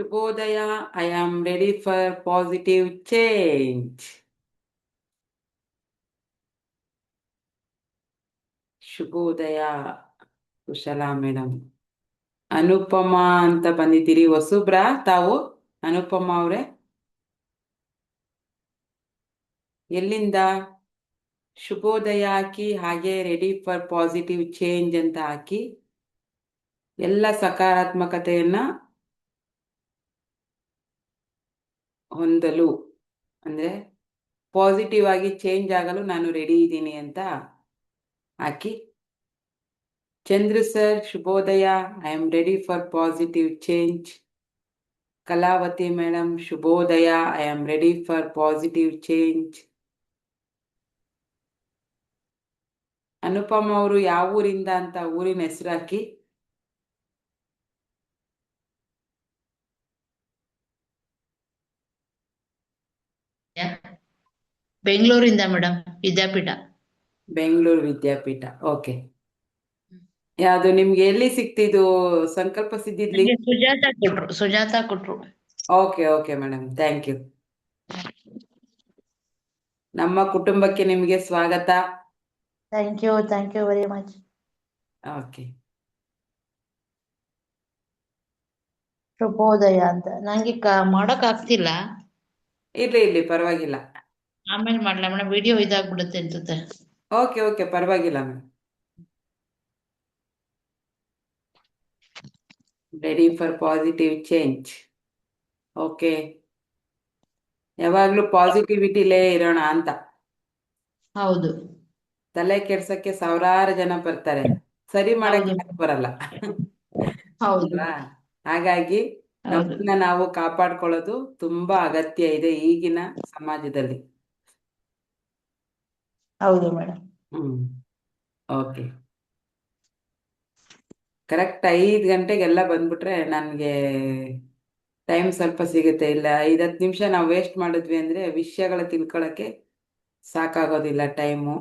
Shubhodaya, I am ready for positive change. ಶುಭೋದಯ ಕುಶಲ madam. ಅನುಪಮ ಅಂತ ಬಂದಿದ್ದೀರಿ. ಹೊಸಬ್ರಾ ತಾವು? ಅನುಪಮ ಅವ್ರೆ, ಎಲ್ಲಿಂದ? ಶುಭೋದಯ ಹಾಕಿ, ಹಾಗೆ ರೆಡಿ ಫಾರ್ ಪಾಸಿಟಿವ್ ಚೇಂಜ್ ಅಂತ ಹಾಕಿ ಎಲ್ಲ ಸಕಾರಾತ್ಮಕತೆಯನ್ನ ಹೊಂದಲು, ಅಂದ್ರೆ ಪಾಸಿಟಿವ್ ಆಗಿ ಚೇಂಜ್ ಆಗಲು ನಾನು ರೆಡಿ ಇದ್ದೀನಿ ಅಂತ ಹಾಕಿ. ಚಂದ್ರು ಸರ್, ಶುಭೋದಯ, I am ready for positive change. Kalavathi madam, ಶುಭೋದಯ, I am ready for positive change. Anupama ಅವರು ಯಾವ ಊರಿಂದ ಅಂತ ಊರಿನ ಹೆಸರು ಹಾಕಿ. ಬೆಂಗಳೂರಿಂದ ಮೇಡಮ್, ವಿದ್ಯಾಪೀಠ. ಬೆಂಗಳೂರು ವಿದ್ಯಾಪೀಠ, ಓಕೆ. ಯಾವುದು ನಿಮ್ಗೆ ಎಲ್ಲಿ ಸಿಕ್ತಿದ್ದು ಸಂಕಲ್ಪ ಸಿದ್ಧಿದ್ಲಿ? ಸುಜಾತ ಕೊಟ್ರು. Okay okay madam, thank you. ನಮ್ಮ ಕುಟುಂಬಕ್ಕೆ ನಿಮಗೆ ಸ್ವಾಗತ. Thank you very much. Okay. ಶುಭೋದಯ ಅಂತ ನಂಗೆ ಮಾಡಕ್ ಆಗ್ತಿಲ್ಲ. ಇರ್ಲಿ ಪರವಾಗಿಲ್ಲ, ಆಮೇಲೆ ಮಾಡ್ಲಾ ಮೇಡಮ್? ವಿಡಿಯೋ ಇದಾಗ್ಬಿಡುತ್ತೆ ಅನ್ಸುತ್ತೆ. ಓಕೆ ಓಕೆ, ಪರವಾಗಿಲ್ಲ madam. Ready for positive change. Okay, ಯಾವಾಗ್ಲೂ ಪಾಸಿಟಿವಿಟಿಲೇ ಇರೋಣ ಅಂತ. ಹೌದು, ತಲೆ ಕೆಡ್ಸಕ್ಕೆ ಸಾವಿರಾರು ಜನ ಬರ್ತಾರೆ, ಸರಿ ಮಾಡಕ್ಕೆ ಯಾರು ಬರಲ್ಲ. ಹೌದು ಅಲ್ವಾ? ಹಾಗಾಗಿ ನಮ್ಮನ್ನ ನಾವು ಕಾಪಾಡ್ಕೊಳ್ಳೋದು ತುಂಬಾ ಅಗತ್ಯ ಇದೆ ಈಗಿನ ಸಮಾಜದಲ್ಲಿ. ಹೌದು ಮೇಡಮ್. ಓಕೆ, ಕರೆಕ್ಟ್ 5 ಗಂಟೆಗೆಲ್ಲ ಬಂದ್ಬಿಟ್ರೆ ನನಗೆ ಟೈಮ್ ಸ್ವಲ್ಪ ಸಿಗುತ್ತೆ. ಇಲ್ಲ 5-10 ನಿಮಿಷ ನಾವು ವೇಸ್ಟ್ ಮಾಡಿದ್ವಿ ಅಂದ್ರೆ ವಿಷಯಗಳ ತಿಳ್ಕೊಳಕ್ಕೆ ಸಾಕಾಗೋದಿಲ್ಲ ಟೈಮು.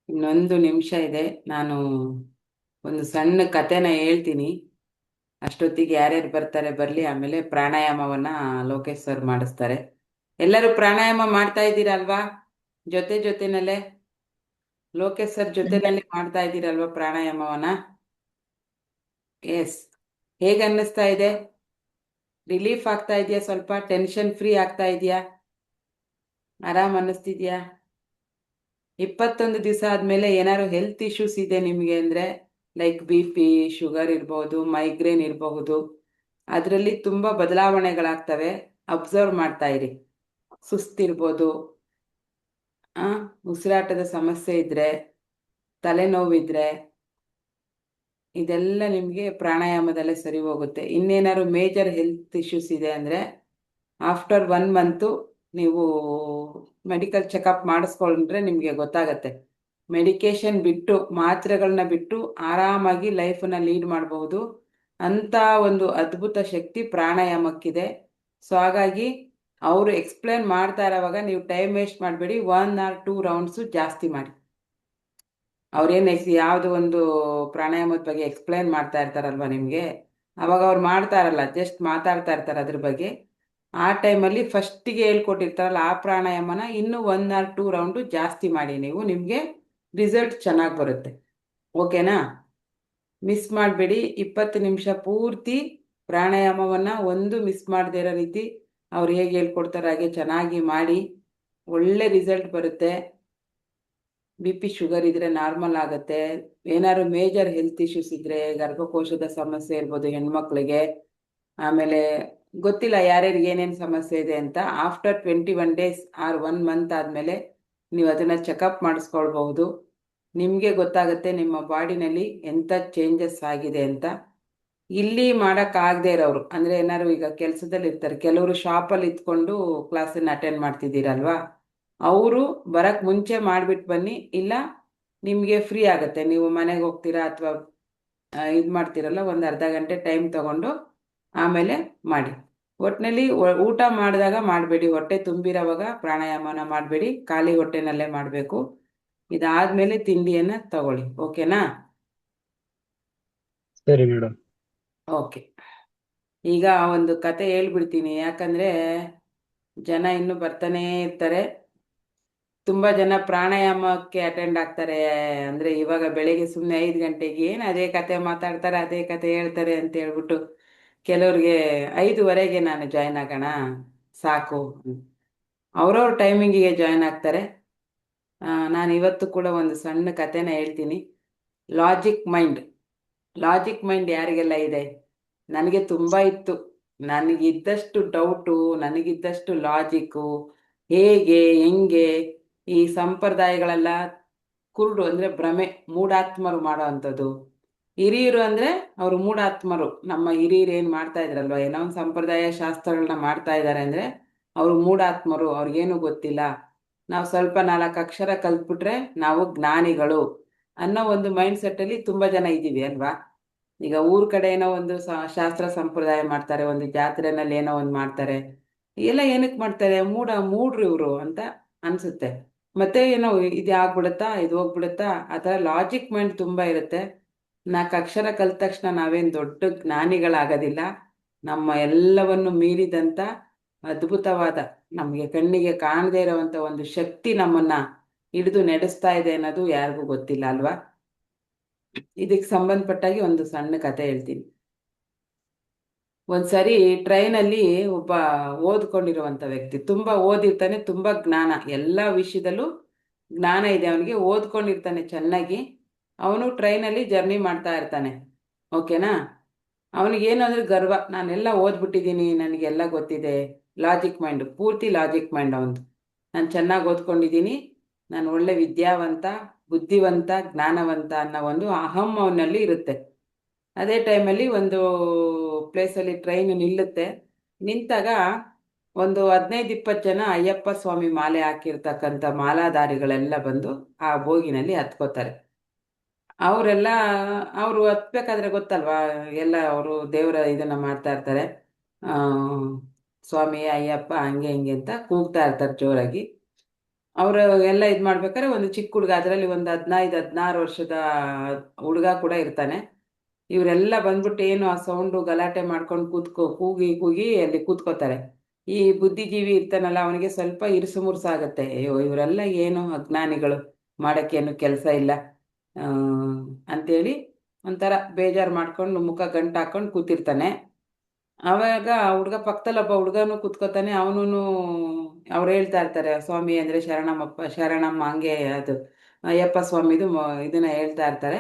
ಇನ್ನೊಂದು ನಿಮಿಷ ಇದೆ, ನಾನು ಒಂದು ಸಣ್ಣ ಕಥೆನ ಹೇಳ್ತೀನಿ. ಅಷ್ಟೊತ್ತಿಗೆ ಯಾರ್ಯಾರು ಬರ್ತಾರೆ ಬರಲಿ, ಆಮೇಲೆ ಪ್ರಾಣಾಯಾಮವನ್ನ ಲೋಕೇಶ್ ಸರ್ ಮಾಡಿಸ್ತಾರೆ. ಎಲ್ಲರೂ ಪ್ರಾಣಾಯಾಮ ಮಾಡ್ತಾ ಇದ್ದೀರಲ್ವಾ? ಜೊತೆನಲ್ಲೇ ಲೋಕೇಶ್ ಸರ್ ಜೊತೆನಲ್ಲಿ ಮಾಡ್ತಾ ಇದ್ದೀರಲ್ವಾ ಪ್ರಾಣಾಯಾಮವನ್ನ? ಎಸ್. ಹೇಗೆ ಅನ್ನಿಸ್ತಾ ಇದೆ? ರಿಲೀಫ್ ಆಗ್ತಾ ಇದೆಯಾ? ಸ್ವಲ್ಪ ಟೆನ್ಷನ್ ಫ್ರೀ ಆಗ್ತಾ ಇದೆಯಾ? ಆರಾಮ್ ಅನ್ನಿಸ್ತಿದ್ಯಾ? 21 ದಿವಸ ಆದ್ಮೇಲೆ ಏನಾದ್ರು ಹೆಲ್ತ್ ಇಶ್ಯೂಸ್ ಇದೆ ನಿಮಗೆ ಅಂದ್ರೆ, ಲೈಕ್ BP, ಶುಗರ್ ಇರಬಹುದು, ಮೈಗ್ರೇನ್ ಇರಬಹುದು, ಅದರಲ್ಲಿ ತುಂಬಾ ಬದಲಾವಣೆಗಳಾಗ್ತವೆ. ಅಬ್ಸರ್ವ್ ಮಾಡ್ತಾ ಇರಿ. ಸುಸ್ತಿರ್ಬೋದು, ಉಸಿರಾಟದ ಸಮಸ್ಯೆ ಇದ್ರೆ, ತಲೆನೋವಿದ್ರೆ, ಇದೆಲ್ಲ ನಿಮಗೆ ಪ್ರಾಣಾಯಾಮದಲ್ಲೇ ಸರಿ ಹೋಗುತ್ತೆ. ಇನ್ನೇನಾದ್ರು ಮೇಜರ್ ಹೆಲ್ತ್ ಇಶ್ಯೂಸ್ ಇದೆ ಅಂದ್ರೆ ಆಫ್ಟರ್ 1 ಮಂತು ನೀವು ಮೆಡಿಕಲ್ ಚೆಕಪ್ ಮಾಡಿಸ್ಕೊಂಡ್ರೆ ನಿಮಗೆ ಗೊತ್ತಾಗತ್ತೆ. ಮೆಡಿಕೇಶನ್ ಬಿಟ್ಟು, ಮಾತ್ರೆಗಳನ್ನ ಬಿಟ್ಟು ಆರಾಮಾಗಿ ಲೈಫನ್ನ ಲೀಡ್ ಮಾಡಬಹುದು ಅಂತ ಒಂದು ಅದ್ಭುತ ಶಕ್ತಿ ಪ್ರಾಣಾಯಾಮಕ್ಕಿದೆ. ಸೊ ಹಾಗಾಗಿ ಅವರು ಎಕ್ಸ್ಪ್ಲೇನ್ ಮಾಡ್ತಾ ಇರೋವಾಗ ನೀವು ಟೈಮ್ ವೇಸ್ಟ್ ಮಾಡಬೇಡಿ, 1 or 2 ರೌಂಡ್ಸು ಜಾಸ್ತಿ ಮಾಡಿ. ಅವ್ರೇನು ಯಾವುದು ಒಂದು ಪ್ರಾಣಾಯಾಮದ ಬಗ್ಗೆ ಎಕ್ಸ್ಪ್ಲೇನ್ ಮಾಡ್ತಾ ಇರ್ತಾರಲ್ವ ನಿಮಗೆ, ಅವಾಗ ಅವ್ರು ಮಾಡ್ತಾ ಇರಲ್ಲ, ಜಸ್ಟ್ ಮಾತಾಡ್ತಾ ಇರ್ತಾರೆ ಅದ್ರ ಬಗ್ಗೆ. ಆ ಟೈಮಲ್ಲಿ ಫಸ್ಟಿಗೆ ಹೇಳ್ಕೊಟ್ಟಿರ್ತಾರಲ್ಲ ಆ ಪ್ರಾಣಾಯಾಮನ ಇನ್ನೂ 1 or 2 ರೌಂಡು ಜಾಸ್ತಿ ಮಾಡಿ, ನಿಮಗೆ ರಿಸಲ್ಟ್ ಚೆನ್ನಾಗಿ ಬರುತ್ತೆ. ಓಕೆನಾ? ಮಿಸ್ ಮಾಡಬೇಡಿ. 20 ನಿಮಿಷ ಪೂರ್ತಿ ಪ್ರಾಣಾಯಾಮವನ್ನು ಒಂದು ಮಿಸ್ ಮಾಡದೇ ಇರೋ ರೀತಿ ಅವ್ರು ಹೇಗೆ ಹೇಳ್ಕೊಡ್ತಾರೆ ಹಾಗೆ ಚೆನ್ನಾಗಿ ಮಾಡಿ, ಒಳ್ಳೆ ರಿಸಲ್ಟ್ ಬರುತ್ತೆ. BP, ಶುಗರ್ ಇದ್ರೆ ನಾರ್ಮಲ್ ಆಗುತ್ತೆ. ಏನಾದ್ರು ಮೇಜರ್ ಹೆಲ್ತ್ ಇಶ್ಯೂಸ್ ಇದ್ರೆ, ಗರ್ಭಕೋಶದ ಸಮಸ್ಯೆ ಇರ್ಬೋದು ಹೆಣ್ಮಕ್ಳಿಗೆ, ಆಮೇಲೆ ಗೊತ್ತಿಲ್ಲ ಯಾರ್ಯಾರಿಗೆ ಏನೇನು ಸಮಸ್ಯೆ ಇದೆ ಅಂತ, ಆಫ್ಟರ್ 21 ಡೇಸ್ ಆರ್ 1 ಮಂತ್ ಆದಮೇಲೆ ನೀವು ಅದನ್ನು ಚೆಕಪ್ ಮಾಡಿಸ್ಕೊಳ್ಬಹುದು. ನಿಮಗೆ ಗೊತ್ತಾಗುತ್ತೆ ನಿಮ್ಮ ಬಾಡಿನಲ್ಲಿ ಎಂಥ ಚೇಂಜಸ್ ಆಗಿದೆ ಅಂತ. ಇಲ್ಲಿ ಆಗದೆ ಇರೋರು ಅಂದ್ರೆ ಏನಾದ್ರು ಈಗ ಕೆಲಸದಲ್ಲಿ ಇರ್ತಾರೆ, ಕೆಲವರು ಶಾಪಲ್ಲಿ ಇದ್ಕೊಂಡು ಕ್ಲಾಸನ್ನ ಅಟೆಂಡ್ ಮಾಡ್ತಿದ್ದೀರಲ್ವಾ, ಅವರು ಬರಕ್ ಮುಂಚೆ ಮಾಡ್ಬಿಟ್ಟು ಬನ್ನಿ. ಇಲ್ಲ ನಿಮಗೆ ಫ್ರೀ ಆಗುತ್ತೆ, ನೀವು ಮನೆಗೆ ಹೋಗ್ತೀರಾ ಅಥವಾ ಇದು ಮಾಡ್ತೀರಲ್ಲ, ಒಂದು ಅರ್ಧ ಗಂಟೆ ಟೈಮ್ ತಗೊಂಡು ಆಮೇಲೆ ಮಾಡಿ. ಒಟ್ಟಿನಲ್ಲಿ ಊಟ ಮಾಡಿದಾಗ ಮಾಡಬೇಡಿ, ಹೊಟ್ಟೆ ತುಂಬಿರೋವಾಗ ಪ್ರಾಣಾಯಾಮನ ಮಾಡಬೇಡಿ, ಖಾಲಿ ಹೊಟ್ಟೆನಲ್ಲೇ ಮಾಡಬೇಕು. ಇದಾದ್ಮೇಲೆ ತಿಂಡಿಯನ್ನು ತಗೊಳ್ಳಿ. ಓಕೆನಾ? ಸರಿ ಮೇಡಮ್. ಓಕೆ. ಈಗ ಒಂದು ಕತೆ ಹೇಳ್ಬಿಡ್ತೀನಿ, ಯಾಕಂದ್ರೆ ಜನ ಇನ್ನು ಬರ್ತಾನೆ ಇರ್ತಾರೆ. ತುಂಬಾ ಜನ ಪ್ರಾಣಾಯಾಮಕ್ಕೆ ಅಟೆಂಡ್ ಆಗ್ತಾರೆ. ಅಂದ್ರೆ ಇವಾಗ ಬೆಳಿಗ್ಗೆ ಸುಮ್ಮನೆ 5 ಗಂಟೆಗೆ ಏನು ಅದೇ ಕತೆ ಮಾತಾಡ್ತಾರೆ, ಅದೇ ಕತೆ ಹೇಳ್ತಾರೆ ಅಂತ ಹೇಳ್ಬಿಟ್ಟು ಕೆಲವ್ರಿಗೆ 5:15 ನಾನು ಜಾಯ್ನ್ ಆಗೋಣ ಸಾಕು, ಅವ್ರವ್ರ ಟೈಮಿಂಗಿಗೆ ಜಾಯ್ನ್ ಆಗ್ತಾರೆ. ನಾನು ಇವತ್ತು ಕೂಡ ಒಂದು ಸಣ್ಣ ಕತೆನ ಹೇಳ್ತೀನಿ. Logic mind. ಲಾಜಿಕ್ ಮೈಂಡ್ ಯಾರಿಗೆಲ್ಲ ಇದೆ? ನನಗೆ ತುಂಬ ಇತ್ತು. ನನಗಿದ್ದಷ್ಟು ಡೌಟು, ನನಗಿದ್ದಷ್ಟು ಲಾಜಿಕ್ಕು, ಹೇಗೆ ಹೆಂಗೆ ಈ ಸಂಪ್ರದಾಯಗಳೆಲ್ಲ ಕುರುಡು ಅಂದರೆ ಭ್ರಮೆ, ಮೂಢಾತ್ಮರು ಮಾಡೋ ಅಂಥದ್ದು. ಹಿರಿಯರು ಅಂದರೆ ಅವರು ಮೂಢಾತ್ಮರು. ನಮ್ಮ ಹಿರಿಯರು ಏನು ಮಾಡ್ತಾ ಇದ್ರಲ್ವ, ಏನೋ ಒಂದು ಸಂಪ್ರದಾಯ ಶಾಸ್ತ್ರಗಳನ್ನ ಮಾಡ್ತಾ ಇದ್ದಾರೆ ಅಂದರೆ ಅವರು ಮೂಢಾತ್ಮರು, ಅವ್ರಿಗೇನು ಗೊತ್ತಿಲ್ಲ. ನಾವು ಸ್ವಲ್ಪ 4 ಅಕ್ಷರ ಕಲ್ತ್ಬಿಟ್ರೆ ನಾವು ಜ್ಞಾನಿಗಳು ಅನ್ನೋ ಒಂದು ಮೈಂಡ್ ಸೆಟ್ಟಲ್ಲಿ ತುಂಬ ಜನ ಇದ್ದೀವಿ ಅಲ್ವಾ. ಈಗ ಊರ ಕಡೆ ಏನೋ ಒಂದು ಶಾಸ್ತ್ರ ಸಂಪ್ರದಾಯ ಮಾಡ್ತಾರೆ, ಒಂದು ಜಾತ್ರೆನಲ್ಲಿ ಏನೋ ಒಂದು ಮಾಡ್ತಾರೆ, ಎಲ್ಲ ಏನಕ್ಕೆ ಮಾಡ್ತಾರೆ? ಮೂಡ್ರು ಇವರು ಅಂತ ಅನ್ಸುತ್ತೆ. ಮತ್ತೆ ಏನೋ ಇದು ಆಗ್ಬಿಡುತ್ತಾ, ಇದು ಹೋಗ್ಬಿಡುತ್ತಾ, ಆ ಥರ ಲಾಜಿಕ್ ಮೈಂಡ್ ತುಂಬ ಇರುತ್ತೆ. 4 ಅಕ್ಷರ ಕಲಿತ ತಕ್ಷಣ ನಾವೇನು ದೊಡ್ಡ ಜ್ಞಾನಿಗಳಾಗೋದಿಲ್ಲ. ನಮ್ಮ ಎಲ್ಲವನ್ನು ಮೀರಿದಂಥ ಅದ್ಭುತವಾದ, ನಮಗೆ ಕಣ್ಣಿಗೆ ಕಾಣದೇ ಇರುವಂಥ ಒಂದು ಶಕ್ತಿ ನಮ್ಮನ್ನ ಹಿಡಿದು ನಡೆಸ್ತಾ ಇದೆ ಅನ್ನೋದು ಯಾರಿಗೂ ಗೊತ್ತಿಲ್ಲ ಅಲ್ವಾ. ಇದಕ್ಕೆ ಸಂಬಂಧಪಟ್ಟಾಗಿ ಒಂದು ಸಣ್ಣ ಕತೆ ಹೇಳ್ತೀನಿ. ಒಂದ್ಸರಿ ಟ್ರೈನಲ್ಲಿ ಒಬ್ಬ ಓದ್ಕೊಂಡಿರುವಂಥ ವ್ಯಕ್ತಿ, ತುಂಬ ಓದಿರ್ತಾನೆ, ತುಂಬ ಜ್ಞಾನ, ಎಲ್ಲ ವಿಷಯದಲ್ಲೂ ಜ್ಞಾನ ಇದೆ ಅವನಿಗೆ, ಓದ್ಕೊಂಡಿರ್ತಾನೆ ಚೆನ್ನಾಗಿ. ಅವನು ಟ್ರೈನಲ್ಲಿ ಜರ್ನಿ ಮಾಡ್ತಾ ಇರ್ತಾನೆ. ಓಕೆನಾ? ಅವನಿಗೇನು ಅಂದರೆ ಗರ್ವ, ನಾನೆಲ್ಲ ಓದ್ಬಿಟ್ಟಿದ್ದೀನಿ, ನನಗೆಲ್ಲ ಗೊತ್ತಿದೆ. ಲಾಜಿಕ್ ಮೈಂಡು, ಪೂರ್ತಿ ಲಾಜಿಕ್ ಮೈಂಡ್ ಅವನದು. ನಾನು ಚೆನ್ನಾಗಿ ಓದ್ಕೊಂಡಿದ್ದೀನಿ, ನಾನು ಒಳ್ಳೆ ವಿದ್ಯಾವಂತ, ಬುದ್ಧಿವಂತ, ಜ್ಞಾನವಂತ ಅನ್ನೋ ಒಂದು ಅಹಂ ಅವನಲ್ಲಿ ಇರುತ್ತೆ. ಅದೇ ಟೈಮಲ್ಲಿ ಒಂದು ಪ್ಲೇಸಲ್ಲಿ ಟ್ರೈನ್ ನಿಲ್ಲುತ್ತೆ. ನಿಂತಾಗ ಒಂದು 15-20 ಜನ ಅಯ್ಯಪ್ಪ ಸ್ವಾಮಿ ಮಾಲೆ ಹಾಕಿರ್ತಕ್ಕಂಥ ಮಾಲಾಧಾರಿಗಳೆಲ್ಲ ಬಂದು ಆ ಬೋಗಿನಲ್ಲಿ ಹತ್ಕೋತಾರೆ. ಅವರೆಲ್ಲ ಅವರು ಹತ್ಬೇಕಾದ್ರೆ ಗೊತ್ತಲ್ವಾ, ಎಲ್ಲ ಅವರು ದೇವರ ಇದನ್ನ ಮಾಡ್ತಾ ಇರ್ತಾರೆ. ಆ, ಸ್ವಾಮಿ ಅಯ್ಯಪ್ಪ ಹಂಗೆ ಹಿಂಗೆ ಅಂತ ಕೂಗ್ತಾ ಇರ್ತಾರೆ ಜೋರಾಗಿ. ಅವರು ಎಲ್ಲ ಇದು ಮಾಡ್ಬೇಕಾದ್ರೆ ಒಂದು ಚಿಕ್ಕ ಹುಡುಗ, ಅದರಲ್ಲಿ ಒಂದು 15-16 ವರ್ಷದ ಹುಡುಗ ಕೂಡ ಇರ್ತಾನೆ. ಇವರೆಲ್ಲ ಬಂದ್ಬಿಟ್ಟು ಏನು ಆ ಸೌಂಡು ಗಲಾಟೆ ಮಾಡ್ಕೊಂಡು ಕೂಗಿ ಕೂಗಿ ಅಲ್ಲಿ ಕೂತ್ಕೋತಾರೆ. ಈ ಬುದ್ಧಿಜೀವಿ ಇರ್ತಾನಲ್ಲ, ಅವನಿಗೆ ಸ್ವಲ್ಪ ಇರುಸು ಮುರುಸಾಗತ್ತೆ. ಅಯ್ಯೋ ಇವರೆಲ್ಲ ಏನು ಅಜ್ಞಾನಿಗಳು, ಮಾಡೋಕ್ಕೇನು ಕೆಲಸ ಇಲ್ಲ ಅಂತೇಳಿ ಒಂಥರ ಬೇಜಾರು ಮಾಡ್ಕೊಂಡು ಮುಖ ಗಂಟು ಹಾಕೊಂಡು ಕೂತಿರ್ತಾನೆ. ಆವಾಗ ಹುಡುಗ ಪಕ್ಕದಲ್ಲಿ ಒಬ್ಬ ಹುಡುಗನು ಕೂತ್ಕೋತಾನೆ. ಅವನು ಅವ್ರು ಹೇಳ್ತಾ ಇರ್ತಾರೆ, ಸ್ವಾಮಿ ಅಂದರೆ ಶರಣಮ್ಮಪ್ಪ, ಶರಣಮ್ಮ, ಹಂಗೆ ಅದು ಅಯ್ಯಪ್ಪ ಸ್ವಾಮಿದು ಇದನ್ನ ಹೇಳ್ತಾ ಇರ್ತಾರೆ.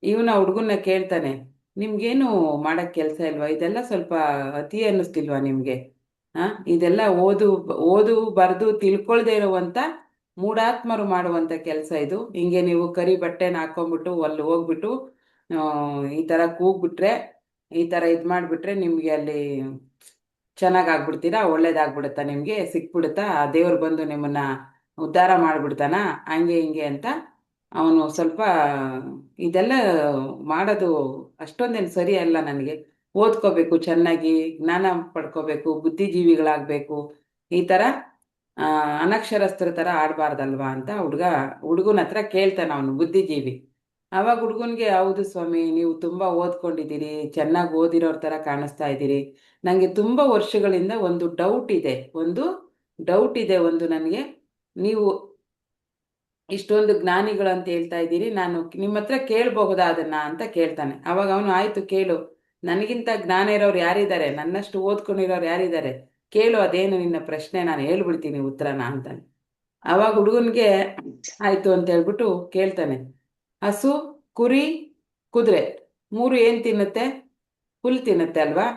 ಇವನ ಹುಡುಗನ್ನ ಕೇಳ್ತಾನೆ, ನಿಮ್ಗೇನು ಮಾಡಕ್ ಕೆಲಸ ಇಲ್ವಾ? ಇದೆಲ್ಲ ಸ್ವಲ್ಪ ಅತಿ ಅನ್ನಿಸ್ತಿಲ್ವಾ ನಿಮ್ಗೆ? ಇದೆಲ್ಲ ಓದು ಬರೆದು ತಿಳ್ಕೊಳ್ದೇ ಇರುವಂತ ಮೂಢಾತ್ಮರು ಮಾಡುವಂತ ಕೆಲಸ ಇದು. ಹಿಂಗೆ ನೀವು ಕರಿ ಬಟ್ಟೆನ ಹಾಕೊಂಡ್ಬಿಟ್ಟು ಅಲ್ಲಿ ಹೋಗ್ಬಿಟ್ಟು ಈ ತರ ಕೂಗ್ಬಿಟ್ರೆ, ಈ ತರ ಇದ್ ಮಾಡ್ಬಿಟ್ರೆ ನಿಮ್ಗೆ ಅಲ್ಲಿ ಚೆನ್ನಾಗಾಗ್ಬಿಡ್ತೀರಾ, ಒಳ್ಳೇದಾಗ್ಬಿಡುತ್ತಾ, ನಿಮ್ಗೆ ಸಿಕ್ಬಿಡುತ್ತಾ, ದೇವ್ರು ಬಂದು ನಿಮ್ಮನ್ನ ಉದ್ಧಾರ ಮಾಡ್ಬಿಡ್ತಾನ, ಹಂಗೆ ಹಿಂಗೆ ಅಂತ ಅವನು ಸ್ವಲ್ಪ ಇದೆಲ್ಲ ಮಾಡೋದು ಅಷ್ಟೊಂದೇನು ಸರಿ ಅಲ್ಲ. ನನಗೆ ಓದ್ಕೋಬೇಕು, ಚೆನ್ನಾಗಿ ಜ್ಞಾನ ಪಡ್ಕೋಬೇಕು, ಬುದ್ಧಿಜೀವಿಗಳಾಗಬೇಕು, ಈ ಥರ ಅನಕ್ಷರಸ್ಥರ ಥರ ಆಡಬಾರ್ದಲ್ವಾ ಅಂತ ಹುಡುಗನ ಹತ್ರ ಕೇಳ್ತಾನೆ ಅವನು, ಬುದ್ಧಿಜೀವಿ. ಆವಾಗ ಹುಡುಗನ್ಗೆ, ಹೌದು ಸ್ವಾಮಿ, ನೀವು ತುಂಬ ಓದ್ಕೊಂಡಿದ್ದೀರಿ, ಚೆನ್ನಾಗಿ ಓದಿರೋರ ಥರ ಕಾಣಿಸ್ತಾ ಇದ್ದೀರಿ. ನನಗೆ ತುಂಬ ವರ್ಷಗಳಿಂದ ಒಂದು ಡೌಟ್ ಇದೆ, ಒಂದು ನನಗೆ. ನೀವು ಇಷ್ಟೊಂದು ಜ್ಞಾನಿಗಳು ಅಂತ ಹೇಳ್ತಾ ಇದ್ದೀರಿ, ನಾನು ನಿಮ್ಮ ಹತ್ರ ಕೇಳಬಹುದಾ ಅದನ್ನ ಅಂತ ಕೇಳ್ತಾನೆ. ಅವಾಗ ಅವನು, ಆಯ್ತು ಕೇಳು, ನನಗಿಂತ ಜ್ಞಾನ ಇರೋರು ಯಾರಿದ್ದಾರೆ, ನನ್ನಷ್ಟು ಓದ್ಕೊಂಡಿರೋರು ಯಾರಿದ್ದಾರೆ, ಕೇಳು, ಅದೇನು ನಿನ್ನ ಪ್ರಶ್ನೆ, ನಾನು ಹೇಳ್ಬಿಡ್ತೀನಿ ಉತ್ತರನ ಅಂತಾನೆ. ಅವಾಗ ಹುಡುಗನ್ಗೆ ಆಯ್ತು ಅಂತ ಹೇಳ್ಬಿಟ್ಟು ಕೇಳ್ತಾನೆ, ಹಸು, ಕುರಿ, ಕುದುರೆ 3 ಏನ್ ತಿನ್ನುತ್ತೆ? ಹುಲ್ ತಿನ್ನುತ್ತೆ ಅಲ್ವಾ?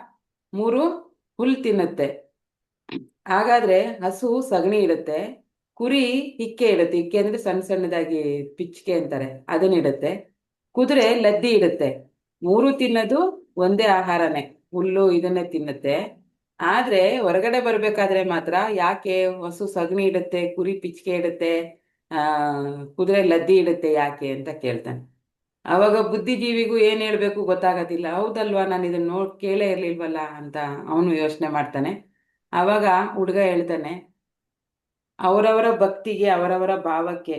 3 ಹುಲ್ ತಿನ್ನುತ್ತೆ. ಹಾಗಾದ್ರೆ ಹಸು ಸಗಣಿ ಇಡುತ್ತೆ, ಕುರಿ ಹಿಕ್ಕೆ ಇಡುತ್ತೆ, ಹಿಕ್ಕೆ ಅಂದ್ರೆ ಸಣ್ಣ ಸಣ್ಣದಾಗಿ ಪಿಚ್ಕೆ ಅಂತಾರೆ, ಅದನ್ನ ಇಡುತ್ತೆ, ಕುದುರೆ ಲದ್ದಿ ಇಡುತ್ತೆ. 3 ತಿನ್ನೋದು ಒಂದೇ ಆಹಾರನೇ, ಹುಲ್ಲು ಇದನ್ನೇ ತಿನ್ನುತ್ತೆ. ಆದ್ರೆ ಹೊರಗಡೆ ಬರ್ಬೇಕಾದ್ರೆ ಮಾತ್ರ ಯಾಕೆ ಹಸು ಸಗಣಿ ಇಡುತ್ತೆ, ಕುರಿ ಪಿಚ್ಕೆ ಇಡುತ್ತೆ, ಆ ಕುದುರೆ ಲದ್ದಿ ಇಡುತ್ತೆ ಯಾಕೆ ಅಂತ ಕೇಳ್ತಾನೆ. ಅವಾಗ ಬುದ್ಧಿಜೀವಿಗೂ ಏನ್ ಹೇಳ್ಬೇಕು ಗೊತ್ತಾಗೋದಿಲ್ಲ. ಹೌದಲ್ವಾ, ನಾನು ಇದನ್ನ ಕೇಳೇ ಇರ್ಲಿಲ್ವಲ್ಲ ಅಂತ ಅವನು ಯೋಚನೆ ಮಾಡ್ತಾನೆ. ಅವಾಗ ಹುಡುಗ ಹೇಳ್ತಾನೆ, ಅವರವರ ಭಕ್ತಿಗೆ, ಅವರವರ ಭಾವಕ್ಕೆ,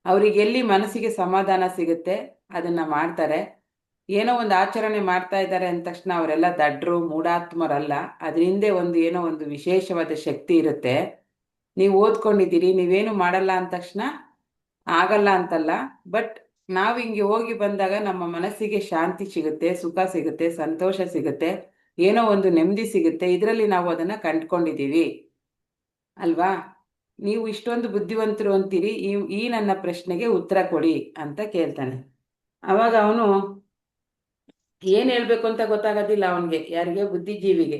ಅವ್ರಿಗೆ ಎಲ್ಲಿ ಮನಸ್ಸಿಗೆ ಸಮಾಧಾನ ಸಿಗುತ್ತೆ ಅದನ್ನ ಮಾಡ್ತಾರೆ. ಏನೋ ಒಂದು ಆಚರಣೆ ಮಾಡ್ತಾ ಇದ್ದಾರೆ ಅಂದ ತಕ್ಷಣ ಅವರೆಲ್ಲ ದಡ್ರು ಮೂಢಾತ್ಮರಲ್ಲ. ಅದ್ರ ಹಿಂದೆ ಒಂದು ಏನೋ ಒಂದು ವಿಶೇಷವಾದ ಶಕ್ತಿ ಇರುತ್ತೆ. ನೀವು ಓದ್ಕೊಂಡಿದ್ದೀರಿ, ನೀವೇನು ಮಾಡಲ್ಲ ಅಂದ ತಕ್ಷಣ ಆಗಲ್ಲ ಅಂತಲ್ಲ. ಬಟ್ ನಾವು ಹಿಂಗೆ ಹೋಗಿ ಬಂದಾಗ ನಮ್ಮ ಮನಸ್ಸಿಗೆ ಶಾಂತಿ ಸಿಗುತ್ತೆ, ಸುಖ ಸಿಗುತ್ತೆ, ಸಂತೋಷ ಸಿಗುತ್ತೆ, ಏನೋ ಒಂದು ನೆಮ್ಮದಿ ಸಿಗುತ್ತೆ. ಇದರಲ್ಲಿ ನಾವು ಅದನ್ನ ಕಂಡ್ಕೊಂಡಿದ್ದೀವಿ ಅಲ್ವಾ. ನೀವು ಇಷ್ಟೊಂದು ಬುದ್ಧಿವಂತರು ಅಂತೀರಿ, ಈ ನನ್ನ ಪ್ರಶ್ನೆಗೆ ಉತ್ತರ ಕೊಡಿ ಅಂತ ಕೇಳ್ತಾನೆ. ಅವಾಗ ಅವನು ಏನ್ ಹೇಳ್ಬೇಕು ಅಂತ ಗೊತ್ತಾಗೋದಿಲ್ಲ ಅವನ್ಗೆ, ಯಾರಿಗೆ, ಬುದ್ಧಿಜೀವಿಗೆ.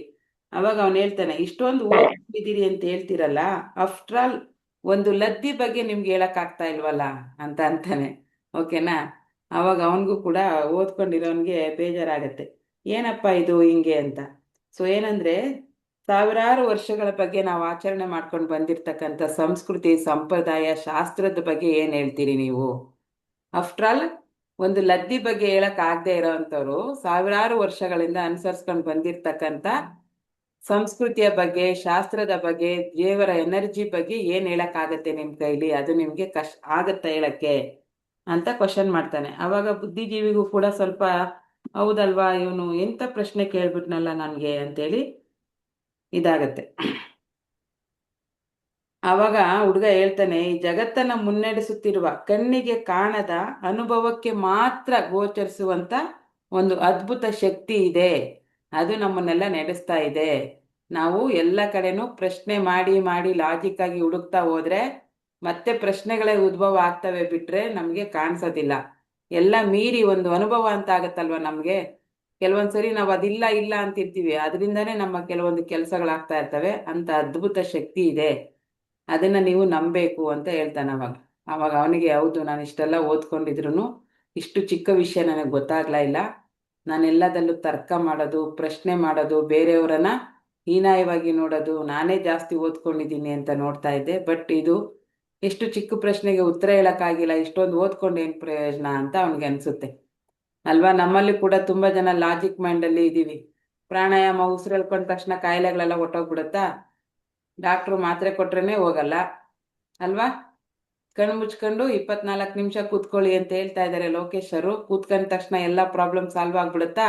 ಅವಾಗ ಅವನು ಹೇಳ್ತಾನೆ, ಇಷ್ಟೊಂದು ಓದ್ಕೊಂಡಿದ್ದೀರಿ ಅಂತ ಹೇಳ್ತೀರಲ್ಲ, ಆಫ್ಟರ್ ಆಲ್ ಒಂದು ಲದ್ದಿ ಬಗ್ಗೆ ನಿಮ್ಗೆ ಹೇಳಕ್ ಆಗ್ತಾ ಇಲ್ವಲ್ಲ ಅಂತ ಅಂತಾನೆ. ಓಕೆನಾ. ಅವಾಗ ಅವನಿಗೂ ಕೂಡ ಓದ್ಕೊಂಡಿರೋನ್ಗೆ ಬೇಜಾರಾಗತ್ತೆ, ಏನಪ್ಪ ಇದು ಹಿಂಗೆ ಅಂತ. ಸೊ ಏನಂದ್ರೆ, ಸಾವಿರಾರು ವರ್ಷಗಳ ಬಗ್ಗೆ ನಾವು ಆಚರಣೆ ಮಾಡ್ಕೊಂಡು ಬಂದಿರ್ತಕ್ಕಂಥ ಸಂಸ್ಕೃತಿ, ಸಂಪ್ರದಾಯ, ಶಾಸ್ತ್ರದ ಬಗ್ಗೆ ಏನ್ ಹೇಳ್ತೀರಿ ನೀವು? ಆಫ್ಟರ್ ಆಲ್ ಒಂದು ಲದ್ದಿ ಬಗ್ಗೆ ಹೇಳಕ್ ಆಗದೆ ಇರೋವಂಥವ್ರು ಸಾವಿರಾರು ವರ್ಷಗಳಿಂದ ಅನುಸರಿಸ್ಕೊಂಡು ಬಂದಿರ್ತಕ್ಕಂಥ ಸಂಸ್ಕೃತಿಯ ಬಗ್ಗೆ, ಶಾಸ್ತ್ರದ ಬಗ್ಗೆ, ದೇವರ ಎನರ್ಜಿ ಬಗ್ಗೆ ಏನ್ ಹೇಳಕ್ ಆಗತ್ತೆ ನಿಮ್ ಕೈಲಿ? ಅದು ನಿಮ್ಗೆ ಆಗತ್ತ ಹೇಳಕ್ಕೆ ಅಂತ ಕ್ವಶನ್ ಮಾಡ್ತಾನೆ. ಅವಾಗ ಬುದ್ಧಿಜೀವಿಗೂ ಕೂಡ ಸ್ವಲ್ಪ ಹೌದಲ್ವಾ, ಇವನು ಎಂತ ಪ್ರಶ್ನೆ ಕೇಳ್ಬಿಟ್ನಲ್ಲ ನನ್ಗೆ ಅಂತೇಳಿ ಇದಾಗತ್ತೆ. ಆವಾಗ ಹುಡುಗ ಹೇಳ್ತಾನೆ, ಈ ಜಗತ್ತನ್ನ ಮುನ್ನಡೆಸುತ್ತಿರುವ ಕಣ್ಣಿಗೆ ಕಾಣದ ಅನುಭವಕ್ಕೆ ಮಾತ್ರ ಗೋಚರಿಸುವಂತ ಒಂದು ಅದ್ಭುತ ಶಕ್ತಿ ಇದೆ, ಅದು ನಮ್ಮನ್ನೆಲ್ಲ ನಡೆಸ್ತಾ ಇದೆ. ನಾವು ಎಲ್ಲ ಕಡೆನೂ ಪ್ರಶ್ನೆ ಮಾಡಿ ಮಾಡಿ ಲಾಜಿಕ್ ಆಗಿ ಹುಡುಕ್ತಾ ಹೋದ್ರೆ ಮತ್ತೆ ಪ್ರಶ್ನೆಗಳೇ ಉದ್ಭವ ಆಗ್ತವೆ, ಬಿಟ್ರೆ ನಮ್ಗೆ ಕಾಣಿಸೋದಿಲ್ಲ. ಎಲ್ಲ ಮೀರಿ ಒಂದು ಅನುಭವ ಅಂತ ಆಗತ್ತಲ್ವ ನಮ್ಗೆ. ಕೆಲವೊಂದ್ಸರಿ ನಾವು ಅದಿಲ್ಲ ಇಲ್ಲ ಅಂತಿರ್ತೀವಿ, ಅದರಿಂದಾನೇ ನಮ್ಮ ಕೆಲವೊಂದು ಕೆಲಸಗಳಾಗ್ತಾ ಇರ್ತವೆ. ಅಂತ ಅದ್ಭುತ ಶಕ್ತಿ ಇದೆ, ಅದನ್ನ ನೀವು ನಂಬೇಕು ಅಂತ ಹೇಳ್ತಾನೆ. ಅವಾಗ ಅವನಿಗೆ, ಹೌದು, ನಾನು ಇಷ್ಟೆಲ್ಲ ಓದ್ಕೊಂಡಿದ್ರು ಇಷ್ಟು ಚಿಕ್ಕ ವಿಷಯ ನನಗೆ ಗೊತ್ತಾಗ್ಲಾ ಇಲ್ಲ. ನಾನೆಲ್ಲದಲ್ಲೂ ತರ್ಕ ಮಾಡೋದು, ಪ್ರಶ್ನೆ ಮಾಡೋದು, ಬೇರೆಯವರನ್ನ ಹೀನಾಯವಾಗಿ ನೋಡೋದು, ನಾನೇ ಜಾಸ್ತಿ ಓದ್ಕೊಂಡಿದ್ದೀನಿ ಅಂತ ನೋಡ್ತಾ ಇದ್ದೆ. ಬಟ್ ಇದು ಎಷ್ಟು ಚಿಕ್ಕ ಪ್ರಶ್ನೆಗೆ ಉತ್ತರ ಹೇಳಕ್ಕಾಗಿಲ್ಲ, ಇಷ್ಟೊಂದು ಓದ್ಕೊಂಡು ಏನ್ ಪ್ರಯೋಜನ ಅಂತ ಅವನಿಗೆ ಅನ್ಸುತ್ತೆ ಅಲ್ವಾ. ನಮ್ಮಲ್ಲಿ ಕೂಡ ತುಂಬಾ ಜನ ಲಾಜಿಕ್ ಮೈಂಡ್ ಅಲ್ಲಿ ಇದೀವಿ. ಪ್ರಾಣಾಯಾಮ, ಉಸಿರು ಎಳ್ಕೊಂಡ ತಕ್ಷಣ ಕಾಯಿಲೆಗಳೆಲ್ಲ ಹೊಟ್ಟೋಗ್ಬಿಡುತ್ತಾ? ಡಾಕ್ಟ್ರು ಮಾತ್ರೆ ಕೊಟ್ರೇನೆ ಹೋಗಲ್ಲ ಅಲ್ವಾ. ಕಣ್ಣು ಮುಚ್ಕೊಂಡು 24 ನಿಮಿಷ ಕೂತ್ಕೊಳ್ಳಿ ಅಂತ ಹೇಳ್ತಾ ಇದ್ದಾರೆ ಲೋಕೇಶರು. ಕೂತ್ಕೊಂಡ ತಕ್ಷಣ ಎಲ್ಲ ಪ್ರಾಬ್ಲಮ್ ಸಾಲ್ವ್ ಆಗ್ಬಿಡುತ್ತಾ?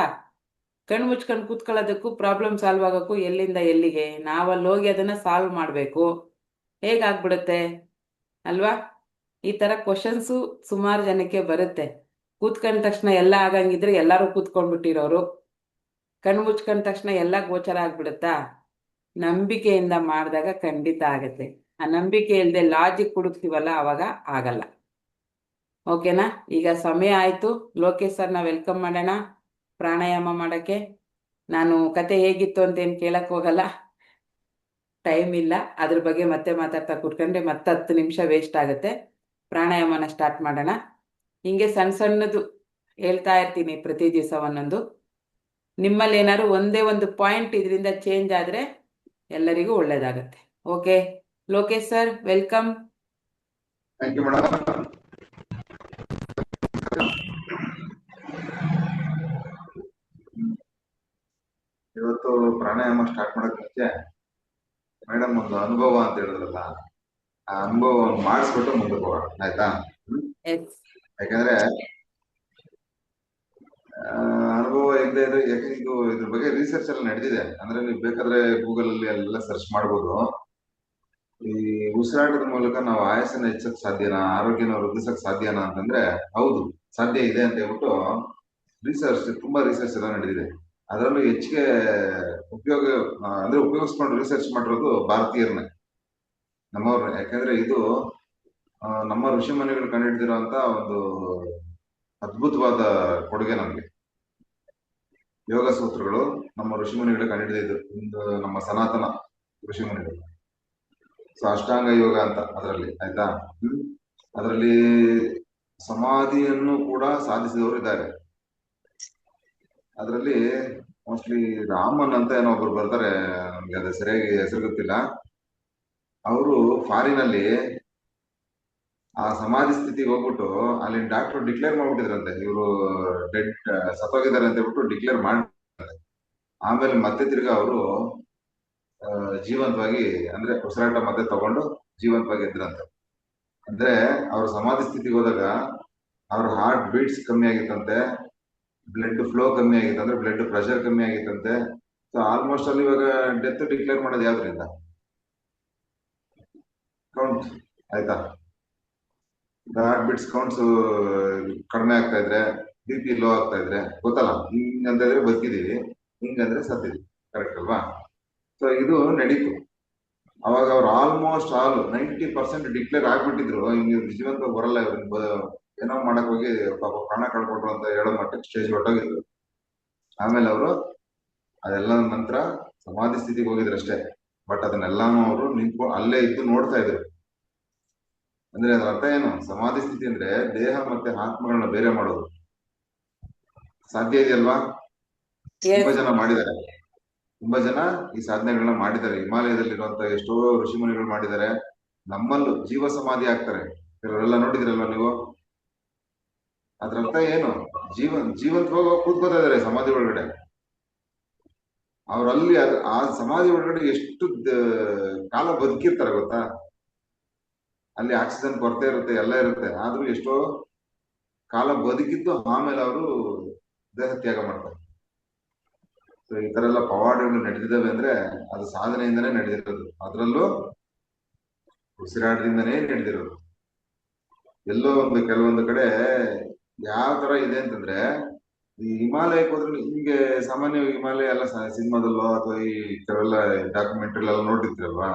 ಕಣ್ಣು ಮುಚ್ಕೊಂಡು ಕೂತ್ಕೊಳ್ಳೋದಕ್ಕೂ ಪ್ರಾಬ್ಲಮ್ ಸಾಲ್ವ್ ಆಗೋಕ್ಕೂ ಎಲ್ಲಿಂದ ಎಲ್ಲಿಗೆ? ನಾವಲ್ಲಿ ಹೋಗಿ ಅದನ್ನ ಸಾಲ್ವ್ ಮಾಡಬೇಕು. ಹೇಗಾಗ್ಬಿಡುತ್ತೆ ಅಲ್ವಾ. ಈ ತರ ಕ್ವಶನ್ಸು ಸುಮಾರು ಜನಕ್ಕೆ ಬರುತ್ತೆ. ಕೂತ್ಕೊಂಡ ತಕ್ಷಣ ಎಲ್ಲ ಆಗಂಗಿದ್ರೆ ಎಲ್ಲರೂ ಕೂತ್ಕೊಂಡ್ಬಿಟ್ಟಿರೋರು. ಕಣ್ಣು ಮುಚ್ಕೊಂಡ ತಕ್ಷಣ ಎಲ್ಲ ಗೋಚರ ಆಗ್ಬಿಡುತ್ತಾ? ನಂಬಿಕೆಯಿಂದ ಮಾಡಿದಾಗ ಖಂಡಿತ ಆಗತ್ತೆ. ಆ ನಂಬಿಕೆ ಇಲ್ಲದೆ ಲಾಜಿಕ್ ಹುಡುಕ್ತಿವಲ್ಲ, ಅವಾಗ ಆಗಲ್ಲ. ಓಕೆನಾ. ಈಗ ಸಮಯ ಆಯ್ತು, ಲೋಕೇಶ್ ಸರ್ನ ವೆಲ್ಕಮ್ ಮಾಡೋಣ ಪ್ರಾಣಾಯಾಮ ಮಾಡಕ್ಕೆ. ನಾನು ಕತೆ ಹೇಗಿತ್ತು ಅಂತ ಏನು ಕೇಳಕ್ ಹೋಗಲ್ಲ, ಟೈಮ್ ಇಲ್ಲ. ಅದ್ರ ಬಗ್ಗೆ ಮತ್ತೆ ಮಾತಾಡ್ತಾ ಕೂತ್ಕೊಂಡ್ರೆ ಮತ್ತೆ 10 ನಿಮಿಷ ವೇಸ್ಟ್ ಆಗುತ್ತೆ. ಪ್ರಾಣಾಯಾಮನ ಸ್ಟಾರ್ಟ್ ಮಾಡೋಣ. ಹಿಂಗೆ ಸಣ್ಣ ಸಣ್ಣದು ಹೇಳ್ತಾ ಇರ್ತೀನಿ ಪ್ರತಿ ದಿವಸ ಒಂದೊಂದು. ನಿಮ್ಮಲ್ಲಿ ಏನಾದ್ರು ಒಂದೇ ಒಂದು ಪಾಯಿಂಟ್ ಇದರಿಂದ ಚೇಂಜ್ ಆದ್ರೆ ಎಲ್ಲರಿಗೂ ಒಳ್ಳೇದಾಗತ್ತೆ. Okay Lokesh sir, welcome. Thank you madam. ಇವತ್ತು ಪ್ರಾಣಾಯಾಮ ಸ್ಟಾರ್ಟ್ ಮಾಡಕ್ ಮುಂಚೆ ಮೇಡಮ್ ಒಂದು ಅನುಭವ ಅಂತ ಹೇಳಿದ್ರಲ್ಲ, ಆ ಅನುಭವವನ್ನು ಮಾಡಿಸ್ಬಿಟ್ಟು ಮುಂದಕ್ಕೆ ಹೋಗೋಣ, ಆಯ್ತಾ? ಯಾಕಂದ್ರೆ ಅನುಭವ ಇಲ್ಲದೆ ಇದ್ರೆ, ಯಾಕೆ ಇದ್ರ ಬಗ್ಗೆ ರಿಸರ್ಚ್ ಎಲ್ಲ ನಡೆದಿದೆ. ಅಂದ್ರೆ ನೀವು ಬೇಕಾದ್ರೆ ಗೂಗಲ್ ಅಲ್ಲಿ ಎಲ್ಲ ಸರ್ಚ್ ಮಾಡ್ಬೋದು. ಈ ಉಸಿರಾಟದ ಮೂಲಕ ನಾವು ಆಯಸ್ಸನ್ನ ಹೆಚ್ಚಕ್ ಸಾಧ್ಯನಾ, ಆರೋಗ್ಯನ ವೃದ್ಧಿಸಕ್ ಸಾಧ್ಯನಾ ಅಂತಂದ್ರೆ ಹೌದು, ಸಾಧ್ಯ ಇದೆ ಅಂತ ಹೇಳ್ಬಿಟ್ಟು ತುಂಬಾ ರಿಸರ್ಚ್ ಎಲ್ಲ ನಡೆದಿದೆ. ಅದರಲ್ಲೂ ಹೆಚ್ಚಿಗೆ ಉಪಯೋಗಿಸ್ಕೊಂಡು ರಿಸರ್ಚ್ ಮಾಡಿರೋದು ಭಾರತೀಯರನ್ನೇ, ನಮ್ಮವ್ರನ್ನ. ಯಾಕಂದ್ರೆ ಇದು ನಮ್ಮ ಋಷಿ ಮುನಿಗಳು ಕಂಡುಹಿಡಿದಿರುವಂತ ಒಂದು ಅದ್ಭುತವಾದ ಕೊಡುಗೆ ನಮ್ಗೆ. ಯೋಗ ಸೂತ್ರಗಳು ನಮ್ಮ ಋಷಿ ಮುನಿಗಳು ಕಂಡುಹಿಡಿದಿದ್ದು, ಒಂದು ನಮ್ಮ ಸನಾತನ ಋಷಿ ಮುನಿಗಳು. ಸೊ ಅಷ್ಟಾಂಗ ಯೋಗ ಅಂತ ಅದರಲ್ಲಿ, ಆಯ್ತಾ? ಅದರಲ್ಲಿ ಸಮಾಧಿಯನ್ನು ಕೂಡ ಸಾಧಿಸಿದವರು ಇದ್ದಾರೆ. ಅದರಲ್ಲಿ ಮೋಸ್ಟ್ಲಿ ರಾಮನ್ ಅಂತ ಏನೋ ಒಬ್ರು ಬರ್ತಾರೆ, ನಮ್ಗೆ ಅದು ಸರಿಯಾಗಿ ಹೆಸರು ಗೊತ್ತಿಲ್ಲ. ಅವರು ಫಾರಿನಲ್ಲಿ ಆ ಸಮಾಧಿ ಸ್ಥಿತಿಗೆ ಹೋಗ್ಬಿಟ್ಟು ಅಲ್ಲಿ ಡಾಕ್ಟರ್ ಡಿಕ್ಲೇರ್ ಮಾಡ್ಬಿಟ್ಟಿದ್ರಂತೆ, ಇವರು ಡೆಡ್ ಸತ್ತೋಗಿದ್ದಾರೆ ಅಂತ ಹೇಳ್ಬಿಟ್ಟು ಡಿಕ್ಲೇರ್ ಮಾಡಿ, ಆಮೇಲೆ ಮತ್ತೆ ತಿರ್ಗಾ ಅವರು ಜೀವಂತವಾಗಿ ಅಂದ್ರೆ ಉಸಿರಾಟ ಮತ್ತೆ ತಗೊಂಡು ಜೀವಂತವಾಗಿ ಇದ್ರಂತೆ. ಅಂದ್ರೆ ಅವ್ರ ಸಮಾಧಿ ಸ್ಥಿತಿಗೆ ಹೋದಾಗ ಅವ್ರ ಹಾರ್ಟ್ ಬೀಟ್ಸ್ ಕಮ್ಮಿ ಆಗಿತ್ತಂತೆ, ಬ್ಲಡ್ ಫ್ಲೋ ಕಮ್ಮಿ ಆಗಿತ್ತು, ಅಂದ್ರೆ ಬ್ಲಡ್ ಪ್ರೆಷರ್ ಕಮ್ಮಿ ಆಗಿತ್ತಂತೆ. ಸೊ ಆಲ್ಮೋಸ್ಟ್ ಅಲ್ಲಿ ಇವಾಗ ಡೆತ್ ಡಿಕ್ಲೇರ್ ಮಾಡೋದು ಯಾವ್ದ್ರಿಂದ? ಕೌಂಟ್ ಆಯ್ತಾ, ಹಾರ್ಟ್ ಬೀಟ್ಸ್ ಕೌಂಟ್ಸ್ ಕಡಿಮೆ ಆಗ್ತಾ ಇದ್ರೆ, ಬಿ ಪಿ ಲೋ ಆಗ್ತಾ ಇದ್ರೆ ಗೊತ್ತಲ್ಲ, ಹಿಂಗಂತ ಇದ್ರೆ ಬದುಕಿದೀವಿ, ಹಿಂಗಂದ್ರೆ ಸತ್ತಿದ್ವಿ, ಕರೆಕ್ಟ್ ಅಲ್ವಾ? ಸೊ ಇದು ನಡೀತು. ಅವಾಗ ಅವ್ರು ಆಲ್ಮೋಸ್ಟ್ ಆಲ್ 90% ಡಿಕ್ಲೇರ್ ಆಗ್ಬಿಟ್ಟಿದ್ರು, ಹಿಂಗೆ ಜೀವಂತ ಬರಲ್ಲ ಇವ್ರನ್ನ, ಏನೋ ಮಾಡಕ್ ಹೋಗಿ ಪಾಪ ಪ್ರಾಣ ಕಳ್ಕೊಟ್ರು ಅಂತ ಹೇಳೋ ಮಟ್ಟಕ್ಕೆ ಸ್ಟೇಜ್ ಹೊಟ್ಟೋಗಿದ್ರು. ಆಮೇಲೆ ಅವರು ಅದೆಲ್ಲ ನಂತರ ಸಮಾಧಿ ಸ್ಥಿತಿಗೆ ಹೋಗಿದ್ರು ಅಷ್ಟೇ. ಬಟ್ ಅದನ್ನೆಲ್ಲಾನು ಅವರು ನಿಂತ್ಕೊಂಡು ಅಲ್ಲೇ ಇದ್ದು ನೋಡ್ತಾ ಇದ್ರು. ಅಂದ್ರೆ ಅದ್ರ ಅರ್ಥ ಏನು? ಸಮಾಧಿ ಸ್ಥಿತಿ ಅಂದ್ರೆ ದೇಹ ಮತ್ತೆ ಆತ್ಮಗಳನ್ನ ಬೇರೆ ಮಾಡೋದು. ಸಾಧ್ಯ ಇದೆಯಲ್ವಾ? ತುಂಬಾ ಎಸ್ ಜನ ಮಾಡಿದ್ದಾರೆ, ತುಂಬಾ ಜನ ಈ ಸಾಧನೆಗಳನ್ನ ಮಾಡಿದ್ದಾರೆ. ಹಿಮಾಲಯದಲ್ಲಿರುವಂತ ಎಷ್ಟೋ ಋಷಿಮುನಿಗಳು ಮಾಡಿದ್ದಾರೆ. ನಮ್ಮಲ್ಲೂ ಜೀವ ಸಮಾಧಿ ಆಗ್ತಾರೆ ಕೆಲವರೆಲ್ಲ, ನೋಡಿದಿರಲ್ವಾ ನೀವು? ಅದ್ರ ಅರ್ಥ ಏನು? ಜೀವಂತವಾಗಿ ಕೂತ್ಕೋತಾ ಇದಾರೆ ಸಮಾಧಿ ಒಳಗಡೆ. ಅವ್ರಲ್ಲಿ ಆ ಸಮಾಧಿ ಒಳಗಡೆ ಎಷ್ಟು ಕಾಲ ಬದುಕಿರ್ತಾರೆ ಗೊತ್ತಾ? ಅಲ್ಲಿ ಆಕ್ಸಿಜನ್ ಕೊರತೆ ಇರುತ್ತೆ, ಎಲ್ಲ ಇರುತ್ತೆ, ಆದ್ರೂ ಎಷ್ಟೋ ಕಾಲ ಬದುಕಿದ್ದು ಆಮೇಲೆ ಅವರು ದೇಹ ತ್ಯಾಗ ಮಾಡ್ತಾರೆ. ಸೊ ಈ ತರ ಎಲ್ಲ ಪವಾಡಗಳು ನಡೆದಿದ್ದಾವೆ ಅಂದ್ರೆ ಅದು ಸಾಧನೆಯಿಂದನೇ ನಡೆದಿರೋದು, ಅದರಲ್ಲೂ ಉಸಿರಾಟದಿಂದನೇ ನಡೆದಿರೋದು. ಎಲ್ಲೋ ಒಂದು ಕೆಲವೊಂದು ಕಡೆ ಯಾವ ತರ ಇದೆ ಅಂತಂದ್ರೆ, ಈ ಹಿಮಾಲಯಕ್ಕೆ ಹೋದ್ರೆ ಹಿಂಗೆ ಸಾಮಾನ್ಯವಾಗಿ ಹಿಮಾಲಯ ಎಲ್ಲ ಸಿನಿಮಾದಲ್ಲೋ ಅಥವಾ ಈ ಕೆಲವೆಲ್ಲ ಡಾಕ್ಯುಮೆಂಟ್ರಿ ಎಲ್ಲ ನೋಡಿರ್ತೀರಲ್ವಾ,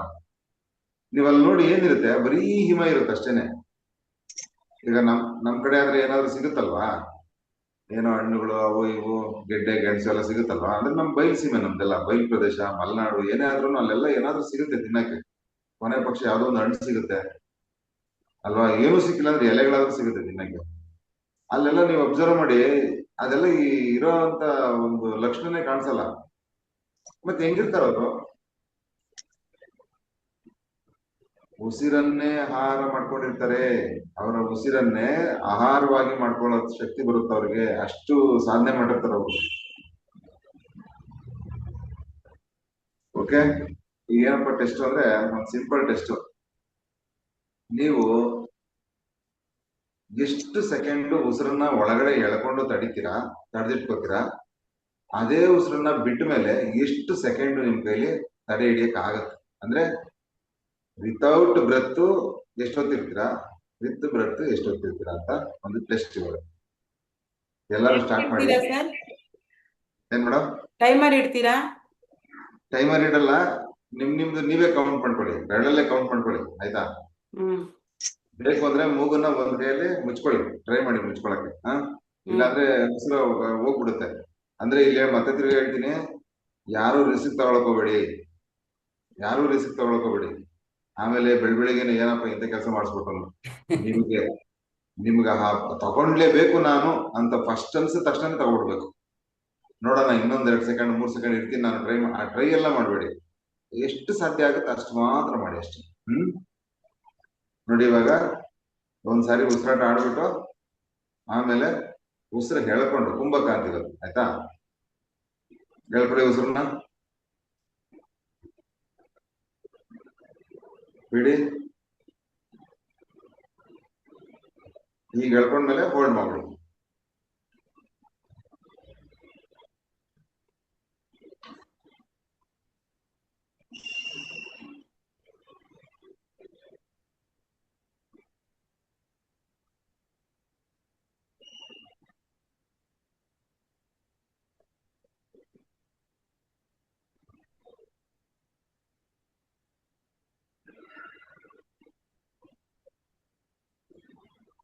ನೀವ್ ಅಲ್ಲಿ ನೋಡಿ ಏನಿರುತ್ತೆ, ಬರೀ ಹಿಮ ಇರುತ್ತೆ ಅಷ್ಟೇನೆ. ಈಗ ನಮ್ ಕಡೆ ಆದ್ರೆ ಏನಾದ್ರು ಸಿಗುತ್ತಲ್ವಾ, ಏನೋ ಹಣ್ಣುಗಳು ಅವು ಇವು ಗೆಡ್ಡೆ ಗೆಣಸು ಎಲ್ಲ ಸಿಗುತ್ತಲ್ವಾ, ಅಂದ್ರೆ ನಮ್ ಬಯಲು ಸೀಮೆ, ನಮ್ದೆಲ್ಲ ಬಯಲು ಪ್ರದೇಶ, ಮಲೆನಾಡು, ಏನೇ ಆದ್ರೂ ಅಲ್ಲೆಲ್ಲ ಏನಾದ್ರೂ ಸಿಗುತ್ತೆ ತಿನ್ನಕ್ಕೆ. ಕೊನೆ ಪಕ್ಷ ಯಾವ್ದೋ ಒಂದು ಹಣ್ಣು ಸಿಗುತ್ತೆ ಅಲ್ವಾ, ಏನೂ ಸಿಕ್ಕಿಲ್ಲ ಅಂದ್ರೆ ಎಲೆಗಳಾದ್ರೂ ಸಿಗುತ್ತೆ ತಿನ್ನಕ್ಕೆ. ಅಲ್ಲೆಲ್ಲ ನೀವು ಅಬ್ಸರ್ವ್ ಮಾಡಿ, ಅದೆಲ್ಲ ಈ ಇರೋ ಅಂತ ಒಂದು ಲಕ್ಷಣನೇ ಕಾಣಿಸಲ್ಲ. ಮತ್ತೆ ಹೆಂಗಿರ್ತಾರ ಅವರು? ಉಸಿರನ್ನೇ ಆಹಾರ ಮಾಡ್ಕೊಂಡಿರ್ತಾರೆ. ಅವರ ಉಸಿರನ್ನೇ ಆಹಾರವಾಗಿ ಮಾಡ್ಕೊಳ್ಳೋ ಶಕ್ತಿ ಬರುತ್ತೆ ಅವ್ರಿಗೆ, ಅಷ್ಟು ಸಾಧನೆ ಮಾಡಿರ್ತಾರೆ ಅವರು. ಓಕೆ, ಈಗ ಏನಪ್ಪ ಟೆಸ್ಟ್ ಅಂದ್ರೆ, ಒಂದು ಸಿಂಪಲ್ ಟೆಸ್ಟ್. ನೀವು ಎಷ್ಟು ಸೆಕೆಂಡ್ ಉಸಿರನ್ನ ಒಳಗಡೆ ಎಳ್ಕೊಂಡು ತಡೆದಿಟ್ಕೋತೀರಾ, ಅದೇ ಉಸಿರನ್ನ ಬಿಟ್ಟ ಮೇಲೆ ಎಷ್ಟು ಸೆಕೆಂಡ್ ನಿಮ್ ಕೈಲಿ ತಡೆ ಹಿಡಿಯಕ್ ಆಗತ್ತೆ. ಅಂದ್ರೆ ವಿತೌಟ್ ಬ್ರೆತ್ ಎಷ್ಟೊತ್ತಿರ್ತೀರಾ, ವಿತ್ ಬ್ರೆತ್ ಎಷ್ಟೊತ್ತಿರ್ತೀರಾ ಅಂತ ಒಂದು ಟೆಸ್ಟ್ ಇವಾಗ. ಎಲ್ಲರೂ ಸ್ಟಾರ್ಟ್ ಮಾಡಿ. ಸರ್ ಏನ್ ಮೇಡಮ್? ಟೈಮರ್ ಇಡ್ತೀರಾ? ಟೈಮರ್ ಇಡಲ್ಲ, ನಿಮ್ದು ನೀವೇ ಕೌಂಟ್ ಮಾಡ್ಕೊಳ್ಳಿ, ಬೆರಳಲ್ಲೇ ಕೌಂಟ್ ಮಾಡ್ಕೊಳ್ಳಿ, ಆಯ್ತಾ? ಹ್ಮ್ ಬೇಕು ಅಂದ್ರೆ ಮೂಗನ್ನ ಒಂದ್ ಕೈಯಲ್ಲಿ ಮುಚ್ಕೊಳ್ಳಿ, ಟ್ರೈ ಮಾಡಿ ಮುಚ್ಕೊಳಕ್ಕೆ. ಇಲ್ಲಾಂದ್ರೆ ಉಸಿರು ಹೋಗ್ಬಿಡುತ್ತೆ. ಅಂದ್ರೆ ಇಲ್ಲಿ ಮತ್ತೆ ತಿರುಗಿ ಹೇಳ್ತೀನಿ, ಯಾರು ರಿಸ್ಕ್ ತಗೊಳಕೋಬೇಡಿ, ಯಾರು ರಿಸ್ಕ್ ತಗೊಳಕೋಬೇಡಿ. ಆಮೇಲೆ ಬೆಳಿಗ್ಗೆನೆ ಏನಪ್ಪ ಇಂಥ ಕೆಲಸ ಮಾಡಿಸ್ಬಿಟ್ಟು ನಿಮ್ಗೆ ತಗೊಂಡ್ಲೇಬೇಕು ನಾನು ಅಂತ ಫಸ್ಟ್ ಅನ್ಸಿದ ತಕ್ಷಣ ತಗೊಬಿಡ್ಬೇಕು. ನೋಡೋಣ ಇನ್ನೊಂದ್ 2 ಸೆಕೆಂಡ್ 3 ಸೆಕೆಂಡ್ ಇರ್ತೀನಿ ನಾನು, ಟ್ರೈ ಎಲ್ಲ ಮಾಡಬೇಡಿ. ಎಷ್ಟು ಸಾಧ್ಯ ಆಗುತ್ತೆ ಅಷ್ಟು ಮಾತ್ರ ಮಾಡಿ ಅಷ್ಟೇ. ನೋಡಿ ಇವಾಗ ಒಂದ್ಸಾರಿ ಉಸಿರಾಟ ಆಡ್ಬಿಟ್ಟು ಆಮೇಲೆ ಉಸಿರು ಹೇಳ್ಕೊಂಡು ಕುಂಭಕ ಅಂತಿರೋದು, ಆಯ್ತಾ? ಹೇಳ್ಕೊಡಿ ಉಸಿರನ್ನ ಬಿಡಿ. ಈಗ ಹೇಳ್ಕೊಂಡ್ಮೇಲೆ ಹೋಲ್ಡ್ ಮಾಡ್ಬಿಡಿ.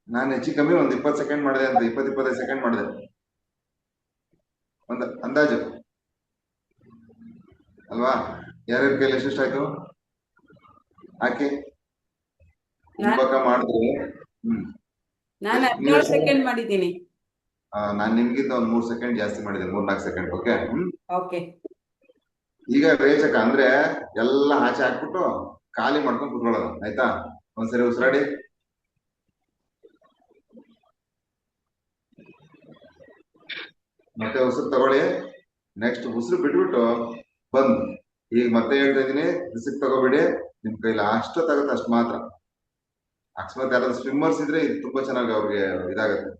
ನಾನು ಹೆಚ್ಚು ಕಮ್ಮಿ ಒಂದ್ 20 ಸೆಕೆಂಡ್ ಮಾಡಿದೆ ಅಂತ, 25 ಸೆಕೆಂಡ್ ಮಾಡಿದೆ, ಒಂದು ಅಂದಾಜು ಅಲ್ವಾ? ಯಾರ್ಯಾರ ಕೈಲಿ ಎಷ್ಟಾಯ್ತು ಹಾಕಿ. ಕುಂಭಕ ಮಾಡಿದ್ರೆ ನಾನು 17 ಸೆಕೆಂಡ್ ಮಾಡಿದ್ದೀನಿ. ನಾನು ನಿಮ್ಗಿಂತ ಒಂದ್ 3 ಸೆಕೆಂಡ್ ಜಾಸ್ತಿ ಮಾಡಿದೆ, 3-4 ಸೆಕೆಂಡ್. ಓಕೆ. ಓಕೆ. ಈಗ ರೇಚಕ ಅಂದ್ರೆ ಎಲ್ಲ ಆಚೆ ಹಾಕ್ಬಿಟ್ಟು ಖಾಲಿ ಮಾಡ್ಕೊಂಡು ಕುತ್ಕೊಳ್ಳೋದು, ಆಯ್ತಾ? ಒಂದ್ಸರಿ ಉಸಿರಾಡಿ. ಮತ್ತೆ ಉಸಿರು ತಗೊಳ್ಳಿ. ನೆಕ್ಸ್ಟ್ ಉಸಿರು ಬಿಟ್ಬಿಟ್ಟು ಬಂದ್. ಈಗ ಮತ್ತೆ ಹೇಳ್ತಾ ಇದೀನಿ, ರಿಸಿಕ್ ತಗೋಬೇಡಿ. ನಿಮ್ ಕೈಲಿ ಅಷ್ಟು ತಗತ್ತೆ ಅಷ್ಟು ಮಾತ್ರ. ಅಕಸ್ಮಾತ್ ಯಾರಾದ್ರೂ ಸ್ವಿಮ್ಮರ್ಸ್ ಇದ್ರೆ ಇದು ತುಂಬಾ ಚೆನ್ನಾಗಿ ಅವ್ರಿಗೆ ಇದಾಗತ್ತೆ.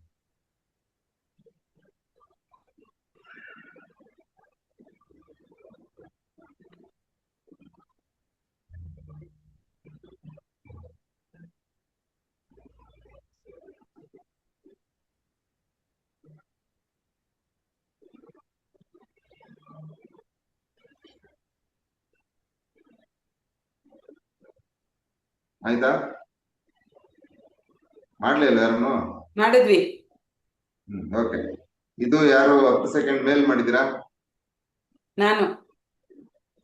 ಆಯ್ತಾ? ಮಾಡ್ಲಿಲ್ಲ ಯಾರನ್ನು? ಮಾಡಿದ್ವಿ. ಓಕೆ. ಇದು ಯಾರು 10 ಸೆಕೆಂಡ್ ಮೇಲ್ ಮಾಡಿದ್ದೀರಾ? ನಾನು.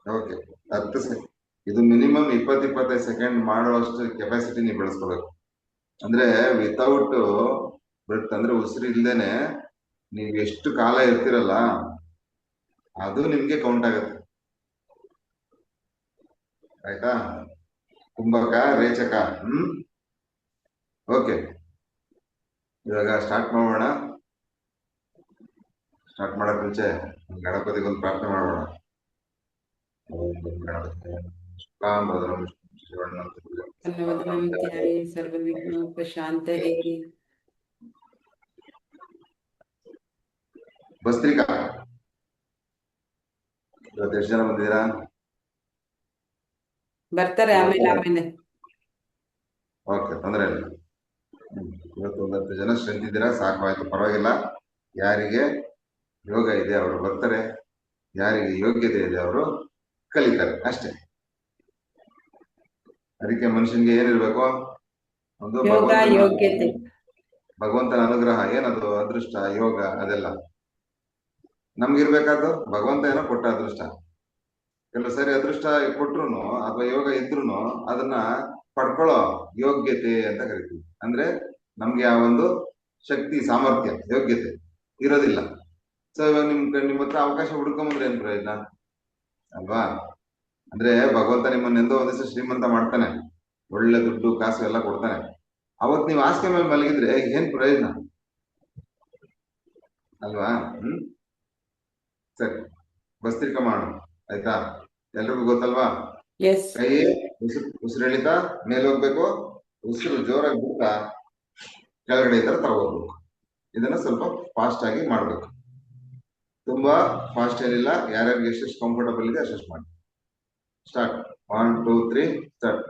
ಓಕೆ. 10 ಸೆಕೆಂಡ್. ಇದು ಮಿನಿಮಮ್ 20-25 ಸೆಕೆಂಡ್ ಮಾಡುವಷ್ಟು ಕೆಪಾಸಿಟಿ ನೀವು ಬೆಳೆಸ್ಕೋಬೇಕು. ಅಂದ್ರೆ ವಿತೌಟ್ ಬ್ರೆತ್, ಅಂದ್ರೆ ಉಸಿರು ಇಲ್ದೇನೆ ನೀವು ಎಷ್ಟು ಕಾಲ ಇರ್ತಿರಲ್ಲ ಅದು ನಿಮ್ಗೆ ಕೌಂಟ್ ಆಗುತ್ತೆ. ಆಯ್ತಾ? ಕುಂಭಕ, ರೇಚಕ. ಓಕೆ. ಇವಾಗ ಸ್ಟಾರ್ಟ್ ಮಾಡೋಣ. ಸ್ಟಾರ್ಟ್ ಮಾಡಕ್ ಮುಂಚೆ ಗಣಪತಿಗೊಂದು ಪ್ರಾರ್ಥನೆ ಮಾಡೋಣ. ಓಂ ಗಣಪತಿ ಶುಕ್ಲಾಂಬರಧರಂ ಶಿವಣ್ಣಂ ಧನ್ಯವಾದನಂ ಧ್ಯಾಯೇ ಸರ್ವವಿಘ್ನೋಪಶಾಂತಯೇ. ಭಸ್ತ್ರಿಕಾ, ಇವತ್ತು ಎಷ್ಟು ಜನ ಬಂದಿದ್ದೀರಾ? ಬರ್ತಾರೆ ಆಮೇಲೆ. ಓಕೆ, ತೊಂದರೆ ಇಲ್ಲ. ಇವತ್ತು 10 ಜನ ಸ್ಟ್ರೆಂತ್ ಇದ್ದೀರಾ, ಸಾಕಾಯ್ತು, ಪರವಾಗಿಲ್ಲ. ಯಾರಿಗೆ ಯೋಗ ಇದೆ ಅವರು ಬರ್ತಾರೆ, ಯಾರಿಗೆ ಯೋಗ್ಯತೆ ಇದೆ ಅವರು ಕಲಿತಾರೆ, ಅಷ್ಟೇ. ಅದಕ್ಕೆ ಮನುಷ್ಯನ್ಗೆ ಏನಿರ್ಬೇಕು? ಒಂದು ಯೋಗ, ಯೋಗ್ಯತೆ, ಭಗವಂತನ ಅನುಗ್ರಹ. ಏನದು? ಅದೃಷ್ಟ, ಯೋಗ, ಅದೆಲ್ಲ ನಮ್ಗಿರ್ಬೇಕಾದ್ದು ಭಗವಂತ ಏನೋ ಕೊಟ್ಟ ಅದೃಷ್ಟ. ಕೆಲವು ಸರಿ ಅದೃಷ್ಟ ಕೊಟ್ರು ಅಥವಾ ಯೋಗ ಇದ್ರು ಅದನ್ನ ಪಡ್ಕೊಳ್ಳೋ ಯೋಗ್ಯತೆ ಅಂತ ಕರಿತೀವಿ. ಅಂದ್ರೆ ನಮ್ಗೆ ಆ ಒಂದು ಶಕ್ತಿ, ಸಾಮರ್ಥ್ಯ, ಯೋಗ್ಯತೆ ಇರೋದಿಲ್ಲ. ಸೊ ಇವಾಗ ನಿಮ್ಮ ಹತ್ರ ಅವಕಾಶ ಹುಡ್ಕೊಂಬಂದ್ರೆ ಏನ್ ಪ್ರಯೋಜನ ಅಲ್ವಾ? ಅಂದ್ರೆ ಭಗವಂತ ನಿಮ್ಮನ್ನೆಂದೋ ಒಂದ್ ದಿವಸ ಶ್ರೀಮಂತ ಮಾಡ್ತಾನೆ, ಒಳ್ಳೆ ದುಡ್ಡು ಕಾಸು ಎಲ್ಲ ಕೊಡ್ತಾನೆ. ಅವತ್ ನೀವು ಹಾಸಿಗೆ ಮೇಲೆ ಮಲಗಿದ್ರೆ ಏನ್ ಪ್ರಯೋಜನ ಅಲ್ವಾ? ಸರಿ, ಭಸ್ತ್ರಿಕಾ ಮಾಡೋಣ, ಆಯ್ತಾ? ಎಲ್ರಿಗೂ ಗೊತ್ತಲ್ವಾ? ಎಸ್. ಕೈ ಉಸಿರು ಎಳಿತಾ ಮೇಲೆ ಹೋಗ್ಬೇಕು, ಉಸಿರು ಜೋರಾಗಿ ಬಿಡ್ತಾ ಕೆಳಗಡೆ ಈ ತರ ತಗೋಬೇಕು. ಇದನ್ನ ಸ್ವಲ್ಪ ಫಾಸ್ಟ್ ಆಗಿ ಮಾಡ್ಬೇಕು. ತುಂಬಾ ಫಾಸ್ಟ್ ಏನಿಲ್ಲ, ಯಾರ್ಯಾರಿಗೆ ಎಷ್ಟೆಷ್ಟು ಕಂಫರ್ಟಬಲ್ ಇದೆ ಅಷ್ಟು ಮಾಡಿ. ಸ್ಟಾರ್ಟ್. 1 2 3 ಸ್ಟಾರ್ಟ್.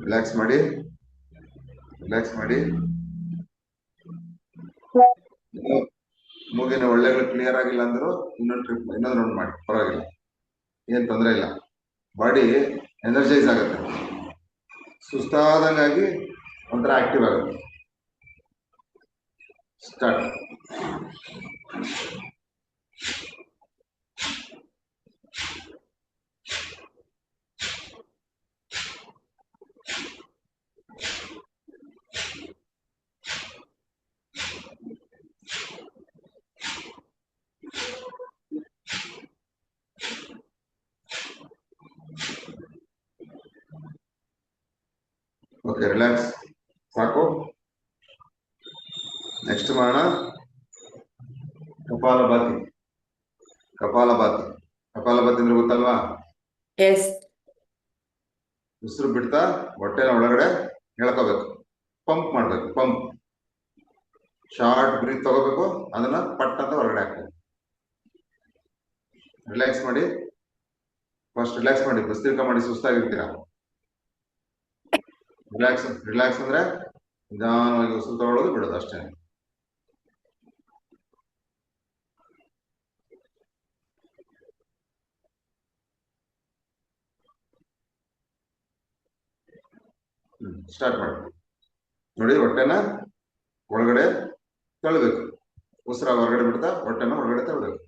ರಿಲ್ಯಾಕ್ಸ್ ಮಾಡಿ, ರಿಲ್ಯಾಕ್ಸ್ ಮಾಡಿ. ಮೂಗಿನ ಒಳ್ಳೆಗಳು ಕ್ಲಿಯರ್ ಆಗಿಲ್ಲ ಅಂದ್ರು ಇನ್ನೊಂದು ರೌಂಡ್ ಮಾಡಿ, ಪರವಾಗಿಲ್ಲ, ಏನ್ ತೊಂದರೆ ಇಲ್ಲ. ಬಾಡಿ ಎನರ್ಜೈಸ್ ಆಗುತ್ತೆ, ಸುಸ್ತಾದಂಗಾಗಿ ಒಂಥರ ಆಕ್ಟಿವ್ ಆಗುತ್ತೆ. ಸ್ಟಾರ್ಟ್. ಓಕೆ, ರಿಲ್ಯಾಕ್ಸ್, ಸಾಕು. ನೆಕ್ಸ್ಟ್ ಮಾಡೋಣ ಕಪಾಲಭಾತಿ. ಕಪಾಲಭಾತಿ, ಕಪಾಲಭಾತಿ ಅಂದ್ರೆ ಗೊತ್ತಲ್ವಾ? ಎಸ್. ಉಸಿರು ಬಿಡ್ತಾ ಹೊಟ್ಟೆನ ಒಳಗಡೆ ಎಳ್ಕೋಬೇಕು, ಪಂಪ್ ಮಾಡ್ಬೇಕು. ಪಂಪ್, ಶಾರ್ಟ್ ಬ್ರೀತ್ ತಗೋಬೇಕು, ಅದನ್ನ ಪಟ್ ಅಂತ ಹೊರಗಡೆ ಹಾಕ್ಬೇಕು. ರಿಲ್ಯಾಕ್ಸ್ ಮಾಡಿ, ಫಸ್ಟ್ ರಿಲ್ಯಾಕ್ಸ್ ಮಾಡಿ, ಭಸ್ತ್ರಿಕಾ ಮಾಡಿ, ಸುಸ್ತಾಗಿರ್ತೀರಾ. ರಿಲ್ಯಾಕ್ಸ್, ರಿಲ್ಯಾಕ್ಸ್ ಅಂದ್ರೆ ನಿಧಾನವಾಗಿ ಉಸಿರು ತಗೊಳ್ಳೋದು ಬಿಡೋದು ಅಷ್ಟೇ. ಸ್ಟಾರ್ಟ್ ಮಾಡಿ. ನೋಡಿ, ಹೊಟ್ಟೆನ ಒಳಗಡೆ ತಳ್ಳಬೇಕು. ಉಸಿರ ಹೊರಗಡೆ ಬಿಡ್ತಾ ಹೊಟ್ಟೆನ ಒಳಗಡೆ ತಳ್ಳಬೇಕು.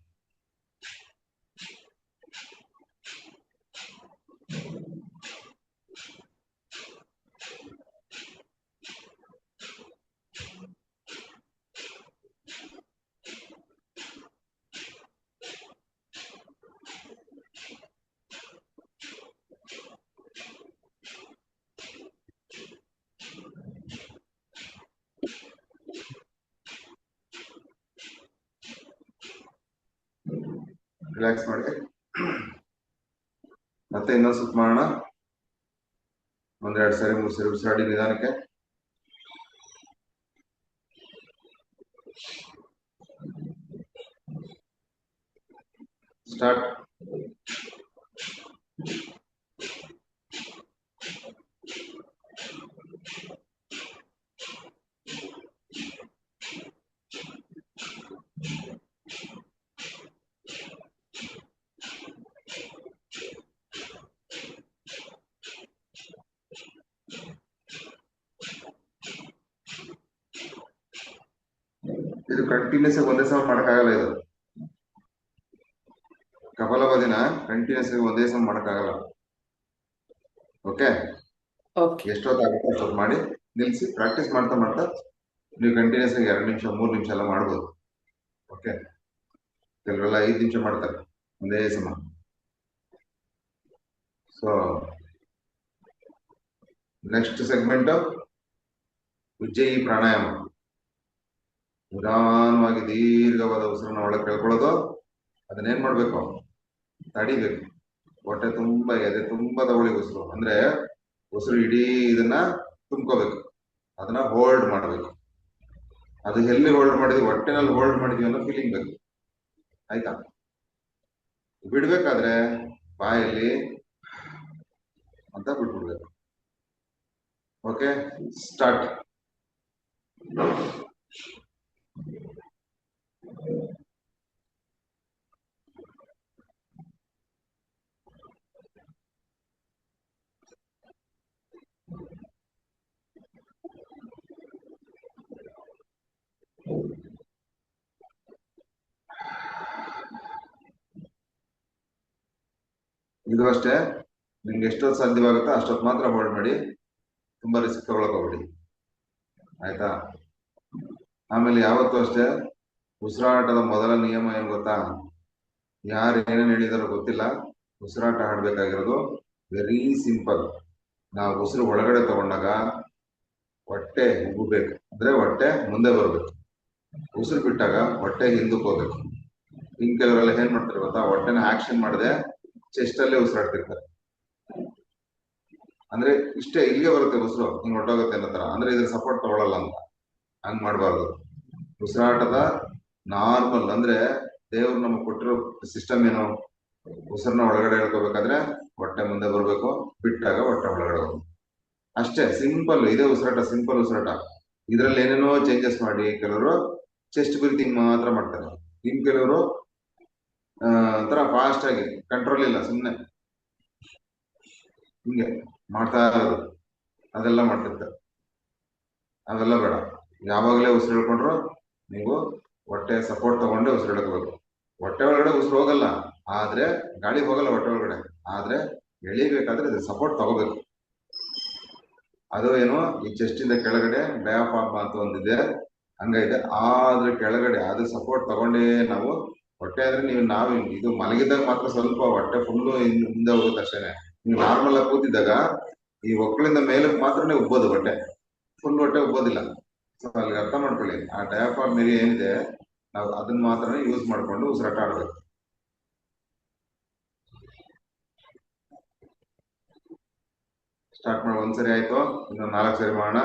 ರಿಲ್ಯಾಕ್ಸ್ ಮಾಡಿ. ಮತ್ತೆ ಇನ್ನೊಂದು ಸುತ್ತ ಮಾಡೋಣ. 1-2 ಸರಿ 3 ಸರಿ ಉಸಿರಾಡಿ ನಿಧಾನಕ್ಕೆ. ಸ್ಟಾರ್ಟ್. ಇದು ಕಂಟಿನ್ಯೂಸ್ ಆಗಿ ಒಂದೇ ಸಮ ಮಾಡಕ್ಕಾಗಲ್ಲ. ಇದು ಕಪಾಲಭಾತಿನ ಕಂಟಿನ್ಯೂಸ್ ಆಗಿ ಒಂದೇ ಸಮ ಮಾಡಕ್ಕಾಗಲ್ಲ. Okay, okay. ಎಷ್ಟೊತ್ತಾಗುತ್ತೆ ಅಷ್ಟೊತ್ತು ಮಾಡಿ ನಿಲ್ಸಿ. ಪ್ರಾಕ್ಟೀಸ್ ಮಾಡ್ತಾ ಮಾಡ್ತಾ ನೀವು ಕಂಟಿನ್ಯೂಸ್ ಆಗಿ 2 ನಿಮಿಷ 3 ನಿಮಿಷ ಎಲ್ಲ ಮಾಡ್ಬೋದು. ಓಕೆ, ಕೆಲವರೆಲ್ಲ 5 ನಿಮಿಷ ಮಾಡ್ತಾರೆ ಒಂದೇ ಸಮ. ಸೊ ನೆಕ್ಸ್ಟ್ ಸೆಗ್ಮೆಂಟ್ ಉಜ್ಜಯಿ ಪ್ರಾಣಾಯಾಮ. ನಿಧಾನವಾಗಿ ದೀರ್ಘವಾದ ಉಸಿರನ್ನ ಒಳಗೆ ಕೇಳ್ಕೊಳ್ಳೋದು. ಅದನ್ನೇನ್ ಮಾಡ್ಬೇಕು, ತಡಿಬೇಕು. ಹೊಟ್ಟೆ ತುಂಬಾ ಎದೆ ತುಂಬಾ ತಗೊಳ್ಳಿ ಉಸಿರು. ಅಂದ್ರೆ ಉಸಿರು ಇಡೀ ಇದನ್ನ ತುಂಬ್ಕೋಬೇಕು. ಅದನ್ನ ಹೋಲ್ಡ್ ಮಾಡ್ಬೇಕು. ಅದು ಎಲ್ಲಿ ಹೋಲ್ಡ್ ಮಾಡಿದ್ವಿ, ಹೊಟ್ಟೆನಲ್ಲಿ ಹೋಲ್ಡ್ ಮಾಡಿದ್ವಿ ಅನ್ನೋ ಫೀಲಿಂಗ್ ಬೇಕು. ಆಯ್ತಾ? ಬಿಡ್ಬೇಕಾದ್ರೆ ಬಾಯಲ್ಲಿ ಅಂತ ಬಿಟ್ಬಿಡ್ಬೇಕು. Okay, start. ಇದು ಅಷ್ಟೇ, ನಿಮ್ಗೆ ಎಷ್ಟೊತ್ತು ಸಾಧ್ಯವಾಗುತ್ತೋ ಅಷ್ಟೊತ್ತು ಮಾತ್ರ ಹೋಲ್ಡ್ ಮಾಡಿ. ತುಂಬಾ ರಿಸ್ಕ್ ತಗೊಳಕ್ ಹೋಗ್ಬಿಡಿ. ಆಯ್ತಾ? ಆಮೇಲೆ ಯಾವತ್ತೂ ಅಷ್ಟೇ ಉಸಿರಾಟದ ಮೊದಲ ನಿಯಮ ಏನ್ ಗೊತ್ತಾ? ಯಾರು ಏನೇನು ಹೇಳಿದಾರೋ ಗೊತ್ತಿಲ್ಲ. ಉಸಿರಾಟ ಆಡ್ಬೇಕಾಗಿರೋದು ವೆರಿ ಸಿಂಪಲ್. ನಾವು ಉಸಿರು ಒಳಗಡೆ ತಗೊಂಡಾಗ ಹೊಟ್ಟೆ ಉಬ್ಬಬೇಕು, ಅಂದ್ರೆ ಹೊಟ್ಟೆ ಮುಂದೆ ಬರ್ಬೇಕು. ಉಸಿರು ಬಿಟ್ಟಾಗ ಹೊಟ್ಟೆ ಹಿಂದಕ್ಕೆ ಹೋಗ್ಬೇಕು. ಇನ್ ಕೆಲವರೆಲ್ಲ ಏನ್ ಮಾಡ್ತಾರೆ ಗೊತ್ತಾ, ಹೊಟ್ಟೆನ ಆಕ್ಷನ್ ಮಾಡದೆ ಚೆಸ್ಟ್ ಅಲ್ಲೇ ಉಸಿರಾಡ್ತಿರ್ತಾರೆ. ಅಂದ್ರೆ ಇಷ್ಟೇ, ಇಲ್ಲಿಗೆ ಬರುತ್ತೆ ಉಸಿರು, ಹಿಂಗ್ ಹೊಟ್ಟೋಗುತ್ತೆ ಅನ್ನೋ ತರ. ಅಂದ್ರೆ ಇದ್ರ ಸಪೋರ್ಟ್ ತಗೊಳಲ್ಲ ಅಂತ. ಹಂಗ್ ಮಾಡ್ಬಾರ್ದು. ಉಸಿರಾಟದ ನಾರ್ಮಲ್ ಅಂದ್ರೆ ದೇವ್ರು ನಮಗೆ ಕೊಟ್ಟಿರೋ ಸಿಸ್ಟಮ್ ಏನು, ಉಸಿರನ್ನ ಒಳಗಡೆ ಹೇಳ್ಕೋಬೇಕಾದ್ರೆ ಹೊಟ್ಟೆ ಮುಂದೆ ಬರ್ಬೇಕು, ಬಿಟ್ಟಾಗ ಹೊಟ್ಟೆ ಒಳಗಡೆ ಹೋಗ್ಬೇಕು. ಅಷ್ಟೇ ಸಿಂಪಲ್. ಇದೇ ಉಸಿರಾಟ, ಸಿಂಪಲ್ ಉಸಿರಾಟ. ಇದ್ರಲ್ಲಿ ಏನೇನೋ ಚೇಂಜಸ್ ಮಾಡಿ ಕೆಲವರು ಚೆಸ್ಟ್ ಬ್ರೀತಿಂಗ್ ಮಾತ್ರ ಮಾಡ್ತಾರೆ. ಇನ್ ಕೆಲವರು ಒಂಥರ ಫಾಸ್ಟ್ ಆಗಿ ಕಂಟ್ರೋಲ್ ಇಲ್ಲ, ಸುಮ್ಮನೆ ಹಿಂಗೆ ಮಾಡ್ತಾ ಇರೋದು, ಅದೆಲ್ಲ ಮಾಡ್ತಿರ್ತಾರೆ. ಅದೆಲ್ಲ ಬೇಡ. ಯಾವಾಗಲೇ ಉಸಿರು ಹೇಳ್ಕೊಂಡ್ರು ನೀವು ಹೊಟ್ಟೆ ಸಪೋರ್ಟ್ ತಗೊಂಡೆ ಉಸಿರು ಹೇಳ್ಕೋಬೇಕು. ಹೊಟ್ಟೆ ಒಳಗಡೆ ಉಸಿರು ಹೋಗಲ್ಲ, ಆದ್ರೆ ಗಾಳಿ ಹೋಗಲ್ಲ ಹೊಟ್ಟೆ ಒಳಗಡೆ. ಆದ್ರೆ ಎಳಿಬೇಕಾದ್ರೆ ಇದು ಸಪೋರ್ಟ್ ತಗೋಬೇಕು. ಅದು ಏನು, ಈ ಚೆಸ್ಟ್ ಇಂದ ಕೆಳಗಡೆ ಡಯಾಫ್ರಾಮ್ ಅಂತ ಒಂದಿದೆ, ಹಂಗೈತೆ. ಆದ್ರೆ ಕೆಳಗಡೆ ಅದು ಸಪೋರ್ಟ್ ತಗೊಂಡೇ ನಾವು ಹೊಟ್ಟೆ ಅಂದ್ರೆ ನಾವು ಇದು ಮಲಗಿದಾಗ ಮಾತ್ರ ಸ್ವಲ್ಪ ಹೊಟ್ಟೆ ಫುಲ್ಲು ಹಿಂದೆ ಹೋಗುತ್ತೆ ಅಷ್ಟೇನೆ. ನೀವು ನಾರ್ಮಲ್ ಆಗಿ ಕೂತಿದ್ದಾಗ ಈ ಒಕ್ಕಳಿಂದ ಮೇಲಕ್ಕೆ ಮಾತ್ರನೇ ಉಬ್ಬೋದು ಹೊಟ್ಟೆ, ಫುಲ್ ಹೊಟ್ಟೆ ಉಬ್ಬೋದಿಲ್ಲ. ಸೊ ಅಲ್ಲಿಗೆ ಅರ್ಥ ಮಾಡ್ಕೊಳ್ಳಿ, ಆ ಡಯಾಫ್ರಾಮ್ ಏರಿಯಾ ಏನಿದೆ ನಾವು ಅದನ್ನ ಮಾತ್ರನೇ ಯೂಸ್ ಮಾಡ್ಕೊಂಡು ಉಸಿರಾಟ ಆಡ್ಬೇಕು. ಸ್ಟಾರ್ಟ್ ಮಾಡಿ. 1 ಸರಿ ಆಯ್ತು, ಇನ್ನೊಂದು 4 ಸರಿ ಮಾಡೋಣ.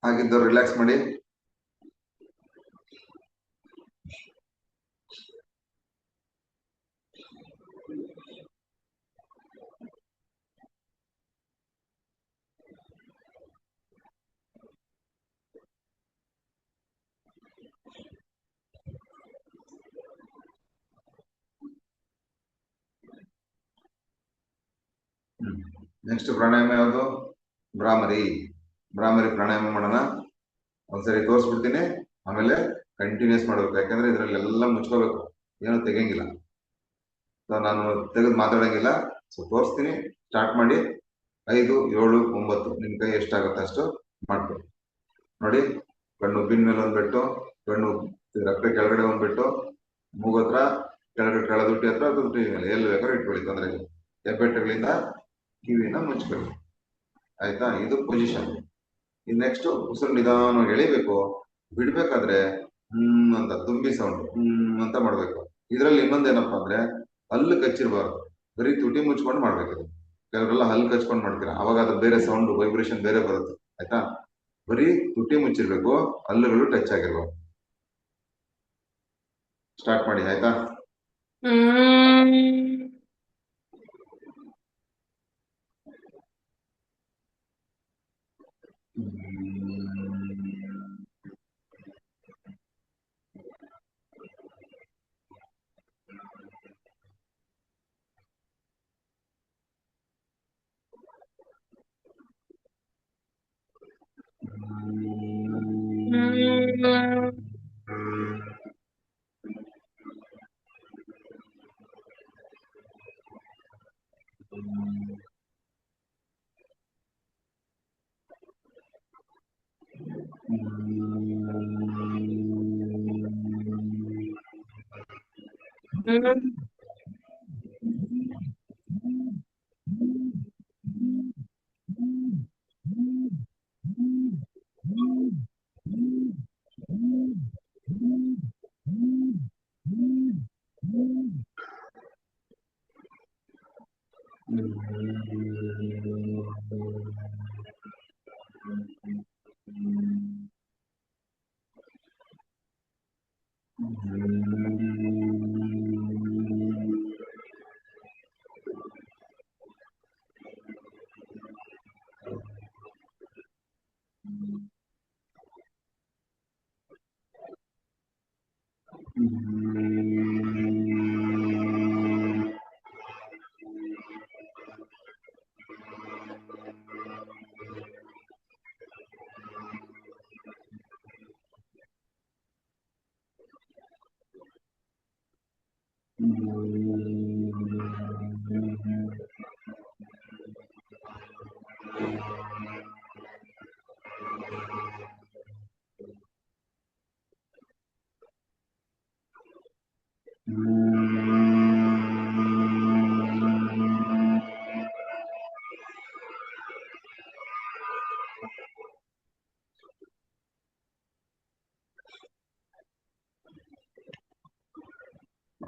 ಹಾಗಿದ್ದವ್ರು ರಿಲ್ಯಾಕ್ಸ್ ಮಾಡಿ. ನೆಕ್ಸ್ಟ್ ಪ್ರಾಣಾಯಾಮ ಯಾವುದು? ಭ್ರಾಮರಿ. ಭ್ರಾಮರಿ ಪ್ರಾಣಾಯಾಮ ಮಾಡೋಣ. ಒಂದ್ಸರಿ ತೋರಿಸ್ಬಿಡ್ತೀನಿ, ಆಮೇಲೆ ಕಂಟಿನ್ಯೂಸ್ ಮಾಡ್ಬೇಕು. ಯಾಕಂದ್ರೆ ಇದ್ರಲ್ಲಿ ಎಲ್ಲ ಮುಚ್ಕೋಬೇಕು, ಏನು ತೆಗಿಯಂಗಿಲ್ಲ. ನಾನು ತೆಗೆದು ಮಾತಾಡಂಗಿಲ್ಲ. ಸೊ ತೋರಿಸ್ತೀನಿ, ಸ್ಟಾರ್ಟ್ ಮಾಡಿ. 5, 7, 9 ನಿಮ್ ಕೈ ಎಷ್ಟಾಗುತ್ತೆ ಅಷ್ಟು ಮಾಡ್ಕೊಳ್ಳಿ. ನೋಡಿ, ಕಣ್ಣು ಉಬ್ಬಿನ ಮೇಲೆ ಒಂದ್ಬಿಟ್ಟು, ಕಣ್ಣು ರಕ್ತ ಕೆಳಗಡೆ ಒಂದ್ಬಿಟ್ಟು, ಮೂಗತ್ರ ಕೆಳಗಡೆ ಕೆಳದುಟ್ಟಿ ಹತ್ರ ದುಟ್ಟಿ ಮೇಲೆ ಎಲ್ಲಿ ಬೇಕಾದ್ರೂ ಇಟ್ಕೊಳ್ಳಿ, ತೊಂದರೆ ಇಲ್ಲ. ಹೆಬ್ಬೆಟ್ಟುಗಳಿಂದ ಕಿವಿನ ಮುಚ್ಕೊಳ್ಳಿ. ಆಯ್ತಾ? ಇದು ಪೊಸಿಷನ್. ಇನ್ ನೆಕ್ಸ್ಟ್ ಉಸಿರು ನಿಧಾನವಾಗಿ ಎಳಿಬೇಕು. ಬಿಡ್ಬೇಕಾದ್ರೆ ಅಂತ ತುಂಬಿ ಸೌಂಡ್ ಅಂತ ಮಾಡ್ಬೇಕು. ಇದ್ರಲ್ಲಿ ಇನ್ನೊಂದೇನಪ್ಪಾ ಅಂದ್ರೆ ಹಲ್ಲು ಕಚ್ಚಿರ್ಬಾರ್ದು, ಬರೀ ತುಟಿ ಮುಚ್ಕೊಂಡು ಮಾಡ್ಬೇಕು. ಕೆಲವರೆಲ್ಲ ಹಲ್ಲು ಕಚ್ಕೊಂಡು ಮಾಡ್ತೀರಾ, ಅವಾಗ ಅದು ಬೇರೆ ಸೌಂಡ್ ವೈಬ್ರೇಷನ್ ಬೇರೆ ಬರುತ್ತೆ. ಆಯ್ತಾ? ಬರೀ ತುಟಿ ಮುಚ್ಚಿರ್ಬೇಕು, ಹಲ್ಲುಗಳು ಟಚ್ ಆಗಿರ್ಬೇಕು. ಸ್ಟಾರ್ಟ್ ಮಾಡಿ. ಆಯ್ತಾ?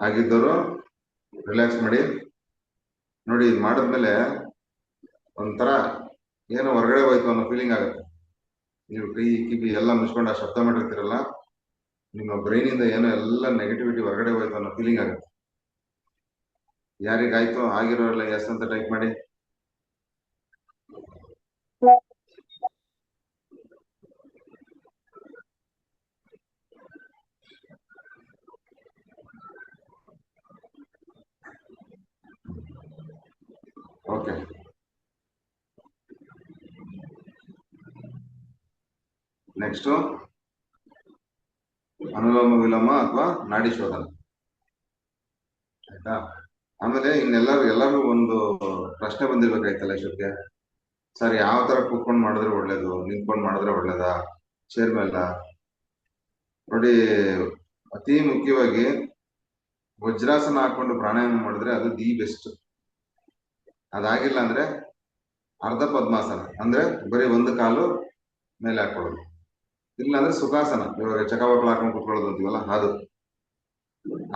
ಆಗಿದ್ದವರು ರಿಲ್ಯಾಕ್ಸ್ ಮಾಡಿ. ನೋಡಿ, ಇದು ಮಾಡಿದ್ಮೇಲೆ ಒಂಥರ ಏನೋ ಹೊರಗಡೆ ಹೋಯ್ತು ಅನ್ನೋ ಫೀಲಿಂಗ್ ಆಗುತ್ತೆ. ನೀವು ಕೈ ಕಿವಿ ಎಲ್ಲ ಮುಚ್ಕೊಂಡು ಆ ಶಬ್ದ ಮಾಡಿರ್ತೀರಲ್ಲ, ನಿಮ್ಮ ಬ್ರೈನ್ ಇಂದ ಏನೋ ಎಲ್ಲ ನೆಗೆಟಿವಿಟಿ ಹೊರಗಡೆ ಹೋಯ್ತು ಅನ್ನೋ ಫೀಲಿಂಗ್ ಆಗುತ್ತೆ. ಯಾರಿಗಾಯ್ತು ಆಗಿರೋರೆಲ್ಲ ಎಸ್ ಅಂತ ಟೈಪ್ ಮಾಡಿ. ಓಕೆ. ನೆಕ್ಸ್ಟ್ ಅನುಲೋಮ ವಿಲೋಮ ಅಥವಾ ನಾಡಿ ಶೋಧನ. ಆಯ್ತಾ? ಆಮೇಲೆ ಎಲ್ಲರೂ ಒಂದು ಪ್ರಶ್ನೆ ಬಂದಿರ್ಬೇಕಾಯ್ತಲ್ಲ ಇಷ್ಟಕ್ಕೆ, ಸರ್ ಯಾವ ತರ ಕೂತ್ಕೊಂಡು ಮಾಡಿದ್ರೆ ಒಳ್ಳೇದು, ನಿಂತ್ಕೊಂಡು ಮಾಡಿದ್ರೆ ಒಳ್ಳೇದಾ, ಚೇರ್ ಮೇಲ? ನೋಡಿ, ಅತಿ ಮುಖ್ಯವಾಗಿ ವಜ್ರಾಸನ ಹಾಕೊಂಡು ಪ್ರಾಣಾಯಾಮ ಮಾಡಿದ್ರೆ ಅದು ದಿ ಬೆಸ್ಟ್. ಅದಾಗಿಲ್ಲ ಅಂದ್ರೆ ಅರ್ಧ ಪದ್ಮಾಸನ, ಅಂದ್ರೆ ಬರೀ ಒಂದು ಕಾಲು ಮೇಲೆ ಹಾಕೊಳ್ಳೋದು. ಇಲ್ಲ ಅಂದ್ರೆ ಸುಖಾಸನ, ಇವಾಗ ಚಕಮಕಲು ಹಾಕೊಂಡು ಕೂತ್ಕೊಳ್ಳೋದು ಅಂತೀವಲ್ಲ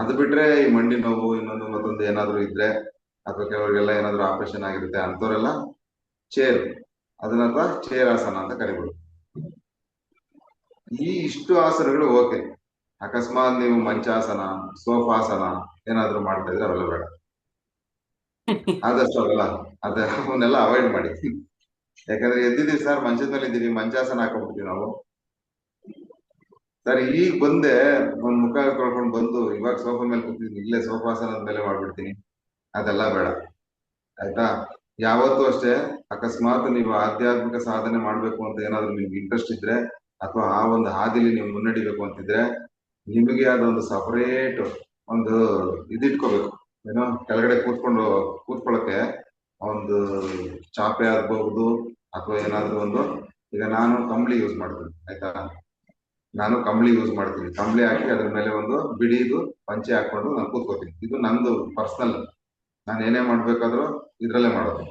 ಅದು ಬಿಟ್ರೆ ಈ ಮಂಡಿ ನೋವು ಇನ್ನೊಂದು ಮತ್ತೊಂದು ಏನಾದ್ರು ಇದ್ರೆ, ಅಥವಾ ಕೆಲವರಿಗೆಲ್ಲ ಏನಾದ್ರು ಆಪರೇಷನ್ ಆಗಿರುತ್ತೆ ಅಂತವರೆಲ್ಲ ಚೇರ್, ಅದನ್ನ ಚೇರ್ ಆಸನ ಅಂತ ಕರಿಬೋದು. ಈ ಇಷ್ಟು ಆಸನಗಳು ಓಕೆ. ಅಕಸ್ಮಾತ್ ನೀವು ಮಂಚಾಸನ, ಸೋಫಾಸನ ಏನಾದ್ರು ಮಾಡ್ತಾ ಇದ್ರೆ ಅವೆಲ್ಲ ಬೇಡ. ಆದಷ್ಟು ಅವನ್ನೆಲ್ಲ ಅವಾಯ್ಡ್ ಮಾಡಿ. ಯಾಕಂದ್ರೆ ಎದ್ದಿದ್ದೀವಿ ಸರ್, ಮಂಚದ ಮೇಲೆ ಇದ್ದೀವಿ, ಮಂಚಾಸನ ಹಾಕೊಂಡ್ಬಿಡ್ತೀವಿ ನಾವು. ಸರ್ ಈಗ ಬಂದೆ, ಒಂದ್ ಮುಖ ತೊಳ್ಕೊಂಡು ಬಂದು ಇವಾಗ ಸೋಫಾ ಮೇಲೆ ಕೂತಿದ್ದೀನಿ, ಇಲ್ಲೇ ಸೋಫಾಸನದ ಮೇಲೆ ಮಾಡ್ಬಿಡ್ತೀನಿ, ಅದೆಲ್ಲ ಬೇಡ. ಆಯ್ತಾ? ಯಾವತ್ತೂ ಅಷ್ಟೇ, ಅಕಸ್ಮಾತ್ ನೀವು ಆಧ್ಯಾತ್ಮಿಕ ಸಾಧನೆ ಮಾಡ್ಬೇಕು ಅಂತ ಏನಾದ್ರು ನಿಮ್ಗೆ ಇಂಟ್ರೆಸ್ಟ್ ಇದ್ರೆ, ಅಥವಾ ಆ ಒಂದು ಹಾದಿಲಿ ನೀವು ಮುನ್ನಡಿಬೇಕು ಅಂತಿದ್ರೆ, ನಿಮಗೆ ಅದೊಂದು ಸಪರೇಟ್ ಒಂದು ಇದಿಟ್ಕೋಬೇಕು. ಏನೋ ಕೆಳಗಡೆ ಕೂತ್ಕೊಳ್ಳಕ್ಕೆ ಒಂದು ಚಾಪೆ ಆಗ್ಬಹುದು, ಅಥವಾ ಏನಾದ್ರು ಒಂದು. ಈಗ ನಾನು ಕಂಬಳಿ ಯೂಸ್ ಮಾಡ್ತೀನಿ. ಆಯ್ತಾ? ನಾನು ಕಂಬಳಿ ಯೂಸ್ ಮಾಡ್ತೀನಿ. ಕಂಬಳಿ ಹಾಕಿ ಅದ್ರ ಮೇಲೆ ಒಂದು ಬಿಡಿದು ಪಂಚೆ ಹಾಕೊಂಡು ನಾನು ಕೂತ್ಕೋತೀನಿ. ಇದು ನಂದು ಪರ್ಸನಲ್. ನಾನು ಏನೇ ಮಾಡ್ಬೇಕಾದ್ರೂ ಇದ್ರಲ್ಲೇ ಮಾಡೋದು.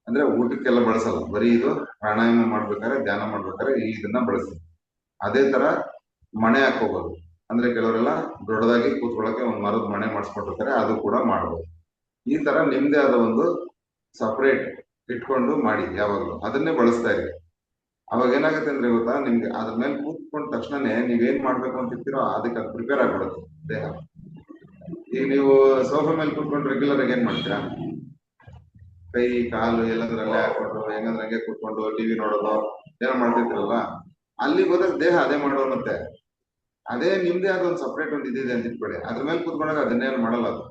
ಅಂದ್ರೆ ಊಟಕ್ಕೆಲ್ಲ ಬಳಸಲ್ಲ, ಬರೀ ಇದು ಪ್ರಾಣಾಯಾಮ ಮಾಡ್ಬೇಕಾದ್ರೆ, ಧ್ಯಾನ ಮಾಡ್ಬೇಕಾದ್ರೆ ಇದನ್ನ ಬಳಸ್ತೀನಿ. ಅದೇ ತರ ಮಣೆ ಹಾಕೋಬಹುದು. ಅಂದ್ರೆ ಕೆಲವರೆಲ್ಲ ದೊಡ್ಡದಾಗಿ ಕೂತ್ಕೊಳ್ಳೋಕೆ ಒಂದು ಮರದ ಮಣೆ ಮಾಡಿಸ್ಕೊಂಡಿರ್ತಾರೆ, ಅದು ಕೂಡ ಮಾಡಬಹುದು. ಈ ತರ ನಿಮ್ದೇ ಆದ ಒಂದು ಸಪರೇಟ್ ಇಟ್ಕೊಂಡು ಮಾಡಿ, ಯಾವಾಗಲೂ ಅದನ್ನೇ ಬಳಸ್ತಾ ಇರಿ. ಅವಾಗ ಏನಾಗುತ್ತೆ ಅಂದ್ರೆ ಗೊತ್ತಾ, ನಿಮ್ಗೆ ಅದ್ರ ಮೇಲೆ ಕೂತ್ಕೊಂಡ ತಕ್ಷಣನೇ ನೀವೇನ್ ಮಾಡ್ಬೇಕು ಅಂತ ಇರ್ತೀರೋ ಅದಕ್ಕೆ ಅದು ಪ್ರಿಪೇರ್ ಆಗ್ಬಿಡುತ್ತೆ ದೇಹ. ಈಗ ನೀವು ಸೋಫಾ ಮೇಲೆ ಕೂತ್ಕೊಂಡು ರೆಗ್ಯುಲರ್ ಆಗಿ ಏನ್ ಮಾಡ್ತೀರಾ? ಕೈ ಕಾಲು ಎಲ್ಲದ್ರಲ್ಲೇ ಹಾಕೊಂಡು ಹೆಂಗಂದ್ರೆ ಹಂಗೆ ಕೂತ್ಕೊಂಡು ಟಿವಿ ನೋಡೋದು ಏನೋ ಮಾಡ್ತಿರ್ತೀರಲ್ಲ, ಅಲ್ಲಿ ಹೋದಾಗ ದೇಹ ಅದೇ ಮಾಡೋನಂತೆ. ಅದೇ ನಿಮ್ದೇ ಆದ ಒಂದು ಸಪ್ರೇಟ್ ಒಂದು ಇದಿದೆ ಅಂತ ಇಟ್ಕೊಳ್ಳಿ, ಅದ್ರ ಮೇಲೆ ಕೂತ್ಕೊಂಡಾಗ ಅದನ್ನೇನು ಮಾಡಲ್ಲ ಅದು.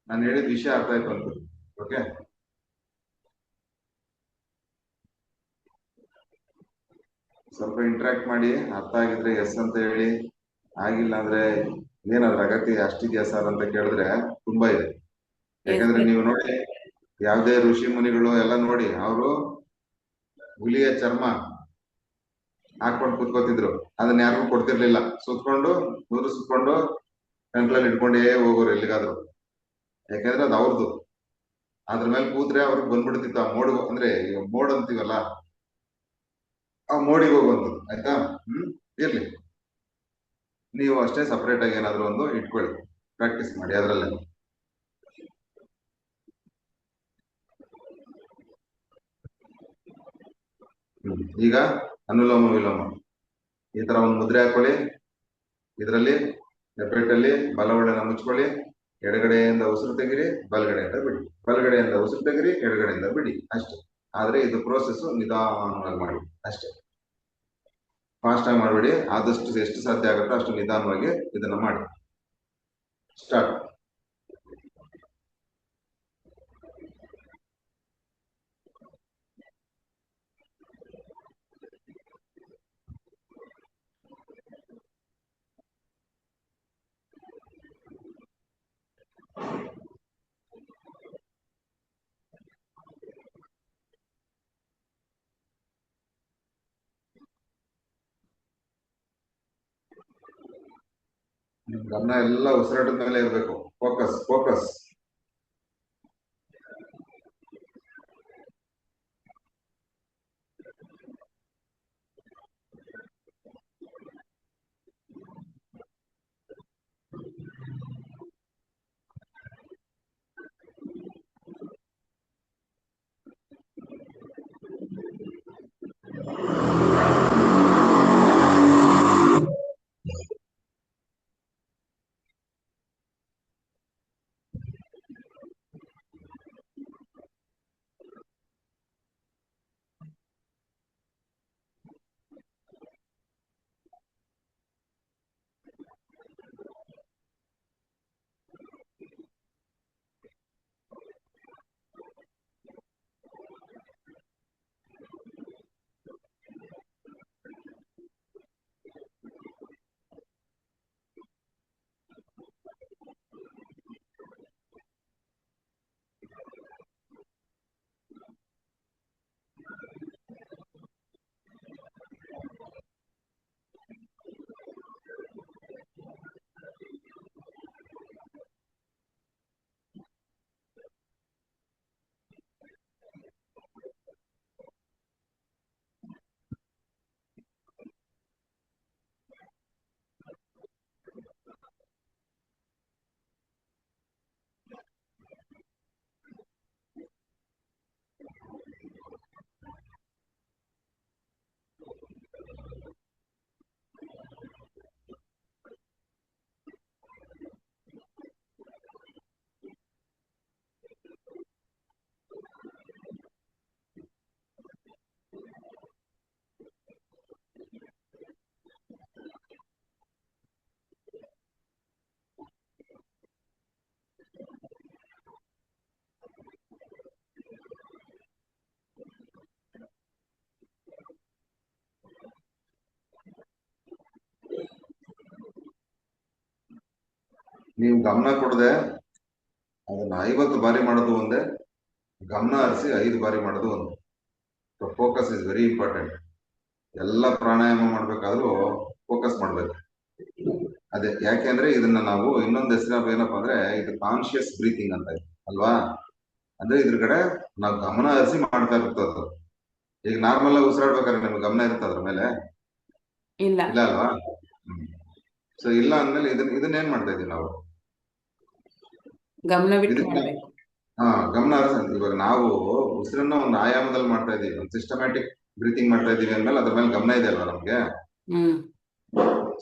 ನಾನು ಹೇಳಿದ ವಿಷಯ ಅರ್ಥ ಆಯ್ತು ಅಂತ. ಓಕೆ, ಸ್ವಲ್ಪ ಇಂಟ್ರಾಕ್ಟ್ ಮಾಡಿ. ಅರ್ಥ ಆಗಿದ್ರೆ ಎಸ್ ಅಂತ ಹೇಳಿ, ಆಗಿಲ್ಲ ಅಂದ್ರೆ ಏನಾದ್ರು ಅಗತ್ಯ ಅಷ್ಟಿದ್ಯಾ ಸರ್ ಅಂತ ಕೇಳಿದ್ರೆ ತುಂಬಾ ಇದೆ. ಯಾಕಂದ್ರೆ ನೀವು ನೋಡಿ, ಯಾವ್ದೇ ಋಷಿ ಮುನಿಗಳು ಎಲ್ಲ ನೋಡಿ, ಅವರು ಹುಲಿಯ ಚರ್ಮ ಹಾಕೊಂಡು ಕೂತ್ಕೋತಿದ್ರು, ಅದನ್ನ ಯಾರಿಗೂ ಕೊಡ್ತಿರ್ಲಿಲ್ಲ. ಸುತ್ಕೊಂಡು ಸುತ್ಕೊಂಡು ಕಂಕ್ಳಲ್ಲಿ ಇಟ್ಕೊಂಡೇ ಹೋಗೋರು ಎಲ್ಲಿಗಾದ್ರು. ಯಾಕಂದ್ರೆ ಅದು ಅವ್ರದ್ದು. ಅದ್ರ ಮೇಲೆ ಕೂತ್ರೆ ಅವ್ರಿಗೆ ಬಂದ್ಬಿಡ್ತಿತ್ತು ಆ ಮೋಡ್, ಅಂದ್ರೆ ಈಗ ಮೋಡ್ ಅಂತೀವಲ್ಲ, ಆ ಮೋಡಿಗೆ ಹೋಗುವಂಥದ್ದು. ಆಯ್ತಾ? ಇರ್ಲಿ, ನೀವು ಅಷ್ಟೇ ಸಪರೇಟ್ ಆಗಿ ಏನಾದ್ರು ಒಂದು ಇಟ್ಕೊಳ್ಳಿ, ಪ್ರಾಕ್ಟೀಸ್ ಮಾಡಿ ಅದ್ರಲ್ಲೇ. ಈಗ ಅನುಲೋಮ ವಿಲೋಮ ಈ ತರ ಒಂದು ಮುದ್ರೆ ಹಾಕೊಳ್ಳಿ. ಇದರಲ್ಲಿ ಹೆಬ್ಬೆಟ್ಟಲ್ಲಿ ಬಲವಡೆನ ಮುಚ್ಕೊಳ್ಳಿ. ಎಡಗಡೆಯಿಂದ ಉಸಿರು ತೆಗಿರಿ, ಬಲಗಡೆಯಿಂದ ಬಿಡಿ. ಬಲಗಡೆಯಿಂದ ಉಸಿರು ತೆಗಿರಿ, ಎಡಗಡೆಯಿಂದ ಬಿಡಿ. ಅಷ್ಟೇ. ಆದ್ರೆ ಇದು ಪ್ರೋಸೆಸ್ ನಿಧಾನವಾಗಿ ಮಾಡಿ ಅಷ್ಟೇ. ಫಾಸ್ಟ್ ಆಗಿ ಮಾಡಬೇಡಿ. ಆದಷ್ಟು ಎಷ್ಟು ಸಾಧ್ಯ ಆಗುತ್ತೋ ಅಷ್ಟು ನಿಧಾನವಾಗಿ ಇದನ್ನ ಮಾಡಿ. ಸ್ಟಾರ್ಟ್. ಗಮನ ಎಲ್ಲ ಉಸಿರಾಟದ ಮೇಲೆ ಇರಬೇಕು. Focus focus. ನೀವು ಗಮನ ಕೊಡದೆ ಅದನ್ನ 50 ಬಾರಿ ಮಾಡೋದು ಒಂದೇ, ಗಮನ ಹರಿಸಿ 5 ಬಾರಿ ಮಾಡೋದು ಒಂದು. Focus is very important. ಎಲ್ಲ ಪ್ರಾಣಾಯಾಮ ಮಾಡ್ಬೇಕಾದ್ರೂ ಫೋಕಸ್ ಮಾಡ್ಬೇಕು. ಅದೇ ಯಾಕೆಂದ್ರೆ ಇದನ್ನ ನಾವು ಇನ್ನೊಂದು ಹೆಸರು ಏನಪ್ಪಾ ಅಂದ್ರೆ ಇದು ಕಾನ್ಶಿಯಸ್ ಬ್ರೀತಿಂಗ್ ಅಂತ ಇದೆ ಅಲ್ವಾ. ಅಂದ್ರೆ ಇದ್ರ ಕಡೆ ನಾವು ಗಮನ ಹರಿಸಿ ಮಾಡ್ತಾ ಇರ್ತದ್ದು. ಈಗ ನಾರ್ಮಲ್ ಆಗಿ ಉಸಿರಾಡ್ಬೇಕಾದ್ರೆ ನಿಮ್ಗೆ ಗಮನ ಇರುತ್ತೆ ಅದ್ರ ಮೇಲೆ? ಇಲ್ಲ. ಇಲ್ಲ ಅಲ್ವಾ? ಸೊ ಇಲ್ಲ ಅಂದ್ಮೇಲೆ ಇದನ್ನ ಏನ್ ಮಾಡ್ತಾ ಇದೀವಿ ನಾವು? ಗಮನ ಬಿಟ್ಟು ಇದಕ್ಕೆ ಮಾಡ್ಬೇಕು. ಗಮನ ಹರಿಸಿ ಇವಾಗ ನಾವು ಉಸಿರನ್ನ ಒಂದು ಆಯಾಮದಲ್ಲಿ ಮಾಡ್ತಾ ಇದೀವಿ, ಒಂದು ಸಿಸ್ಟಮ್ಯಾಟಿಕ್ ಬ್ರೀತಿಂಗ್ ಮಾಡ್ತಾ ಇದೀವಿ ಅಂದ್ಮೇಲೆ ಅದ್ರ ಮೇಲೆ ಗಮನ ಇದೆ ಅಲ್ವಾ ನಮ್ಗೆ. ಹ್ಮ್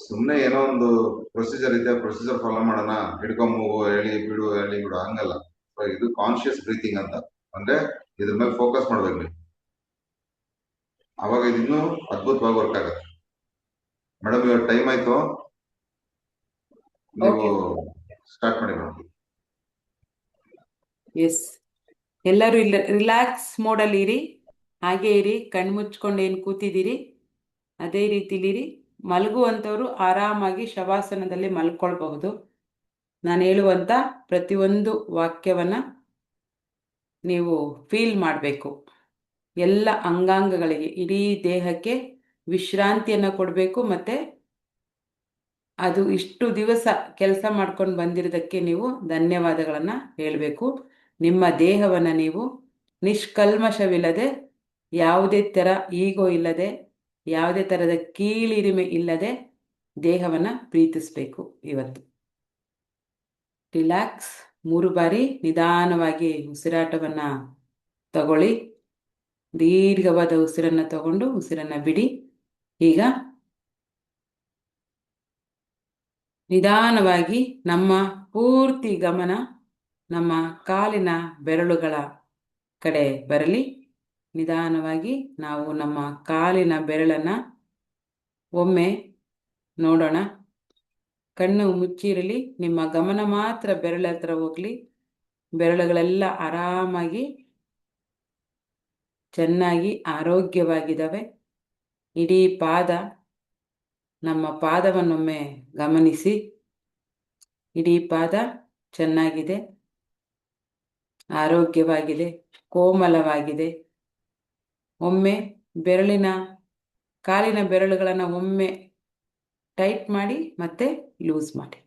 ಸುಮ್ನೆ ಏನೋ ಒಂದು ಪ್ರೊಸೀಜರ್ ಇದೆ, ಪ್ರೊಸೀಜರ್ ಫಾಲೋ ಮಾಡೋಣ, ಹಿಡ್ಕೊಂಬು ಹೇಳಿ ಬಿಡು ಹೇಳಿ ಬಿಡು ಹಂಗಲ್ಲ. So ಇದು ಕಾನ್ಶಿಯಸ್ ಬ್ರೀತಿಂಗ್ ಅಂತ. ಅಂದ್ರೆ ಇದ್ರ ಮೇಲೆ ಫೋಕಸ್ ಮಾಡ್ಬೇಕು ನೀವು, ಅವಾಗ ಇದು ಇನ್ನೂ ಅದ್ಭುತವಾಗಿ ವರ್ಕ್ ಆಗುತ್ತೆ. ಮೇಡಮ್ ಇವಾಗ ಟೈಮ್ ಆಯ್ತು, ನೀವು ಓಕೆ. ಸ್ಟಾರ್ಟ್ ಮಾಡಿ ಮೇಡಮ್. ಎಸ್, ಎಲ್ಲರೂ ಇಲ್ಲ ರಿಲ್ಯಾಕ್ಸ್ ಮೋಡಲ್ಲಿ ಇರಿ, ಹಾಗೆ ಇರಿ. ಕಣ್ಣು ಮುಚ್ಕೊಂಡು ಏನು ಕೂತಿದ್ದೀರಿ ಅದೇ ರೀತಿಲಿರಿ. ಮಲಗುವಂಥವ್ರು ಆರಾಮಾಗಿ ಶವಾಸನದಲ್ಲಿ ಮಲ್ಕೊಳ್ಬಹುದು. ನಾನು ಹೇಳುವಂಥ ಪ್ರತಿಯೊಂದು ವಾಕ್ಯವನ್ನು ನೀವು ಫೀಲ್ ಮಾಡಬೇಕು. ಎಲ್ಲ ಅಂಗಾಂಗಗಳಿಗೆ, ಇಡೀ ದೇಹಕ್ಕೆ ವಿಶ್ರಾಂತಿಯನ್ನು ಕೊಡಬೇಕು. ಮತ್ತು ಅದು ಇಷ್ಟು ದಿವಸ ಕೆಲಸ ಮಾಡ್ಕೊಂಡು ಬಂದಿರೋದಕ್ಕೆ ನೀವು ಧನ್ಯವಾದಗಳನ್ನು ಹೇಳಬೇಕು. ನಿಮ್ಮ ದೇಹವನ್ನು ನೀವು ನಿಷ್ಕಲ್ಮಶವಿಲ್ಲದೆ, ಯಾವುದೇ ಥರ ಈಗೋ ಇಲ್ಲದೆ, ಯಾವುದೇ ಥರದ ಕೀಳಿರಿಮೆ ಇಲ್ಲದೆ ದೇಹವನ್ನು ಪ್ರೀತಿಸಬೇಕು. ಇವತ್ತು ರಿಲ್ಯಾಕ್ಸ್. 3 ಬಾರಿ ನಿಧಾನವಾಗಿ ಉಸಿರಾಟವನ್ನು ತಗೊಳ್ಳಿ. ದೀರ್ಘವಾದ ಉಸಿರನ್ನು ತಗೊಂಡು ಉಸಿರನ್ನು ಬಿಡಿ. ಈಗ ನಿಧಾನವಾಗಿ ನಮ್ಮ ಪೂರ್ತಿ ಗಮನ ನಮ್ಮ ಕಾಲಿನ ಬೆರಳುಗಳ ಕಡೆ ಬರಲಿ. ನಿಧಾನವಾಗಿ ನಾವು ನಮ್ಮ ಕಾಲಿನ ಬೆರಳನ್ನು ಒಮ್ಮೆ ನೋಡೋಣ. ಕಣ್ಣು ಮುಚ್ಚಿರಲಿ, ನಿಮ್ಮ ಗಮನ ಮಾತ್ರ ಬೆರಳ ಹತ್ರ ಹೋಗಲಿ. ಬೆರಳುಗಳೆಲ್ಲ ಆರಾಮಾಗಿ ಚೆನ್ನಾಗಿ ಆರೋಗ್ಯವಾಗಿದ್ದಾವೆ. ಇಡೀ ಪಾದ, ನಮ್ಮ ಪಾದವನ್ನೊಮ್ಮೆ ಗಮನಿಸಿ. ಇಡೀ ಪಾದ ಚೆನ್ನಾಗಿದೆ, ಆರೋಗ್ಯವಾಗಿದೆ, ಕೋಮಲವಾಗಿದೆ. ಒಮ್ಮೆ ಕಾಲಿನ ಬೆರಳುಗಳನ್ನು ಒಮ್ಮೆ ಟೈಟ್ ಮಾಡಿ ಮತ್ತೆ ಲೂಸ್ ಮಾಡಿ.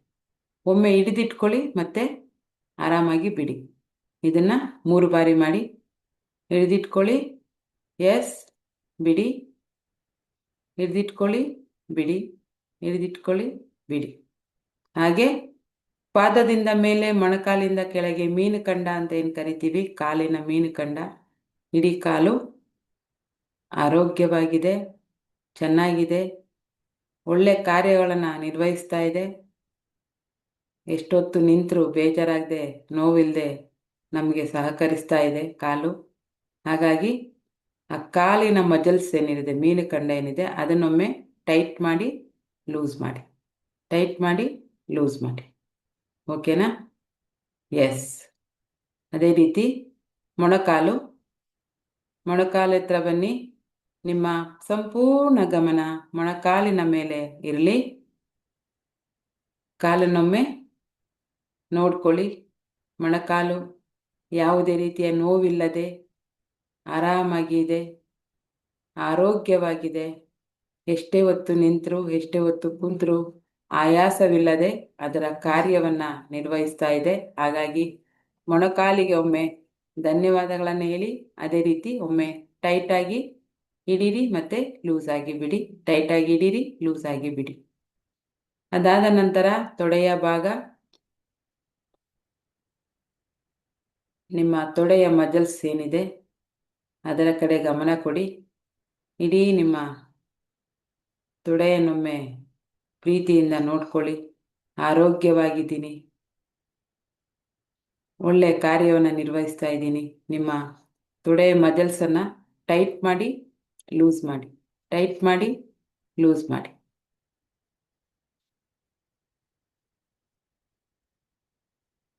ಒಮ್ಮೆ ಹಿಡಿದಿಟ್ಕೊಳ್ಳಿ ಮತ್ತೆ ಆರಾಮಾಗಿ ಬಿಡಿ. ಇದನ್ನು 3 ಬಾರಿ ಮಾಡಿ. ಹಿಡಿದಿಟ್ಕೊಳ್ಳಿ, ಎಸ್, ಬಿಡಿ, ಹಿಡಿದಿಟ್ಕೊಳ್ಳಿ, ಬಿಡಿ, ಹಿಡಿದಿಟ್ಕೊಳ್ಳಿ, ಬಿಡಿ. ಹಾಗೆ ಪಾದದಿಂದ ಮೇಲೆ ಮೊಣಕಾಲಿಂದ ಕೆಳಗೆ ಮೀನುಕಂಡ ಅಂತ ಏನು ಕರಿತೀವಿ, ಕಾಲಿನ ಮೀನುಕಂಡ. ಇಡೀ ಕಾಲು ಆರೋಗ್ಯವಾಗಿದೆ, ಚೆನ್ನಾಗಿದೆ, ಒಳ್ಳೆ ಕಾರ್ಯಗಳನ್ನು ನಿರ್ವಹಿಸ್ತಾ ಇದೆ. ಎಷ್ಟೊತ್ತು ನಿಂತರೂ ಬೇಜಾರಾಗದೆ, ನೋವಿಲ್ಲದೆ ನಮಗೆ ಸಹಕರಿಸ್ತಾ ಇದೆ ಕಾಲು. ಹಾಗಾಗಿ ಆ ಕಾಲಿನ ಮಜಲ್ಸ್ ಏನಿದೆ, ಮೀನುಕಂಡ ಏನಿದೆ, ಅದನ್ನೊಮ್ಮೆ ಟೈಟ್ ಮಾಡಿ ಲೂಸ್ ಮಾಡಿ, ಟೈಟ್ ಮಾಡಿ ಲೂಸ್ ಮಾಡಿ. ಓಕೆನಾ? ಎಸ್. ಅದೇ ರೀತಿ ಮೊಣಕಾಲು ಹತ್ರ ಬನ್ನಿ. ನಿಮ್ಮ ಸಂಪೂರ್ಣ ಗಮನ ಮೊಣಕಾಲಿನ ಮೇಲೆ ಇರಲಿ. ಕಾಲನ್ನೊಮ್ಮೆ ನೋಡ್ಕೊಳ್ಳಿ. ಮೊಣಕಾಲು ಯಾವುದೇ ರೀತಿಯ ನೋವಿಲ್ಲದೆ ಆರಾಮಾಗಿದೆ, ಆರೋಗ್ಯವಾಗಿದೆ. ಎಷ್ಟೇ ಹೊತ್ತು ನಿಂತರೂ, ಎಷ್ಟೇ ಹೊತ್ತು ಕುಂತರೂ ಆಯಾಸವಿಲ್ಲದೆ ಅದರ ಕಾರ್ಯವನ್ನು ನಿರ್ವಹಿಸ್ತಾ ಇದೆ. ಹಾಗಾಗಿ ಮೊಣಕಾಲಿಗೆ ಒಮ್ಮೆ ಧನ್ಯವಾದಗಳನ್ನು ಹೇಳಿ. ಅದೇ ರೀತಿ ಒಮ್ಮೆ ಟೈಟಾಗಿ ಹಿಡೀರಿ ಮತ್ತು ಲೂಸಾಗಿ ಬಿಡಿ, ಟೈಟಾಗಿ ಹಿಡೀರಿ, ಲೂಸಾಗಿ ಬಿಡಿ. ಅದಾದ ನಂತರ ತೊಡೆಯ ಭಾಗ, ನಿಮ್ಮ ತೊಡೆಯ ಮಜಲ್ಸ್ ಏನಿದೆ ಅದರ ಕಡೆ ಗಮನ ಕೊಡಿ. ಇಡೀ ನಿಮ್ಮ ತೊಡೆಯನ್ನೊಮ್ಮೆ ಪ್ರೀತಿಯಿಂದ ನೋಡ್ಕೊಳ್ಳಿ. ಆರೋಗ್ಯವಾಗಿದ್ದೀನಿ, ಒಳ್ಳೆಯ ಕಾರ್ಯವನ್ನು ನಿರ್ವಹಿಸ್ತಾ ಇದ್ದೀನಿ. ನಿಮ್ಮ ತೊಡೆಯ ಮಜಲ್ಸನ್ನು ಟೈಟ್ ಮಾಡಿ ಲೂಸ್ ಮಾಡಿ, ಟೈಟ್ ಮಾಡಿ ಲೂಸ್ ಮಾಡಿ.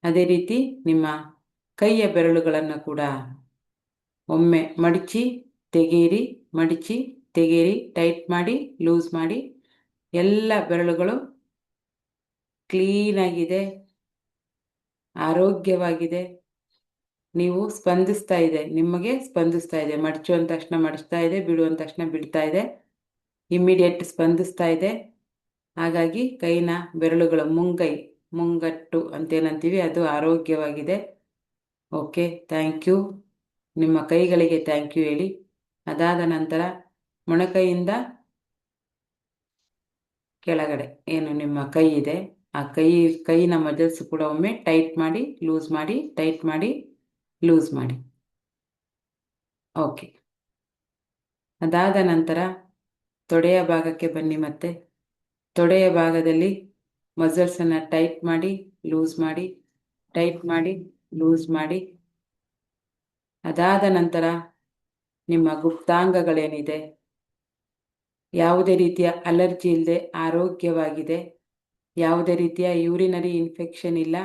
ಅದೇ ರೀತಿ ನಿಮ್ಮ ಕೈಯ ಬೆರಳುಗಳನ್ನು ಕೂಡ ಒಮ್ಮೆ ಮಡಚಿ ತೆಗೆಯಿರಿ, ಮಡಚಿ ತೆಗೆಯಿರಿ, ಟೈಟ್ ಮಾಡಿ ಲೂಸ್ ಮಾಡಿ. ಎಲ್ಲ ಬೆರಳುಗಳು ಕ್ಲೀನಾಗಿದೆ, ಆರೋಗ್ಯವಾಗಿದೆ. ನೀವು ಸ್ಪಂದಿಸ್ತಾ ಇದೆ, ನಿಮಗೆ ಸ್ಪಂದಿಸ್ತಾ ಇದೆ. ಮಡಚು ಅಂದ ತಕ್ಷಣ ಮಡಚ್ತಾ ಇದೆ, ಬಿಡು ಅಂದ ತಕ್ಷಣ ಬಿಡ್ತಾ ಇದೆ, ಇಮ್ಮಿಡಿಯೇಟ್ ಸ್ಪಂದಿಸ್ತಾ ಇದೆ. ಹಾಗಾಗಿ ಕೈನ ಬೆರಳುಗಳ ಮುಂಗಟ್ಟು ಅಂತೇನಂತೀವಿ, ಅದು ಆರೋಗ್ಯವಾಗಿದೆ. Okay, thank you. ನಿಮ್ಮ ಕೈಗಳಿಗೆ ಥ್ಯಾಂಕ್ ಯು ಹೇಳಿ. ಅದಾದ ನಂತರ ಮೊಣಕೈಯಿಂದ ಕೆಳಗಡೆ ಏನು ನಿಮ್ಮ ಕೈ ಇದೆ, ಆ ಕೈನ ಮಜಲ್ಸ್ ಕೂಡ ಒಮ್ಮೆ ಟೈಟ್ ಮಾಡಿ ಲೂಸ್ ಮಾಡಿ, ಟೈಟ್ ಮಾಡಿ ಲೂಸ್ ಮಾಡಿ. ಓಕೆ. ಅದಾದ ನಂತರ ತೊಡೆಯ ಭಾಗಕ್ಕೆ ಬನ್ನಿ. ಮತ್ತೆ ತೊಡೆಯ ಭಾಗದಲ್ಲಿ ಮಸಲ್ಸನ್ನು ಟೈಟ್ ಮಾಡಿ ಲೂಸ್ ಮಾಡಿ, ಟೈಟ್ ಮಾಡಿ ಲೂಸ್ ಮಾಡಿ. ಅದಾದ ನಂತರ ನಿಮ್ಮ ಗುಪ್ತಾಂಗಗಳೇನಿದೆ, ಯಾವುದೇ ರೀತಿಯ ಅಲರ್ಜಿ ಇಲ್ಲದೆ ಆರೋಗ್ಯವಾಗಿದೆ. ಯಾವುದೇ ರೀತಿಯ ಯೂರಿನರಿ ಇನ್ಫೆಕ್ಷನ್ ಇಲ್ಲ,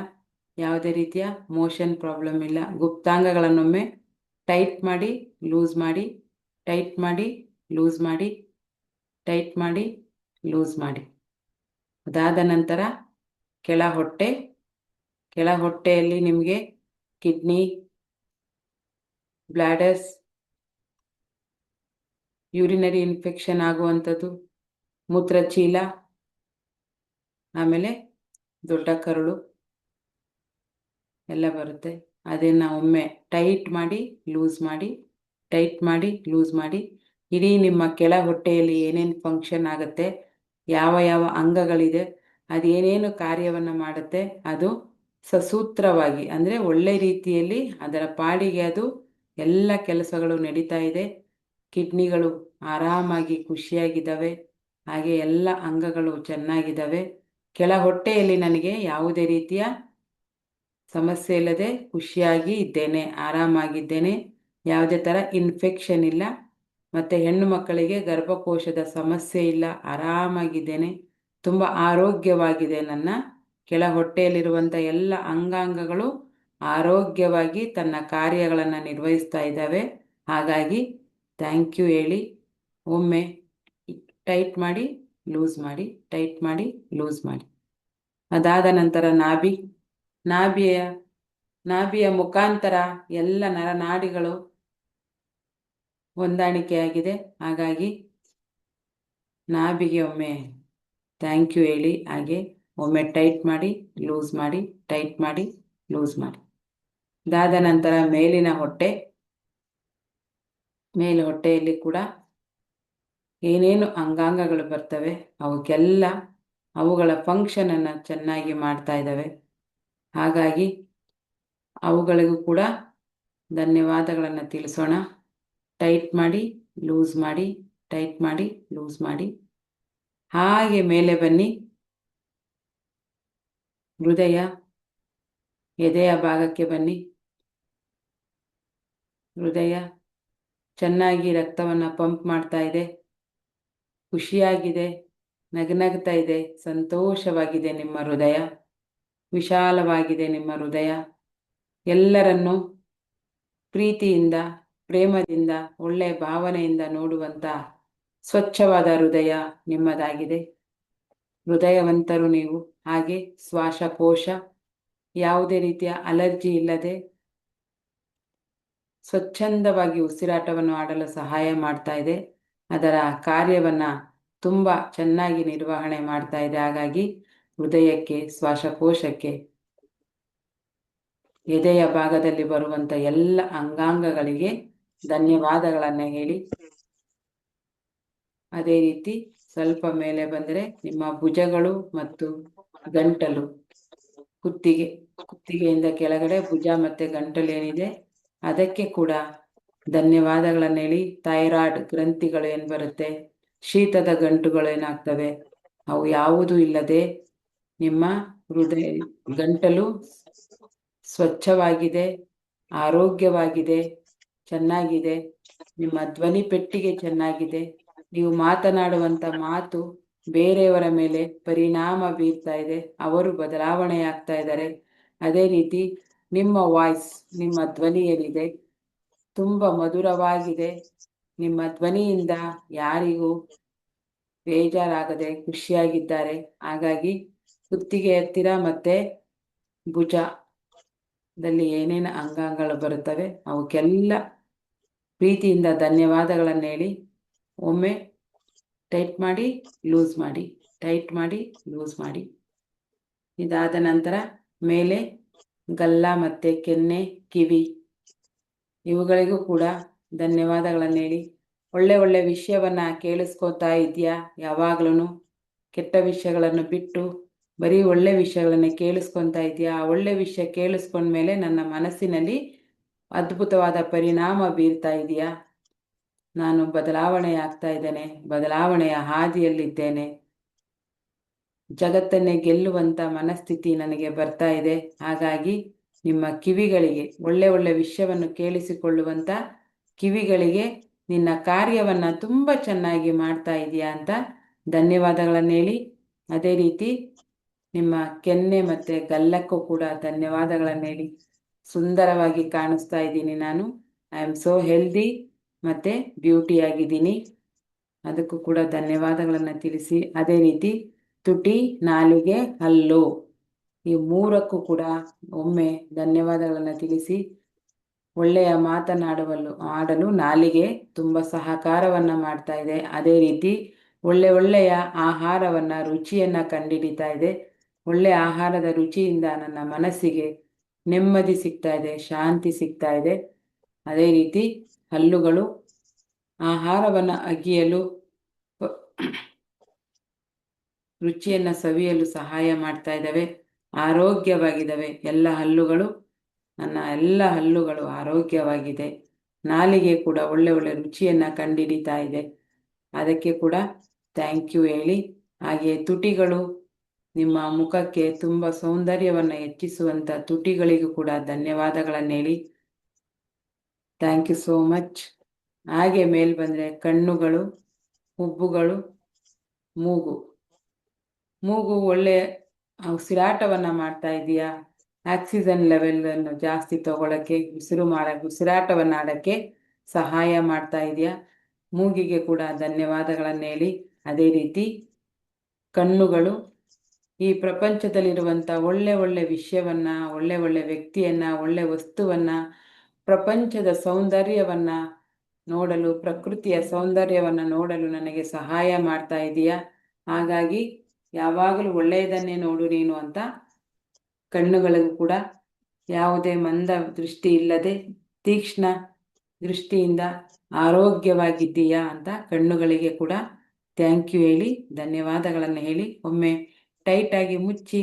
ಯಾವುದೇ ರೀತಿಯ ಮೋಷನ್ ಪ್ರಾಬ್ಲಮ್ ಇಲ್ಲ. ಗುಪ್ತಾಂಗಗಳನ್ನೊಮ್ಮೆ ಟೈಟ್ ಮಾಡಿ ಲೂಸ್ ಮಾಡಿ, ಟೈಟ್ ಮಾಡಿ ಲೂಸ್ ಮಾಡಿ, ಟೈಟ್ ಮಾಡಿ ಲೂಸ್ ಮಾಡಿ. ಅದಾದ ನಂತರ ಕೆಳ ಹೊಟ್ಟೆಯಲ್ಲಿ ನಿಮಗೆ ಕಿಡ್ನಿ, ಬ್ಲ್ಯಾಡರ್ಸ್, ಯೂರಿನರಿ ಇನ್ಫೆಕ್ಷನ್ ಆಗುವಂಥದ್ದು, ಮೂತ್ರಚೀಲ, ಆಮೇಲೆ ದೊಡ್ಡ ಕರುಳು ಎಲ್ಲ ಬರುತ್ತೆ. ಅದನ್ನು ಒಮ್ಮೆ ಟೈಟ್ ಮಾಡಿ ಲೂಸ್ ಮಾಡಿ, ಟೈಟ್ ಮಾಡಿ ಲೂಸ್ ಮಾಡಿ. ಇಡೀ ನಿಮ್ಮ ಕೆಳ ಹೊಟ್ಟೆಯಲ್ಲಿ ಏನೇನು ಫಂಕ್ಷನ್ ಆಗುತ್ತೆ, ಯಾವ ಅಂಗಗಳಿದೆ, ಅದೇನೇನು ಕಾರ್ಯವನ್ನು ಮಾಡುತ್ತೆ, ಅದು ಸಸೂತ್ರವಾಗಿ ಅಂದರೆ ಒಳ್ಳೆ ರೀತಿಯಲ್ಲಿ ಅದರ ಪಾಡಿಗೆ ಅದು ಎಲ್ಲ ಕೆಲಸಗಳು ನಡೀತಾ ಇದೆ. ಕಿಡ್ನಿಗಳು ಆರಾಮಾಗಿ ಖುಷಿಯಾಗಿದ್ದಾವೆ, ಹಾಗೆ ಎಲ್ಲ ಅಂಗಗಳು ಚೆನ್ನಾಗಿದ್ದಾವೆ. ಕೆಳ ಹೊಟ್ಟೆಯಲ್ಲಿ ನನಗೆ ಯಾವುದೇ ರೀತಿಯ ಸಮಸ್ಯೆ ಇಲ್ಲದೆ ಖುಷಿಯಾಗಿ ಇದ್ದೇನೆ, ಆರಾಮಾಗಿದ್ದೇನೆ. ಯಾವುದೇ ಥರ ಇನ್ಫೆಕ್ಷನ್ ಇಲ್ಲ. ಮತ್ತು ಹೆಣ್ಣು ಮಕ್ಕಳಿಗೆ ಗರ್ಭಕೋಶದ ಸಮಸ್ಯೆ ಇಲ್ಲ, ಆರಾಮಾಗಿದ್ದೇನೆ. ತುಂಬ ಆರೋಗ್ಯವಾಗಿದೆ. ನನ್ನ ಕೆಳ ಹೊಟ್ಟೆಯಲ್ಲಿರುವಂಥ ಎಲ್ಲ ಅಂಗಾಂಗಗಳು ಆರೋಗ್ಯವಾಗಿ ತನ್ನ ಕಾರ್ಯಗಳನ್ನು ನಿರ್ವಹಿಸ್ತಾ ಇದ್ದಾವೆ. ಹಾಗಾಗಿ ಥ್ಯಾಂಕ್ ಯು ಹೇಳಿ. ಒಮ್ಮೆ ಟೈಟ್ ಮಾಡಿ ಲೂಸ್ ಮಾಡಿ, ಟೈಟ್ ಮಾಡಿ ಲೂಸ್ ಮಾಡಿ. ಅದಾದ ನಂತರ ನಾಭಿಯ ಮುಖಾಂತರ ಎಲ್ಲ ನರನಾಡಿಗಳು ಹೊಂದಾಣಿಕೆಯಾಗಿದೆ. ಹಾಗಾಗಿ ನಾಭಿಗೆ ಒಮ್ಮೆ ಥ್ಯಾಂಕ್ ಯು ಹೇಳಿ. ಹಾಗೆ ಒಮ್ಮೆ ಟೈಟ್ ಮಾಡಿ ಲೂಸ್ ಮಾಡಿ, ಟೈಟ್ ಮಾಡಿ ಲೂಸ್ ಮಾಡಿ. ಅದಾದ ನಂತರ ಮೇಲಿನ ಹೊಟ್ಟೆಯಲ್ಲಿ ಕೂಡ ಏನೇನು ಅಂಗಾಂಗಗಳು ಬರ್ತವೆ ಅವಕ್ಕೆಲ್ಲ ಅವುಗಳ ಫಂಕ್ಷನನ್ನು ಚೆನ್ನಾಗಿ ಮಾಡ್ತಾ ಇದ್ದಾವೆ. ಹಾಗಾಗಿ ಅವುಗಳಿಗೂ ಕೂಡ ಧನ್ಯವಾದಗಳನ್ನು ತಿಳಿಸೋಣ. ಟೈಟ್ ಮಾಡಿ ಲೂಸ್ ಮಾಡಿ, ಟೈಟ್ ಮಾಡಿ ಲೂಸ್ ಮಾಡಿ. ಹಾಗೆ ಮೇಲೆ ಬನ್ನಿ. ಎದೆಯ ಭಾಗಕ್ಕೆ ಬನ್ನಿ. ಹೃದಯ ಚೆನ್ನಾಗಿ ರಕ್ತವನ್ನು ಪಂಪ್ ಮಾಡ್ತಾ ಇದೆ, ಖುಷಿಯಾಗಿದೆ, ನಗನಗ್ತಾ ಇದೆ, ಸಂತೋಷವಾಗಿದೆ. ನಿಮ್ಮ ಹೃದಯ ವಿಶಾಲವಾಗಿದೆ. ನಿಮ್ಮ ಹೃದಯ ಎಲ್ಲರನ್ನೂ ಪ್ರೀತಿಯಿಂದ, ಪ್ರೇಮದಿಂದ, ಒಳ್ಳೆಯ ಭಾವನೆಯಿಂದ ನೋಡುವಂಥ ಸ್ವಚ್ಛವಾದ ಹೃದಯ ನಿಮ್ಮದಾಗಿದೆ. ಹೃದಯವಂತರು ನೀವು. ಹಾಗೆ ಶ್ವಾಸಕೋಶ ಯಾವುದೇ ರೀತಿಯ ಅಲರ್ಜಿ ಇಲ್ಲದೆ ಸ್ವಚ್ಛಂದವಾಗಿ ಉಸಿರಾಟವನ್ನು ಆಡಲು ಸಹಾಯ ಮಾಡ್ತಾ ಇದೆ. ಅದರ ಕಾರ್ಯವನ್ನು ತುಂಬ ಚೆನ್ನಾಗಿ ನಿರ್ವಹಣೆ ಮಾಡ್ತಾ ಇದೆ. ಹಾಗಾಗಿ ಹೃದಯಕ್ಕೆ, ಶ್ವಾಸಕೋಶಕ್ಕೆ, ಎದೆಯ ಭಾಗದಲ್ಲಿ ಬರುವಂಥ ಎಲ್ಲ ಅಂಗಾಂಗಗಳಿಗೆ ಧನ್ಯವಾದಗಳನ್ನು ಹೇಳಿ. ಅದೇ ರೀತಿ ಸ್ವಲ್ಪ ಮೇಲೆ ಬಂದರೆ ನಿಮ್ಮ ಭುಜಗಳು ಮತ್ತು ಗಂಟಲು, ಕುತ್ತಿಗೆಯಿಂದ ಕೆಳಗಡೆ ಭುಜ ಮತ್ತು ಗಂಟಲು ಏನಿದೆ ಅದಕ್ಕೆ ಕೂಡ ಧನ್ಯವಾದಗಳನ್ನು ಹೇಳಿ. ಥೈರಾಯ್ಡ್ ಗ್ರಂಥಿಗಳು ಏನು ಬರುತ್ತೆ, ಶೀತದ ಗಂಟುಗಳು ಏನಾಗ್ತವೆ, ಅವು ಯಾವುದೂ ಇಲ್ಲದೆ ನಿಮ್ಮ ಗಂಟಲು ಸ್ವಚ್ಛವಾಗಿದೆ, ಆರೋಗ್ಯವಾಗಿದೆ, ಚೆನ್ನಾಗಿದೆ. ನಿಮ್ಮ ಧ್ವನಿ ಪೆಟ್ಟಿಗೆ ಚೆನ್ನಾಗಿದೆ. ನೀವು ಮಾತನಾಡುವಂಥ ಮಾತು ಬೇರೆಯವರ ಮೇಲೆ ಪರಿಣಾಮ ಬೀರ್ತಾ ಇದೆ, ಅವರು ಬದಲಾವಣೆಯಾಗ್ತಾ ಇದ್ದಾರೆ. ಅದೇ ರೀತಿ ನಿಮ್ಮ ವಾಯ್ಸ್, ನಿಮ್ಮ ಧ್ವನಿ ಏನಿದೆ ತುಂಬ ಮಧುರವಾಗಿದೆ. ನಿಮ್ಮ ಧ್ವನಿಯಿಂದ ಯಾರಿಗೂ ಬೇಜಾರಾಗದೆ ಖುಷಿಯಾಗಿದ್ದಾರೆ. ಹಾಗಾಗಿ ಕುತ್ತಿಗೆ ಹತ್ತಿರ ಮತ್ತು ಭುಜ ದಲ್ಲಿ ಏನೇನು ಅಂಗಾಂಗಗಳು ಬರುತ್ತವೆ ಅವಕ್ಕೆಲ್ಲ ಪ್ರೀತಿಯಿಂದ ಧನ್ಯವಾದಗಳನ್ನು ಹೇಳಿ ಒಮ್ಮೆ ಟೈಟ್ ಮಾಡಿ ಲೂಸ್ ಮಾಡಿ, ಟೈಟ್ ಮಾಡಿ ಲೂಸ್ ಮಾಡಿ. ಇದಾದ ನಂತರ ಮೇಲೆ ಗಲ್ಲ ಮತ್ತು ಕೆನ್ನೆ, ಕಿವಿ ಇವುಗಳಿಗೂ ಕೂಡ ಧನ್ಯವಾದಗಳನ್ನು ಹೇಳಿ. ಒಳ್ಳೆ ಒಳ್ಳೆ ವಿಷಯವನ್ನು ಕೇಳಿಸ್ಕೊತಾ ಇದೆಯಾ? ಯಾವಾಗಲೂ ಕೆಟ್ಟ ವಿಷಯಗಳನ್ನು ಬಿಟ್ಟು ಬರೀ ಒಳ್ಳೆ ವಿಷಯಗಳನ್ನೇ ಕೇಳಿಸ್ಕೊತಾ ಇದೆಯಾ? ಆ ಒಳ್ಳೆ ವಿಷಯ ಕೇಳಿಸ್ಕೊಂಡ್ಮೇಲೆ ನನ್ನ ಮನಸ್ಸಿನಲ್ಲಿ ಅದ್ಭುತವಾದ ಪರಿಣಾಮ ಬೀರ್ತಾ ಇದೆಯಾ? ನಾನು ಬದಲಾವಣೆ ಆಗ್ತಾ ಇದ್ದೇನೆ, ಬದಲಾವಣೆಯ ಹಾದಿಯಲ್ಲಿದ್ದೇನೆ, ಜಗತ್ತನ್ನೇ ಗೆಲ್ಲುವಂಥ ಮನಸ್ಥಿತಿ ನನಗೆ ಬರ್ತಾ ಇದೆ. ಹಾಗಾಗಿ ನಿಮ್ಮ ಕಿವಿಗಳಿಗೆ, ಒಳ್ಳೆ ಒಳ್ಳೆ ವಿಷಯವನ್ನು ಕೇಳಿಸಿಕೊಳ್ಳುವಂಥ ಕಿವಿಗಳಿಗೆ ನಿನ್ನ ಕಾರ್ಯವನ್ನು ತುಂಬ ಚೆನ್ನಾಗಿ ಮಾಡ್ತಾ ಇದೆಯಾ ಅಂತ ಧನ್ಯವಾದಗಳನ್ನು ಹೇಳಿ. ಅದೇ ರೀತಿ ನಿಮ್ಮ ಕೆನ್ನೆ ಮತ್ತು ಗಲ್ಲಕ್ಕೂ ಕೂಡ ಧನ್ಯವಾದಗಳನ್ನು ಹೇಳಿ. ಸುಂದರವಾಗಿ ಕಾಣಿಸ್ತಾ ಇದ್ದೀನಿ ನಾನು, ಐ ಆಮ್ ಸೋ ಹೆಲ್ದಿ ಮತ್ತು ಬ್ಯೂಟಿಯಾಗಿದ್ದೀನಿ, ಅದಕ್ಕೂ ಕೂಡ ಧನ್ಯವಾದಗಳನ್ನು ತಿಳಿಸಿ. ಅದೇ ರೀತಿ ತುಟಿ, ನಾಲಿಗೆ, ಹಲ್ಲು ಈ ಮೂರಕ್ಕೂ ಕೂಡ ಒಮ್ಮೆ ಧನ್ಯವಾದಗಳನ್ನು ತಿಳಿಸಿ. ಒಳ್ಳೆಯ ಆಡಲು ನಾಲಿಗೆ ತುಂಬ ಸಹಕಾರವನ್ನು ಮಾಡ್ತಾ ಇದೆ. ಅದೇ ರೀತಿ ಒಳ್ಳೆಯ ಆಹಾರವನ್ನು, ರುಚಿಯನ್ನು ಕಂಡುಹಿಡಿತಾ ಇದೆ. ಒಳ್ಳೆಯ ಆಹಾರದ ರುಚಿಯಿಂದ ನನ್ನ ಮನಸ್ಸಿಗೆ ನೆಮ್ಮದಿ ಸಿಗ್ತಾ ಇದೆ, ಶಾಂತಿ ಸಿಗ್ತಾ ಇದೆ. ಅದೇ ರೀತಿ ಹಲ್ಲುಗಳು ಆಹಾರವನ್ನು ಅಗಿಯಲು, ರುಚಿಯನ್ನು ಸವಿಯಲು ಸಹಾಯ ಮಾಡ್ತಾ ಇದ್ದಾವೆ, ಆರೋಗ್ಯವಾಗಿದ್ದಾವೆ. ನನ್ನ ಎಲ್ಲ ಹಲ್ಲುಗಳು ಆರೋಗ್ಯವಾಗಿದೆ. ನಾಲಿಗೆ ಕೂಡ ಒಳ್ಳೆ ಒಳ್ಳೆ ರುಚಿಯನ್ನು ಕಂಡುಹಿಡಿತಾ ಇದೆ, ಅದಕ್ಕೆ ಕೂಡ ಥ್ಯಾಂಕ್ ಯು ಹೇಳಿ. ಹಾಗೆಯೇ ತುಟಿಗಳು, ನಿಮ್ಮ ಮುಖಕ್ಕೆ ತುಂಬ ಸೌಂದರ್ಯವನ್ನು ಹೆಚ್ಚಿಸುವಂಥ ತುಟಿಗಳಿಗೂ ಕೂಡ ಧನ್ಯವಾದಗಳನ್ನು ಹೇಳಿ. Thank you so much. ಹಾಗೆ ಮೇಲೆ ಬಂದರೆ ಕಣ್ಣುಗಳು, ಹುಬ್ಬುಗಳು, ಮೂಗು ಒಳ್ಳೆ ಉಸಿರಾಟವನ್ನು ಮಾಡ್ತಾ ಇದೆಯಾ? ಆಕ್ಸಿಜನ್ ಲೆವೆಲನ್ನು ಜಾಸ್ತಿ ತಗೊಳ್ಳೋಕ್ಕೆ, ಉಸಿರಾಟವನ್ನು ಆಡೋಕ್ಕೆ ಸಹಾಯ ಮಾಡ್ತಾ ಇದೆಯಾ? ಮೂಗಿಗೆ ಕೂಡ ಧನ್ಯವಾದಗಳನ್ನು ಹೇಳಿ. ಅದೇ ರೀತಿ ಕಣ್ಣುಗಳು, ಈ ಪ್ರಪಂಚದಲ್ಲಿರುವಂಥ ಒಳ್ಳೆ ಒಳ್ಳೆ ವಿಷಯವನ್ನು, ಒಳ್ಳೆ ಒಳ್ಳೆ ವ್ಯಕ್ತಿಯನ್ನು, ಒಳ್ಳೆ ವಸ್ತುವನ್ನು, ಪ್ರಪಂಚದ ಸೌಂದರ್ಯವನ್ನು ನೋಡಲು, ಪ್ರಕೃತಿಯ ಸೌಂದರ್ಯವನ್ನು ನೋಡಲು ನನಗೆ ಸಹಾಯ ಮಾಡ್ತಾ ಇದೆಯಾ? ಹಾಗಾಗಿ ಯಾವಾಗಲೂ ಒಳ್ಳೆಯದನ್ನೇ ನೋಡು ನೀನು ಅಂತ ಕಣ್ಣುಗಳಿಗೂ ಕೂಡ ಯಾವುದೇ ಮಂದ ದೃಷ್ಟಿ ಇಲ್ಲದೆ ತೀಕ್ಷ್ಣ ದೃಷ್ಟಿಯಿಂದ ಆರೋಗ್ಯವಾಗಿದ್ದೀಯಾ ಅಂತ ಕಣ್ಣುಗಳಿಗೆ ಕೂಡ ಥ್ಯಾಂಕ್ ಯು ಹೇಳಿ, ಧನ್ಯವಾದಗಳನ್ನು ಹೇಳಿ. ಒಮ್ಮೆ ಟೈಟಾಗಿ ಮುಚ್ಚಿ